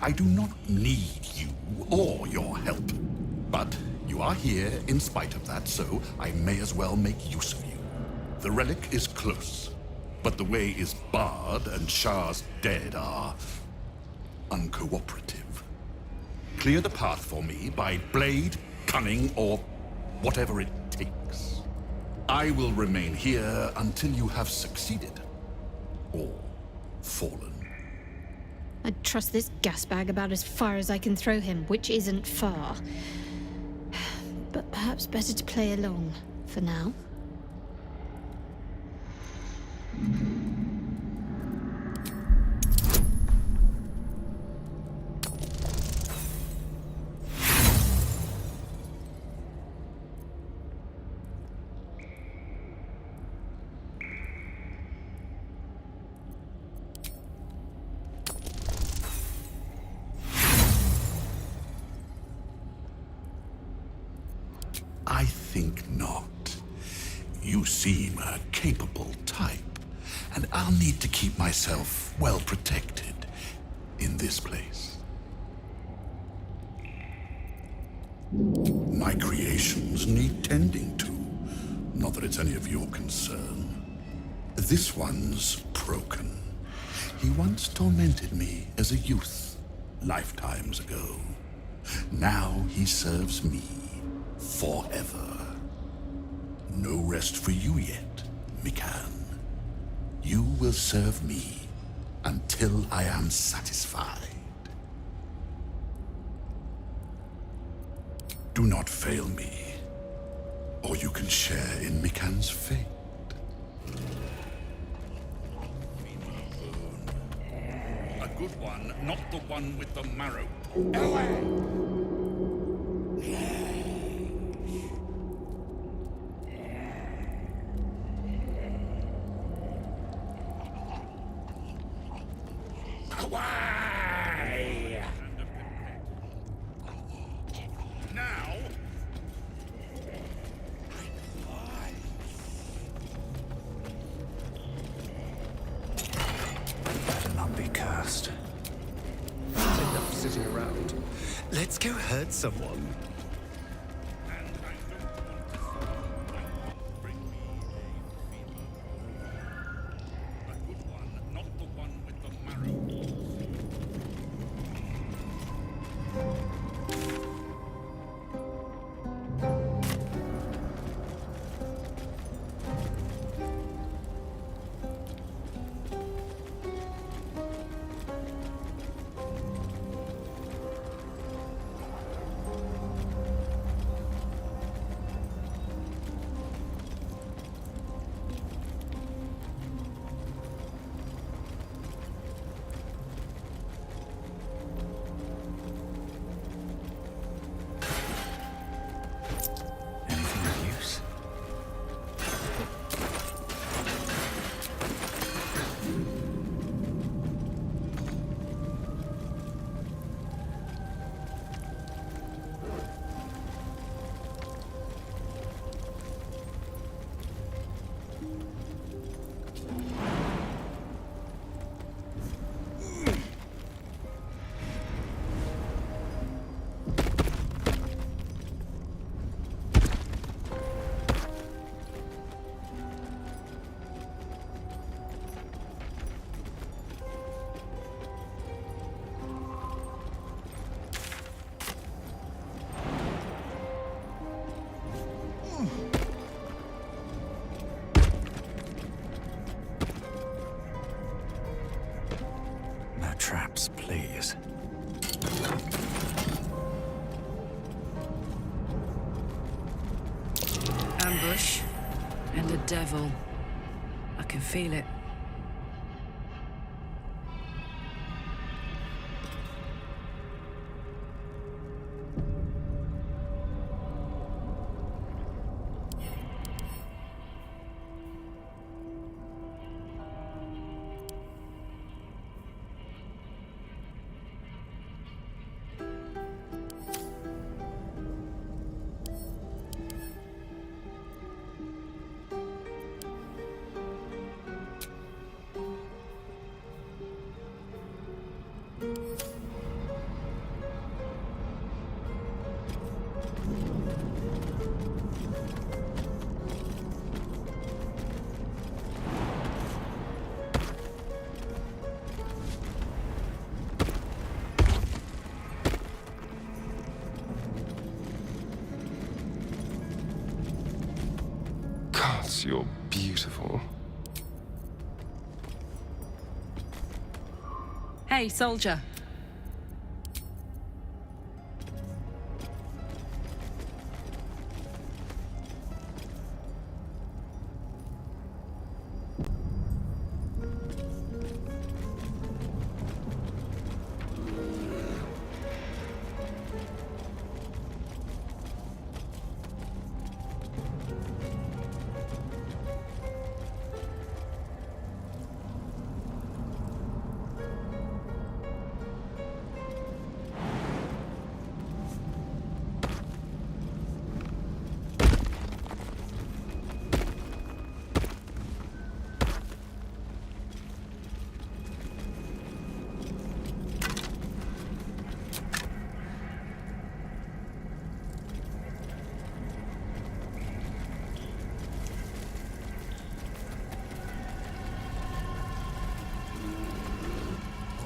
I do not need you or your help, but you are here in spite of that, so I may as well make use of you. The relic is close, but the way is barred and Shah's dead are uncooperative. Clear the path for me by blade, cunning, or whatever it takes. I will remain here until you have succeeded. Or fallen. I'd trust this gasbag about as far as I can throw him, which isn't far. But perhaps better to play along, for now. I think not. You seem a capable type, and I'll need to keep myself well protected in this place. My creations need tending to. Not that it's any of your concern. This one's broken. He once tormented me as a youth, lifetimes ago. Now he serves me forever. No rest for you yet, Mikan. You will serve me until I am satisfied. Do not fail me, or you can share in Mikan's fate. A good one, not the one with the marrow. Away! Now. Better not be cursed. Enough sitting around. Let's go hurt someone. ambush. And a devil. I can feel it. Gods, you're beautiful. Hey, soldier.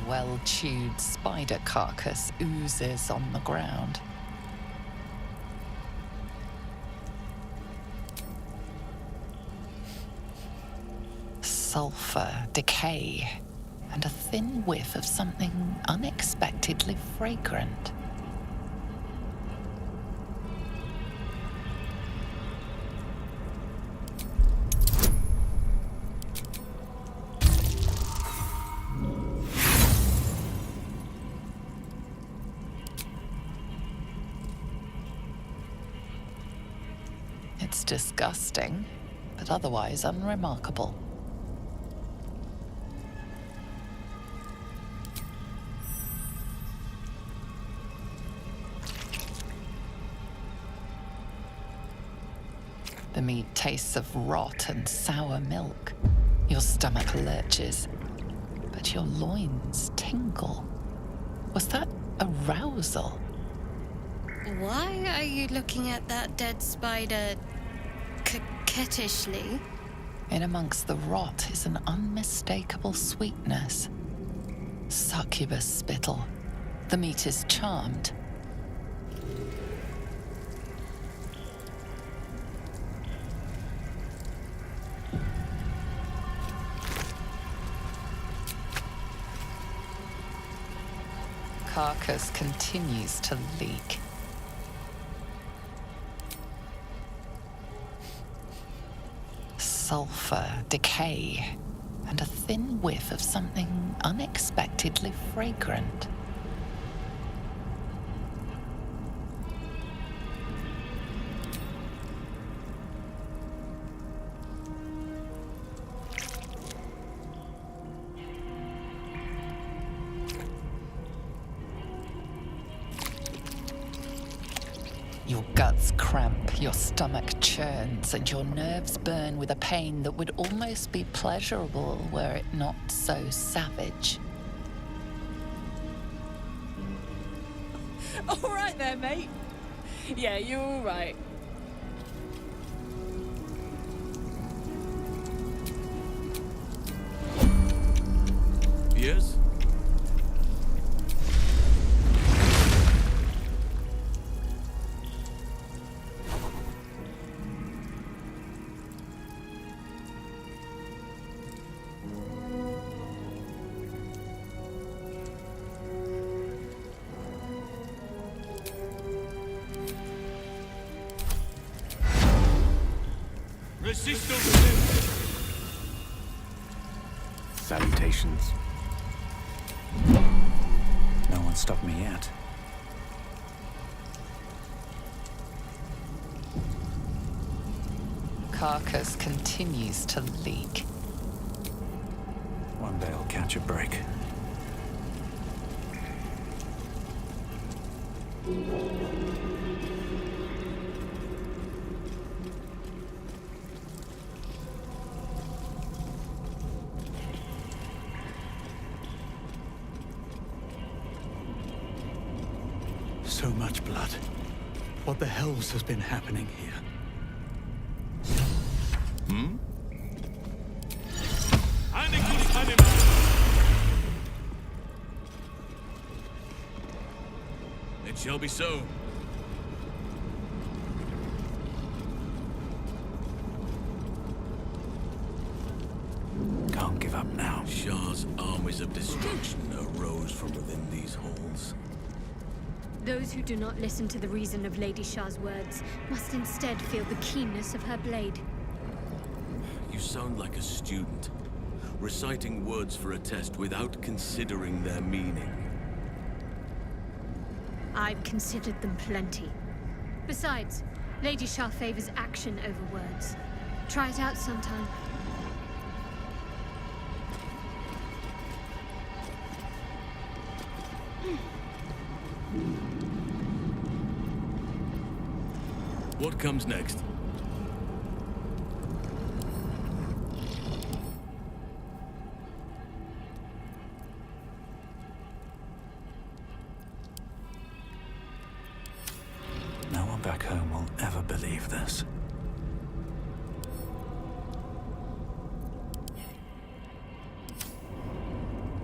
Well-chewed spider carcass oozes on the ground. Sulfur, decay, and a thin whiff of something unexpectedly fragrant. It's disgusting, but otherwise unremarkable. The meat tastes of rot and sour milk. Your stomach lurches, but your loins tingle. Was that arousal? Why are you looking at that dead spider coquettishly? In amongst the rot is an unmistakable sweetness. Succubus spittle. The meat is charmed. Carcass continues to leak. Sulfur, decay, and a thin whiff of something unexpectedly fragrant. Your guts cramp, your stomach churns, and your nerves burn with a pain that would almost be pleasurable were it not so savage. All right there, mate. Yeah, you're all right. Yes? Salutations. No one stopped me yet. Carcass continues to leak. One day I'll catch a break. So much blood. What the hells has been happening here? Hmm? It shall be so. Can't give up now. Shah's armies of destruction arose from within these halls. Those who do not listen to the reason of Lady Shah's words must instead feel the keenness of her blade. You sound like a student, reciting words for a test without considering their meaning. I've considered them plenty. Besides, Lady Shah favors action over words. Try it out sometime. What comes next? No one back home will ever believe this.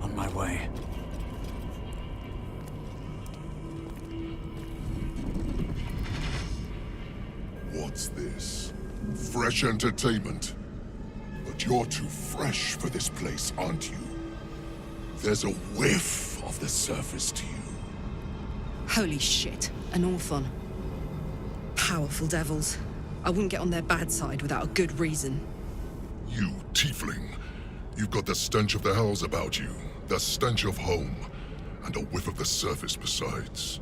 On my way. What's this? Fresh entertainment? But you're too fresh for this place, aren't you? There's a whiff of the surface to you. Holy shit, an Orthon. Powerful devils. I wouldn't get on their bad side without a good reason. You, tiefling. You've got the stench of the hells about you, the stench of home, and a whiff of the surface besides.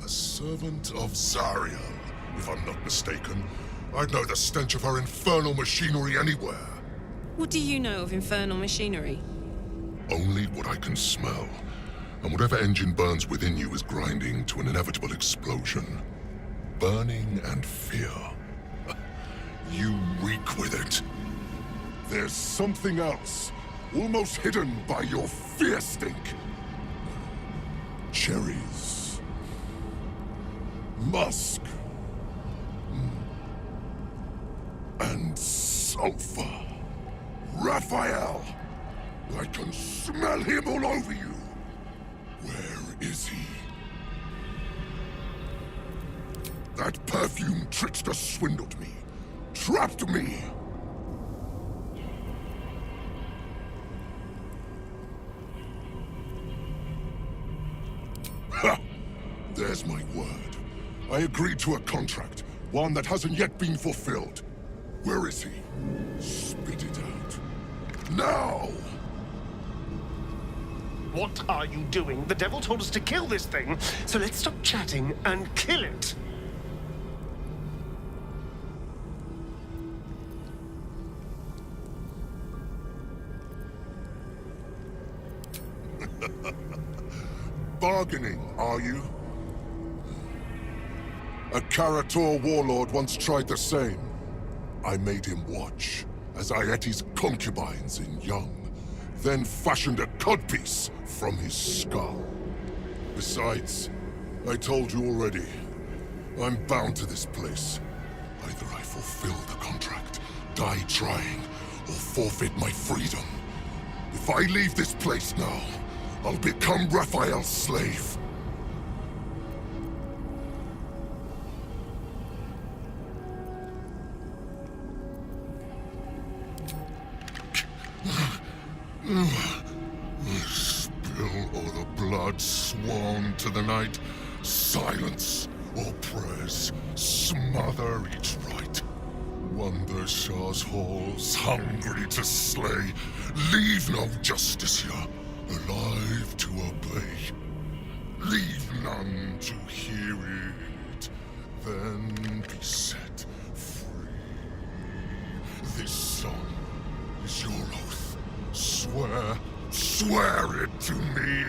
A servant of Zariel, if I'm not mistaken. I'd know the stench of her infernal machinery anywhere. What do you know of infernal machinery? Only what I can smell. And whatever engine burns within you is grinding to an inevitable explosion. Burning and fear. You reek with it. There's something else, almost hidden by your fear stink. Cherries. Musk. And sulfur. Raphael! I can smell him all over you. Where is he? That perfume trickster swindled me. Trapped me. Ha! There's my word. I agreed to a contract, one that hasn't yet been fulfilled. Where is he? Spit it out. Now! What are you doing? The devil told us to kill this thing, so let's stop chatting and kill it. Bargaining, are you? A Karator warlord once tried the same. I made him watch as I ate his concubines in young, then fashioned a codpiece from his skull. Besides, I told you already, I'm bound to this place. Either I fulfill the contract, die trying, or forfeit my freedom. If I leave this place now, I'll become Raphael's slave. Spill all the blood sworn to the night. Silence all prayers. Smother each rite. Wander Shah's halls, hungry to slay. Leave no justice here, alive to obey. Leave none to hear it, then be set free. This song is your oath. Swear it to me.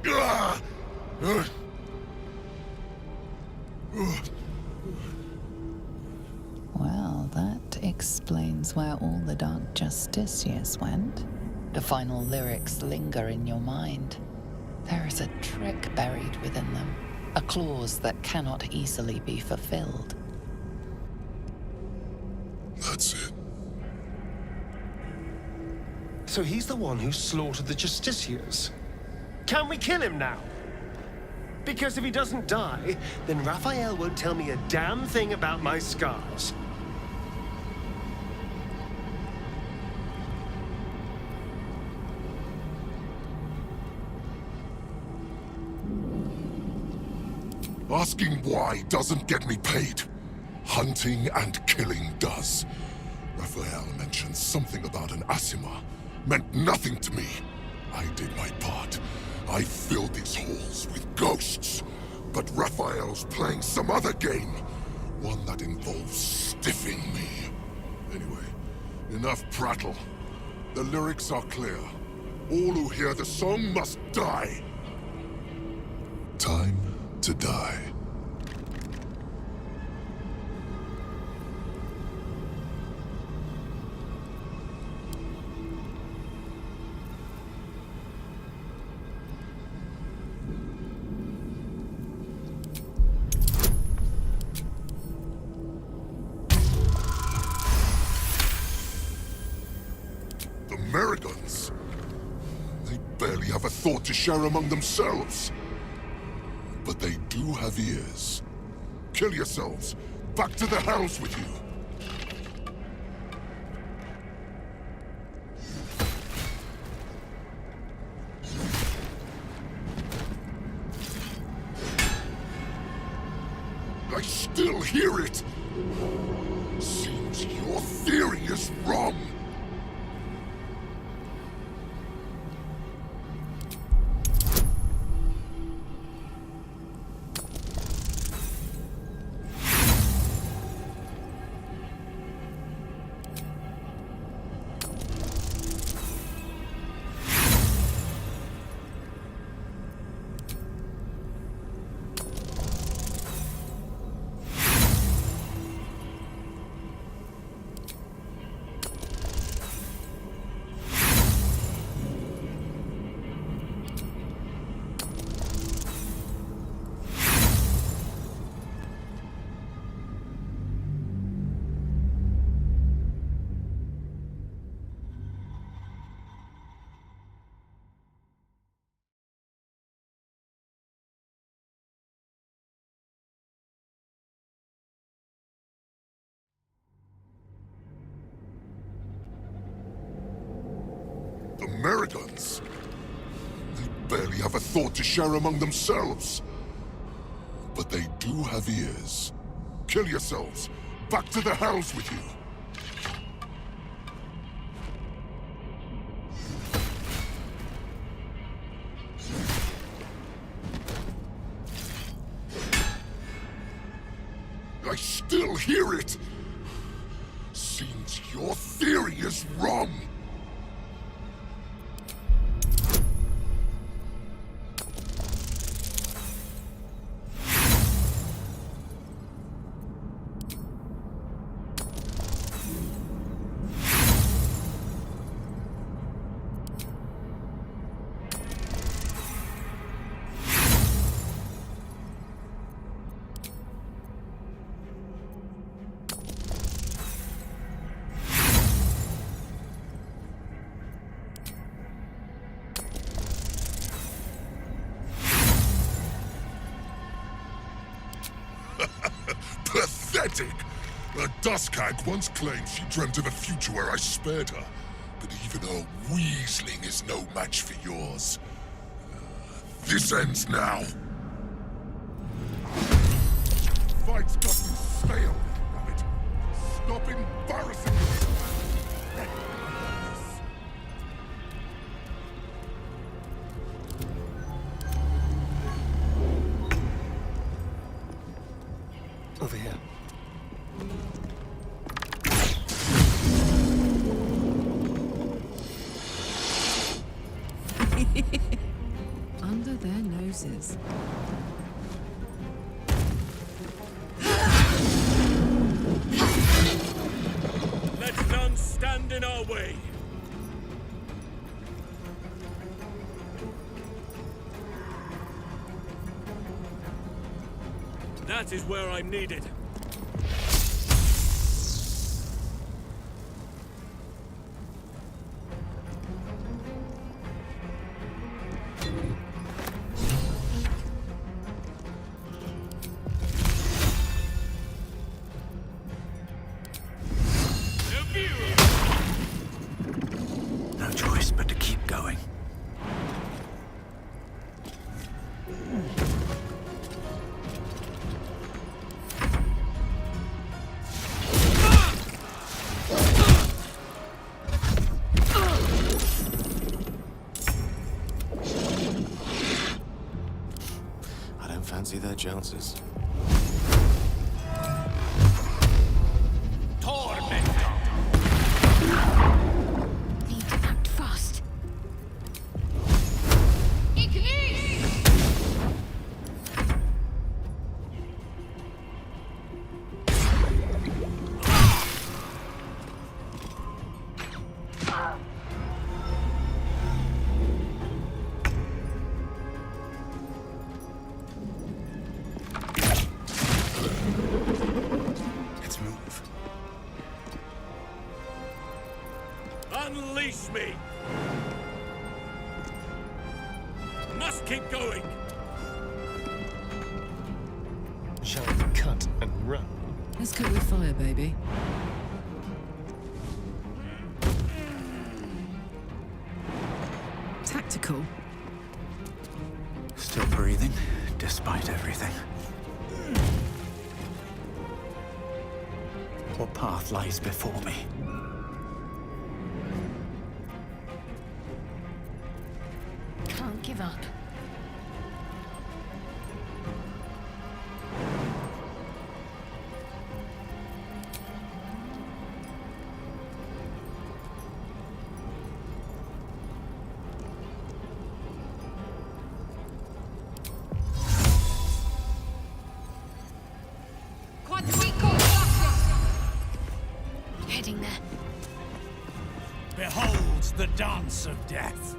Ah! Well, that explains where all the Dark Justiciars went. The final lyrics linger in your mind. There is a trick buried within them, a clause that cannot easily be fulfilled. That's it. So he's the one who slaughtered the Justiciars. Can we kill him now? Because if he doesn't die, then Raphael won't tell me a damn thing about my scars. Asking why doesn't get me paid. Hunting and killing does. Raphael mentioned something about an Asima. Meant nothing to me. I did my part. I filled these halls with ghosts. But Raphael's playing some other game. One that involves stiffing me. Anyway, enough prattle. The lyrics are clear. All who hear the song must die. Time to die. The Merigans. They barely have a thought to share among themselves. But they do have ears. Kill yourselves. Back to the hells with you. I still hear it. Seems your theory is wrong. The Merigans. They barely have a thought to share among themselves. But they do have ears. Kill yourselves. Back to the hells with you. I still hear it. Seems your theory is wrong. Pathetic! A dusk hag once claimed she dreamt of a future where I spared her. But even her weaseling is no match for yours. This ends now. Fight's got me Stay away from it. Stop embarrassing yourself. Over here. Under their noses. Let none stand in our way. That is where I'm needed. No choice but to keep going. I don't fancy their chances. Need to act fast. Let's move. Unleash me! Must keep going! Shall we cut and run? Let's cook with fire, baby. Tactical. Still breathing, despite everything. What path lies before me? Can't give up. Heading there. Behold the dance of death.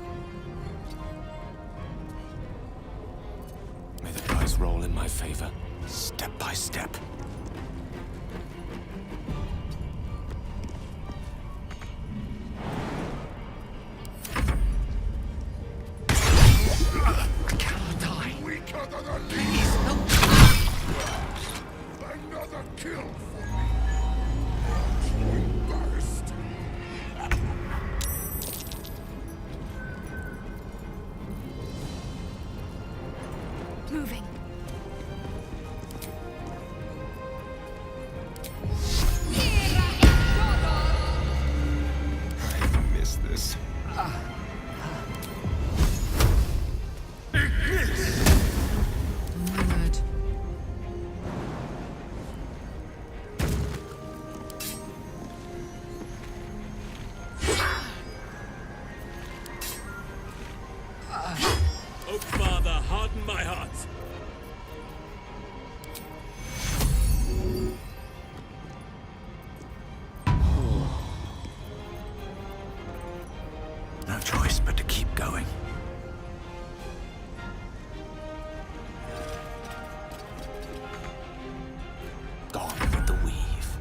May the dice roll in my favor. Step by step. I cannot die. Weaker than a leaf. Another kill for me. So embarrassed. Moving. I miss this. My word. Oh, Father, harden my heart. No choice but to keep going. Gone with the weave.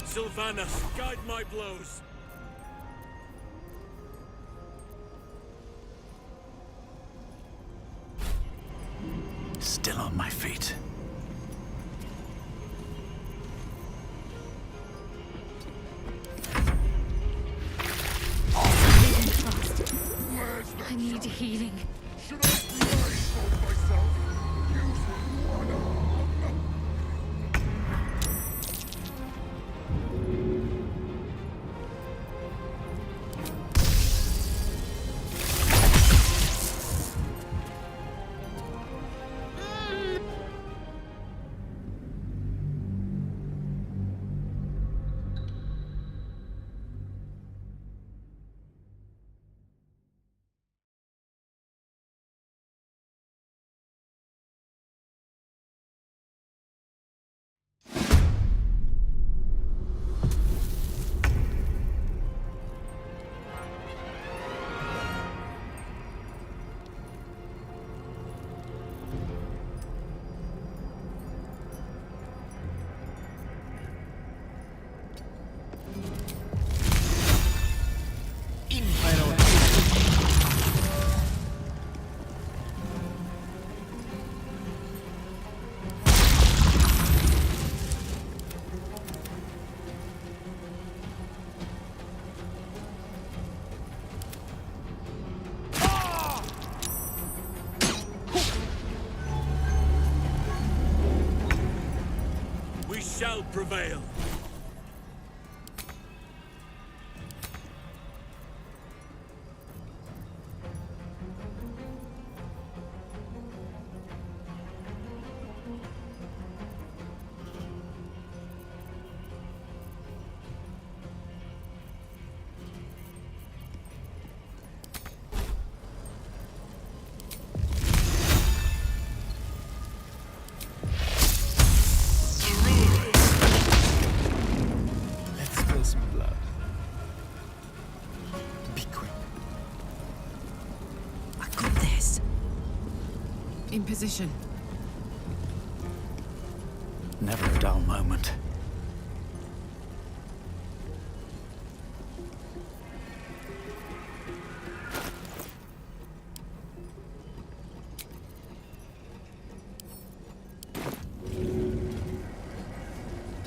Sylvanas, guide my blows. Still on my feet. I need healing. Should I blindfold myself? Using one arm? shall prevail. In position. Never a dull moment.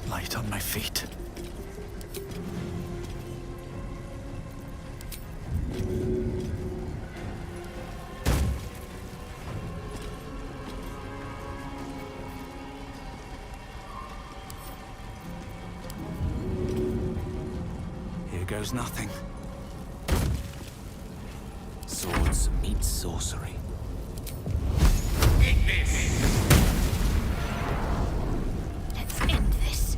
Light on my feet. Goes nothing. Swords meet sorcery. Let's end this.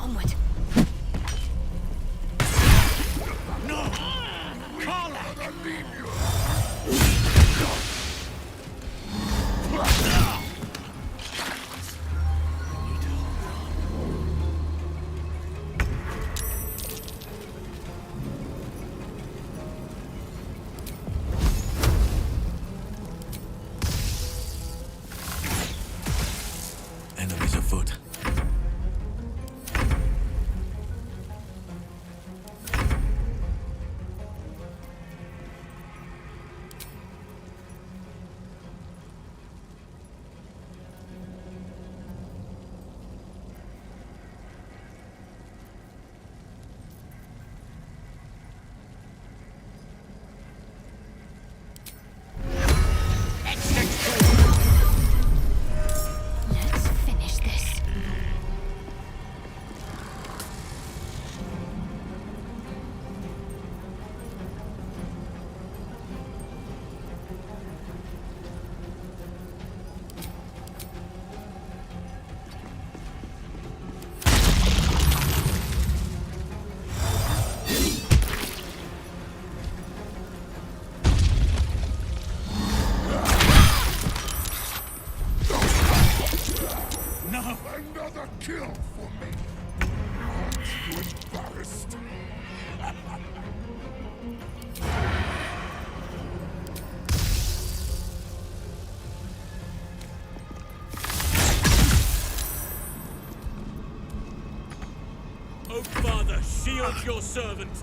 Onward. Enemies afoot. Let's finish this. Another kill for me. Aren't you embarrassed? Oh, Father, shield your servant.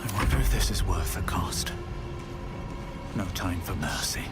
I wonder if this is worth the cost. No time for mercy.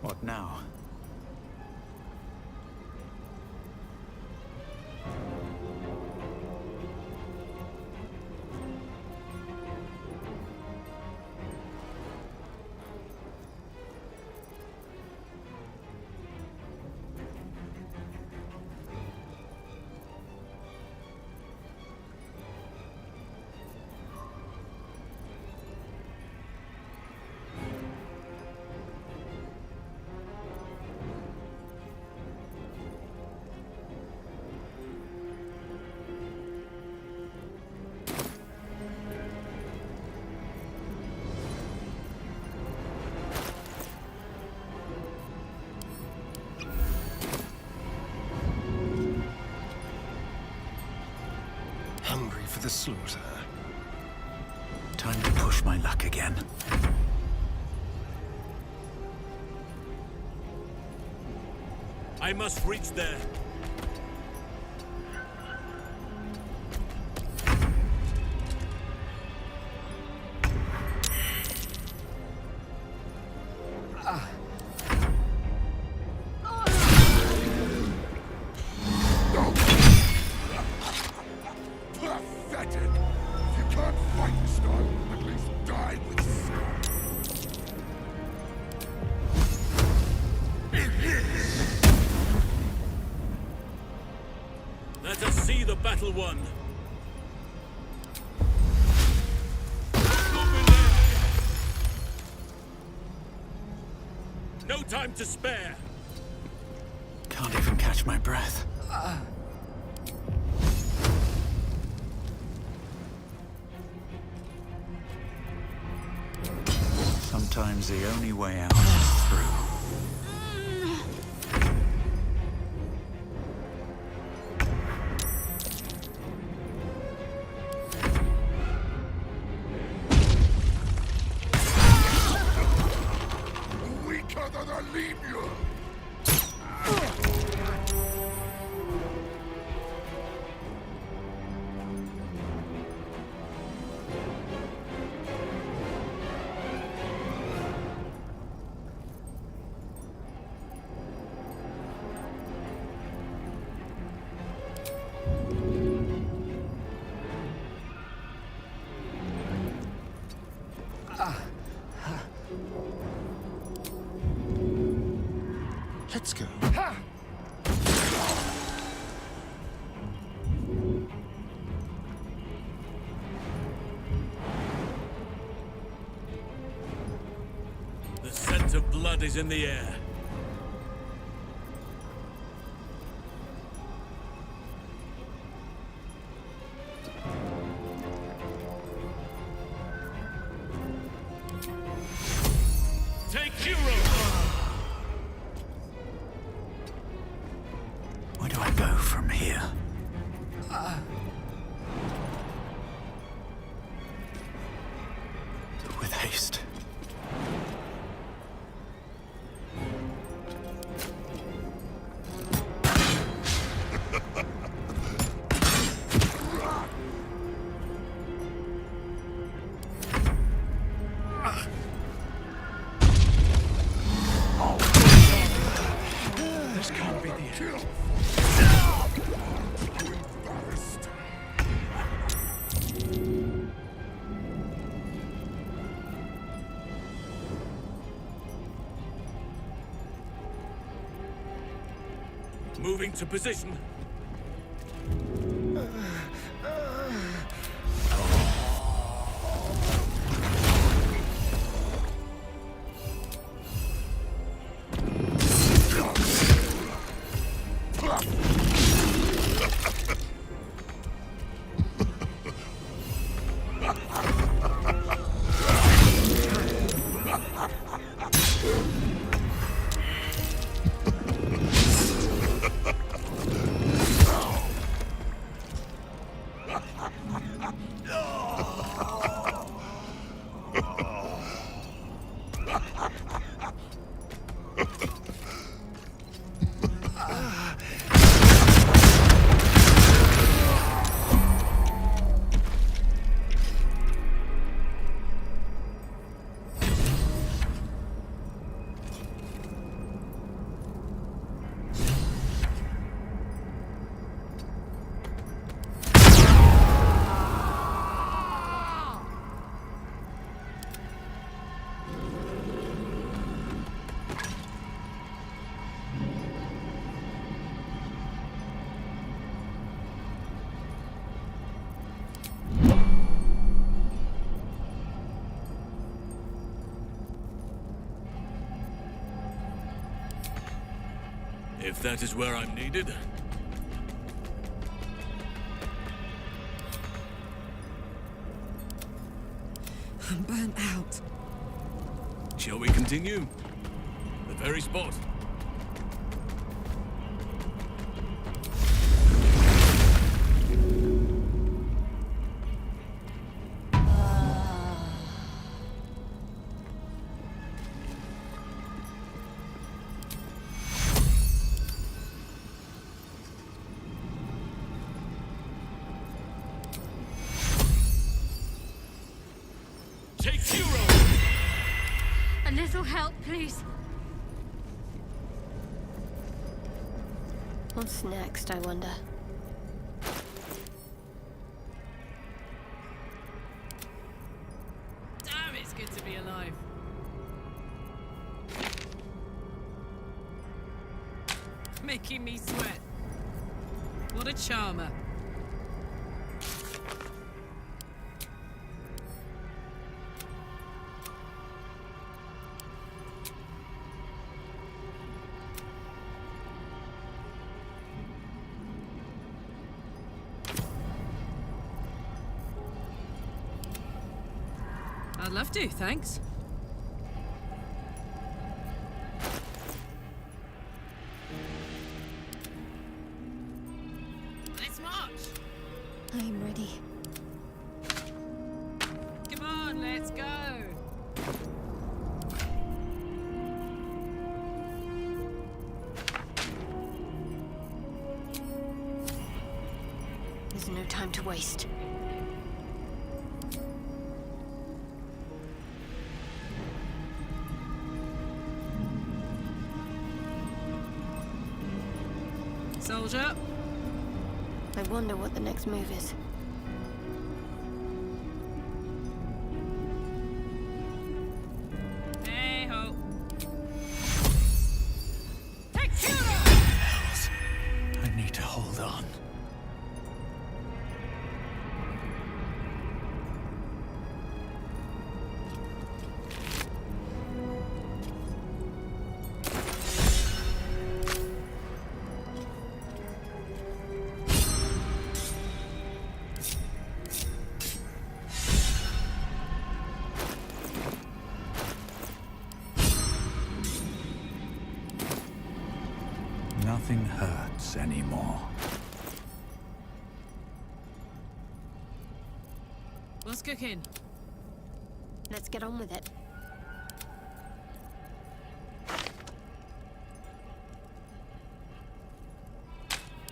What now? Hungry for the slaughter. Time to push my luck again. I must reach there. Pathetic! If you can't fight this time, at least die with Let us see the battle won. No time to spare. Can't even catch my breath. Sometimes the only way out is through. weaker than a lemur! Let's go. The scent of blood is in the air. Take hero! Where do I go from here? With haste. This can't be the end. Moving to position. If that is where I'm needed. I'm burnt out. Shall we continue? The very spot. Take zero! A little help, please. What's next, I wonder? Damn, it's good to be alive. Making me sweat. What a charmer. I'd love to, thanks. Let's march! I'm ready. Come on, let's go! There's no time to waste. Soldier. I wonder what the next move is. Hey ho. I need to hold on. Nothing hurts anymore. What's cooking? Let's get on with it.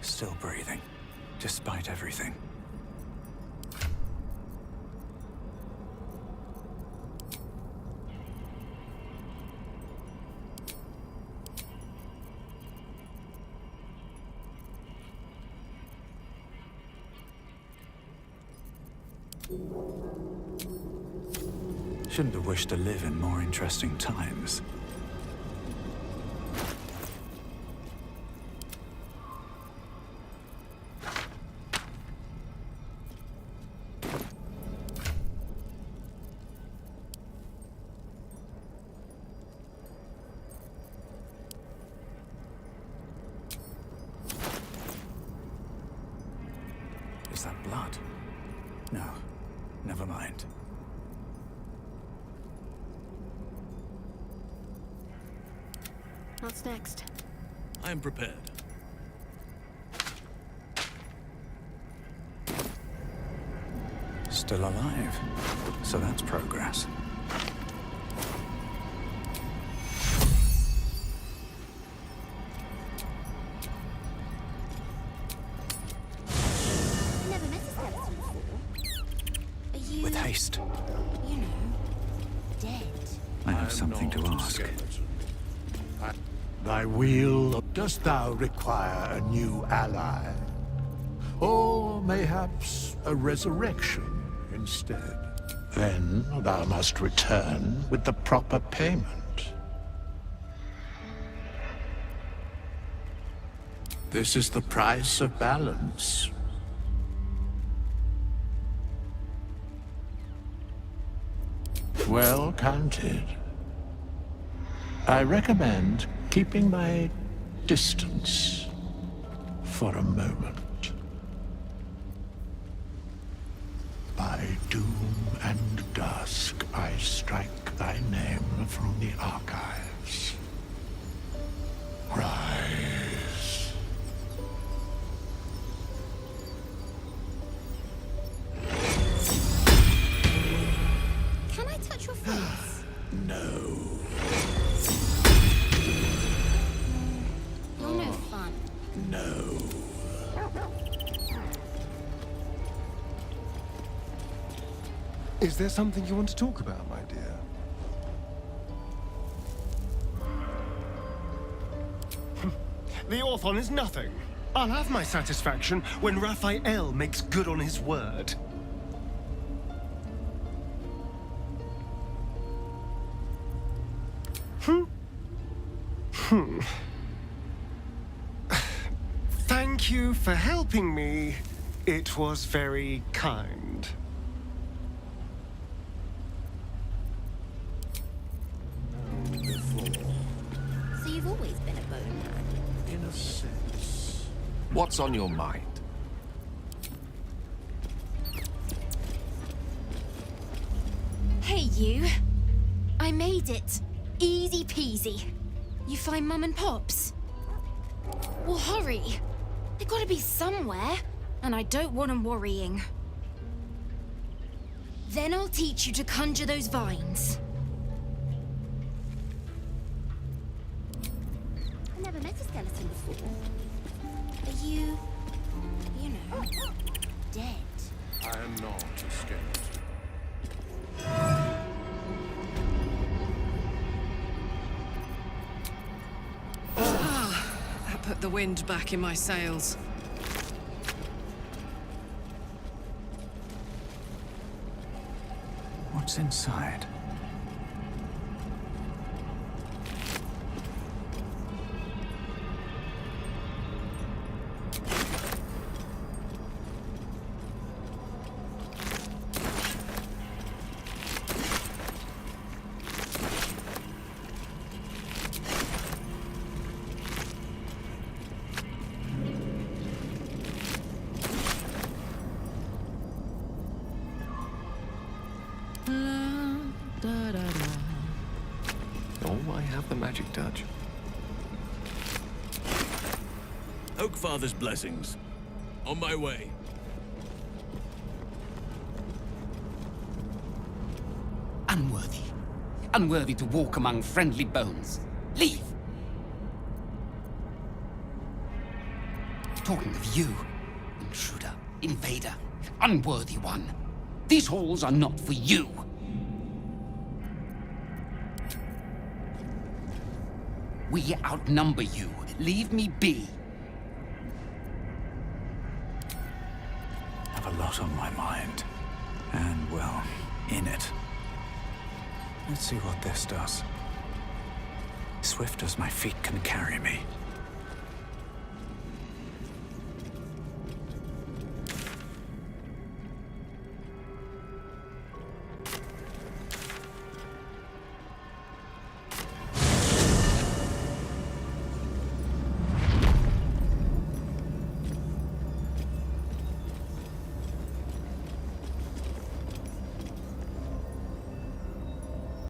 Still breathing, despite everything. Shouldn't have wished to live in more interesting times. Is that blood? No, never mind. What's next? I am prepared. Still alive, so that's progress. Never met a skeleton before. Are you, With haste, you know, dead? I have something to ask. Thy will, dost thou require a new ally? Or mayhaps a resurrection instead? Then thou must return with the proper payment. This is the price of balance. Well counted. I recommend keeping my distance for a moment. By doom and dusk, I strike thy name from the archives. Rise. Can I touch your face? No. You're no fun. No. Is there something you want to talk about, my dear? The Orthon is nothing. I'll have my satisfaction when Raphael makes good on his word. Thank you for helping me. It was very kind. So you've always been a bone man? In a sense. What's on your mind? Hey, you. I made it. Easy peasy. You find Mum and Pops? Well, hurry. They gotta be somewhere, and I don't want them worrying. Then I'll teach you to conjure those vines. I never met a skeleton before. Are you know, dead? I am not a skeleton. That put the wind back in my sails. What's inside? Oh, I have the magic touch. Oakfather's blessings. On my way. Unworthy. Unworthy to walk among friendly bones. Leave! Talking of you, intruder, invader, unworthy one. These halls are not for you. We outnumber you. Leave me be. I have a lot on my mind. And, well, in it. Let's see what this does. Swift as my feet can carry me.